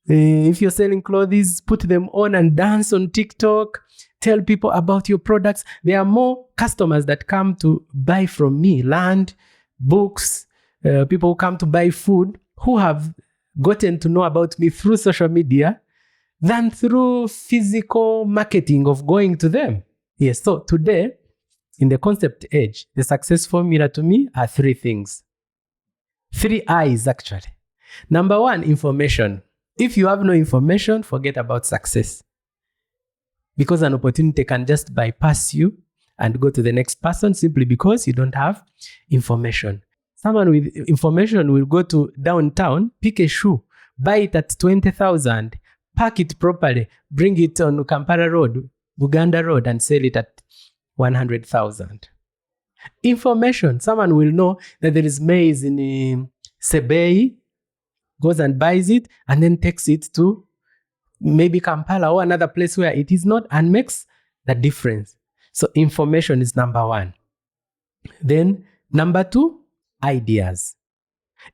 If you're selling clothes, put them on and dance on TikTok. Tell people about your products. There are more customers that come to buy from me, land, books, people who come to buy food, who have gotten to know about me through social media than through physical marketing of going to them. Yes, so today, in the concept age, the success formula to me are 3 things. 3 I's actually. Number 1, information. If you have no information, forget about success. Because an opportunity can just bypass you and go to the next person simply because you don't have information. Someone with information will go to downtown, pick a shoe, buy it at 20,000, pack it properly, bring it on Kampala Road, Buganda Road, and sell it at 100,000. Information. Someone will know that there is maize in Sebei, goes and buys it, and then takes it to maybe Kampala or another place where it is not, and makes the difference. So information is number 1. Then number 2, ideas.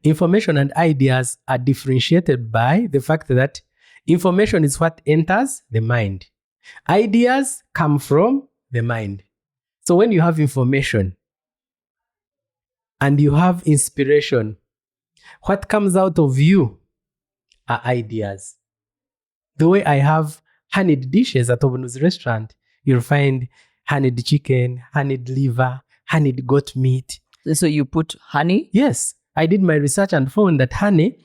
Information and ideas are differentiated by the fact that information is what enters the mind. Ideas come from the mind. So when you have information and you have inspiration, what comes out of you are ideas. The way I have honeyed dishes at Obunuz's restaurant, you'll find honeyed chicken, honeyed liver, honeyed goat meat. So you put honey? Yes. I did my research and found that honey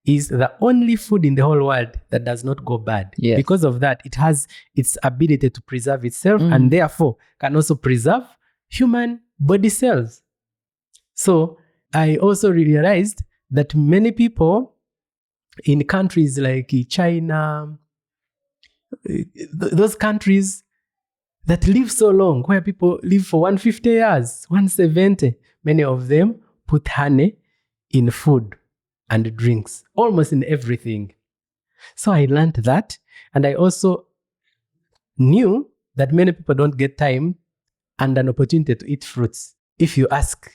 is the only food in the whole world that does not go bad. Yes. Because of that, it has its ability to preserve itself and therefore can also preserve human body cells. So I also realized that many people in countries like China, those countries that live so long, where people live for 150 years, 170, many of them put honey in food and drinks, almost in everything. So I learned that, and I also knew that many people don't get time and an opportunity to eat fruits. If you ask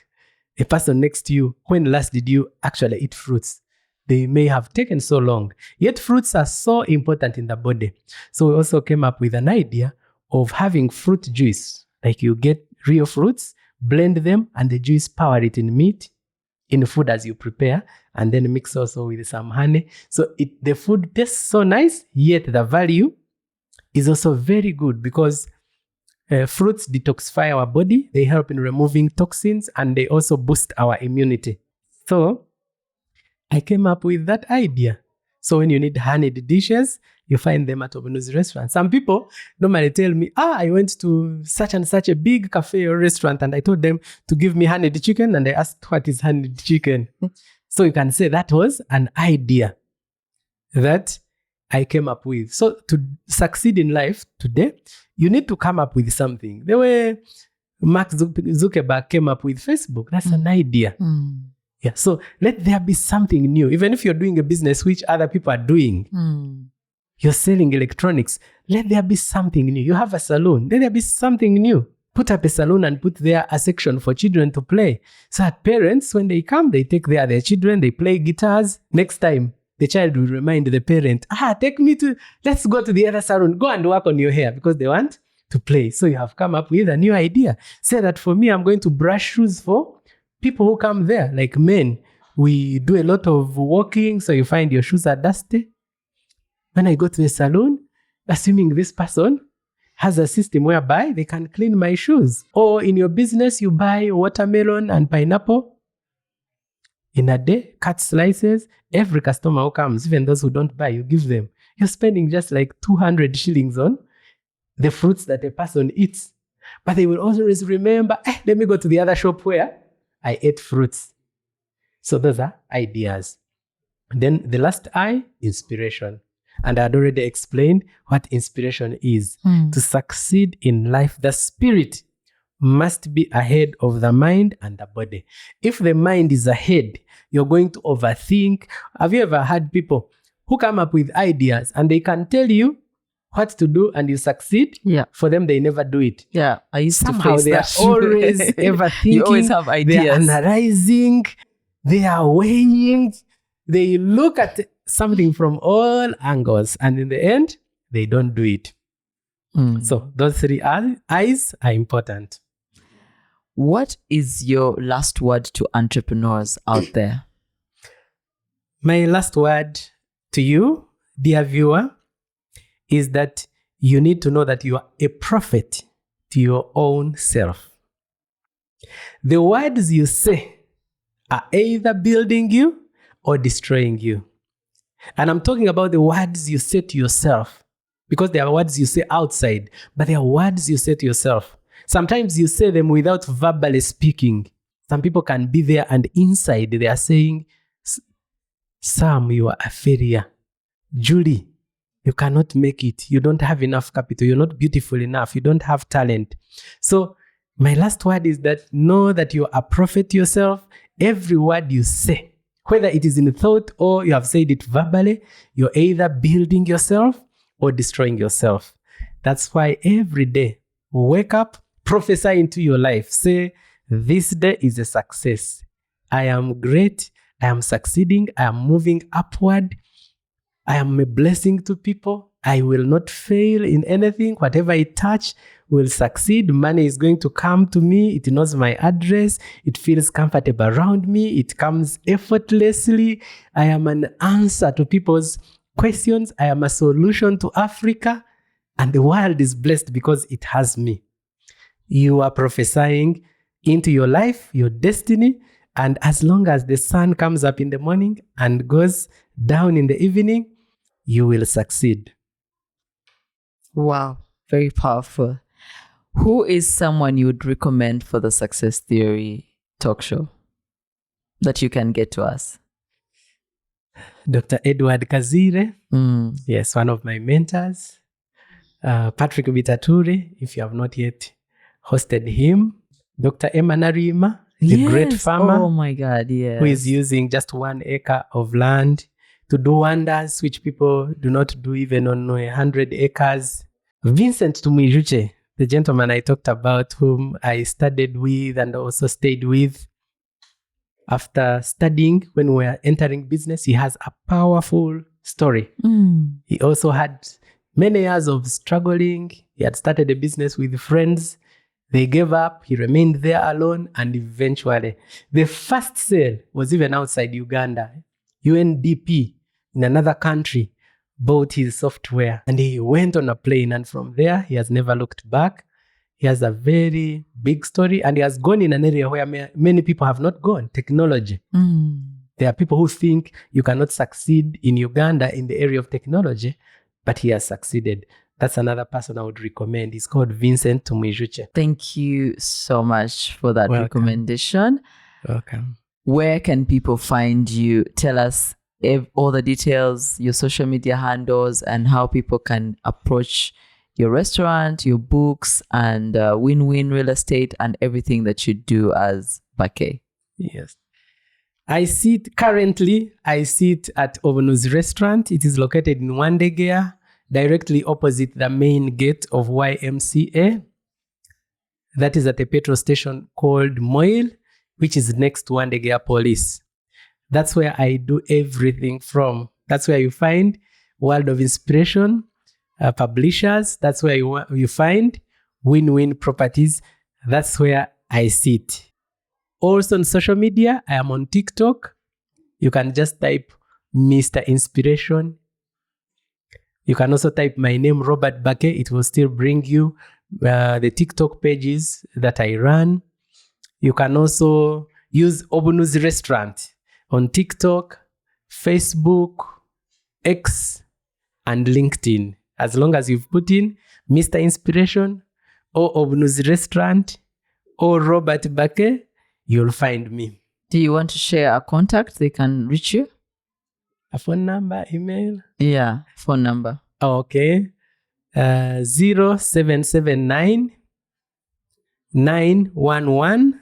a person next to you, when last did you actually eat fruits? They may have taken so long. Yet fruits are so important in the body. So we also came up with an idea of having fruit juice. Like you get real fruits, blend them, and the juice, power it in meat, in food as you prepare, and then mix also with some honey. So the food tastes so nice, yet the value is also very good because fruits detoxify our body. They help in removing toxins, and they also boost our immunity. So I came up with that idea. So when you need honeyed dishes, you find them at Obunuz's restaurant. Some people normally tell me, I went to such and such a big cafe or restaurant and I told them to give me honeyed chicken, and I asked, what is honeyed chicken? So you can say that was an idea that I came up with. So to succeed in life today, you need to come up with something. The way Mark Zuckerberg came up with Facebook, that's an idea. Yeah. So let there be something new. Even if you're doing a business which other people are doing, you're selling electronics, let there be something new. You have a salon, let there be something new. Put up a salon and put there a section for children to play. So that parents, when they come, they take their children, they play guitars. Next time, the child will remind the parent, let's go to the other salon, go and work on your hair, because they want to play. So you have come up with a new idea. Say that for me, I'm going to brush shoes for people who come there, like men. We do a lot of walking, so you find your shoes are dusty. When I go to a salon, assuming this person has a system whereby they can clean my shoes. Or in your business, you buy watermelon and pineapple in a day, cut slices. Every customer who comes, even those who don't buy, you give them. You're spending just like 200 shillings on the fruits that a person eats. But they will always remember, let me go to the other shop where I ate fruits. So those are ideas. Then the last I, inspiration. And I had already explained what inspiration is. To succeed in life, the spirit must be ahead of the mind and the body. If the mind is ahead, you're going to overthink. Have you ever had people who come up with ideas and they can tell you what to do and you succeed? Yeah. For them, they never do it. Yeah. I used Somehow to face they are that. always ever thinking. You always have ideas. They are analyzing. They are weighing. They look at something from all angles, and in the end, they don't do it. So those three I's are important. What is your last word to entrepreneurs out there? My last word to you, dear viewer, is that you need to know that you are a prophet to your own self. The words you say are either building you or destroying you. And I'm talking about the words you say to yourself, because there are words you say outside, but there are words you say to yourself. Sometimes you say them without verbally speaking. Some people can be there and inside they are saying, Sam, you are a failure. Julie, you cannot make it. You don't have enough capital. You're not beautiful enough. You don't have talent. So my last word is that know that you are a prophet to yourself. Every word you say, whether it is in thought or you have said it verbally, you're either building yourself or destroying yourself. That's why every day, wake up, prophesy into your life. Say, this day is a success. I am great. I am succeeding. I am moving upward. I am a blessing to people. I will not fail in anything. Whatever I touch will succeed. Money is going to come to me. It knows my address. It feels comfortable around me. It comes effortlessly. I am an answer to people's questions. I am a solution to Africa. And the world is blessed because it has me. You are prophesying into your life, your destiny. And as long as the sun comes up in the morning and goes down in the evening, you will succeed. Wow, very powerful. Who is someone you would recommend for the Success Theory talk show that you can get to us? Dr. Edward Kazire, yes, one of my mentors. Patrick Bitaturi, if you have not yet hosted him. Dr. Emma Narima, the great farmer. Oh my God, yes. Who is using just 1 acre of land to do wonders which people do not do even on 100 acres. Vincent Tumijuche, the gentleman I talked about, whom I studied with and also stayed with. After studying, when we were entering business, he has a powerful story. He also had many years of struggling. He had started a business with friends. They gave up. He remained there alone. And eventually, the first sale was even outside Uganda. UNDP in another country bought his software and he went on a plane. And from there, he has never looked back. He has a very big story and he has gone in an area where many people have not gone, technology. There are people who think you cannot succeed in Uganda in the area of technology, but he has succeeded. That's another person I would recommend. He's called Vincent Tumijuche. Thank you so much for that recommendation. Welcome. Where can people find you? Tell us all the details, your social media handles, and how people can approach your restaurant, your books, and win-win real estate and everything that you do as Bake. Yes. I sit at Obunuzii Restaurant. It is located in Wandegea, directly opposite the main gate of YMCA. That is at a petrol station called Moil, which is next to Wandegea Police. That's where I do everything from That's where you find World of Inspiration publishers. That's where you find Win-Win Properties. That's where I sit. Also on social media, I am on TikTok. You can just type Mr. Inspiration. You can also type my name, Robert Bake. It will still bring you the TikTok pages that I run. You can also use Obunuzii Restaurant on TikTok, Facebook, X, and LinkedIn. As long as you've put in Mr. Inspiration or Obunuzii Restaurant or Robert Bake, you'll find me. Do you want to share a contact they can reach you? A phone number, email? Yeah, phone number. Okay. 0779 911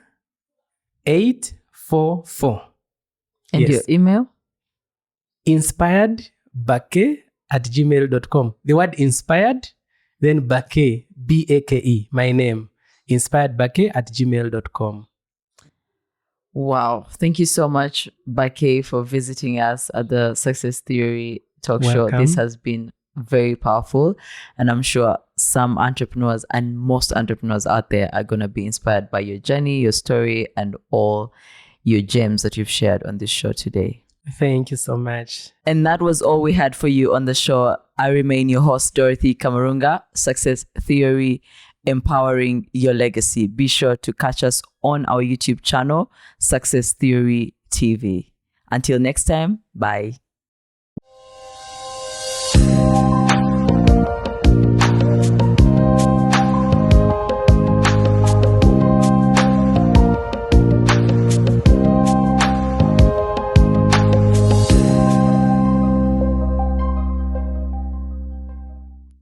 844. And Yes. your email? inspiredbake@gmail.com. The word inspired, then Bake, Bake, my name. inspiredbake@gmail.com. Wow. Thank you so much, Bake, for visiting us at the Success Theory Talk Show. Welcome. This has been very powerful. And I'm sure some entrepreneurs and most entrepreneurs out there are going to be inspired by your journey, your story, and all your gems that you've shared on this show today. Thank you so much. And that was all we had for you on the show. I remain your host, Dorothy Kamarunga, Success Theory, empowering your legacy. Be sure to catch us on our YouTube channel, Success Theory TV. Until next time, bye.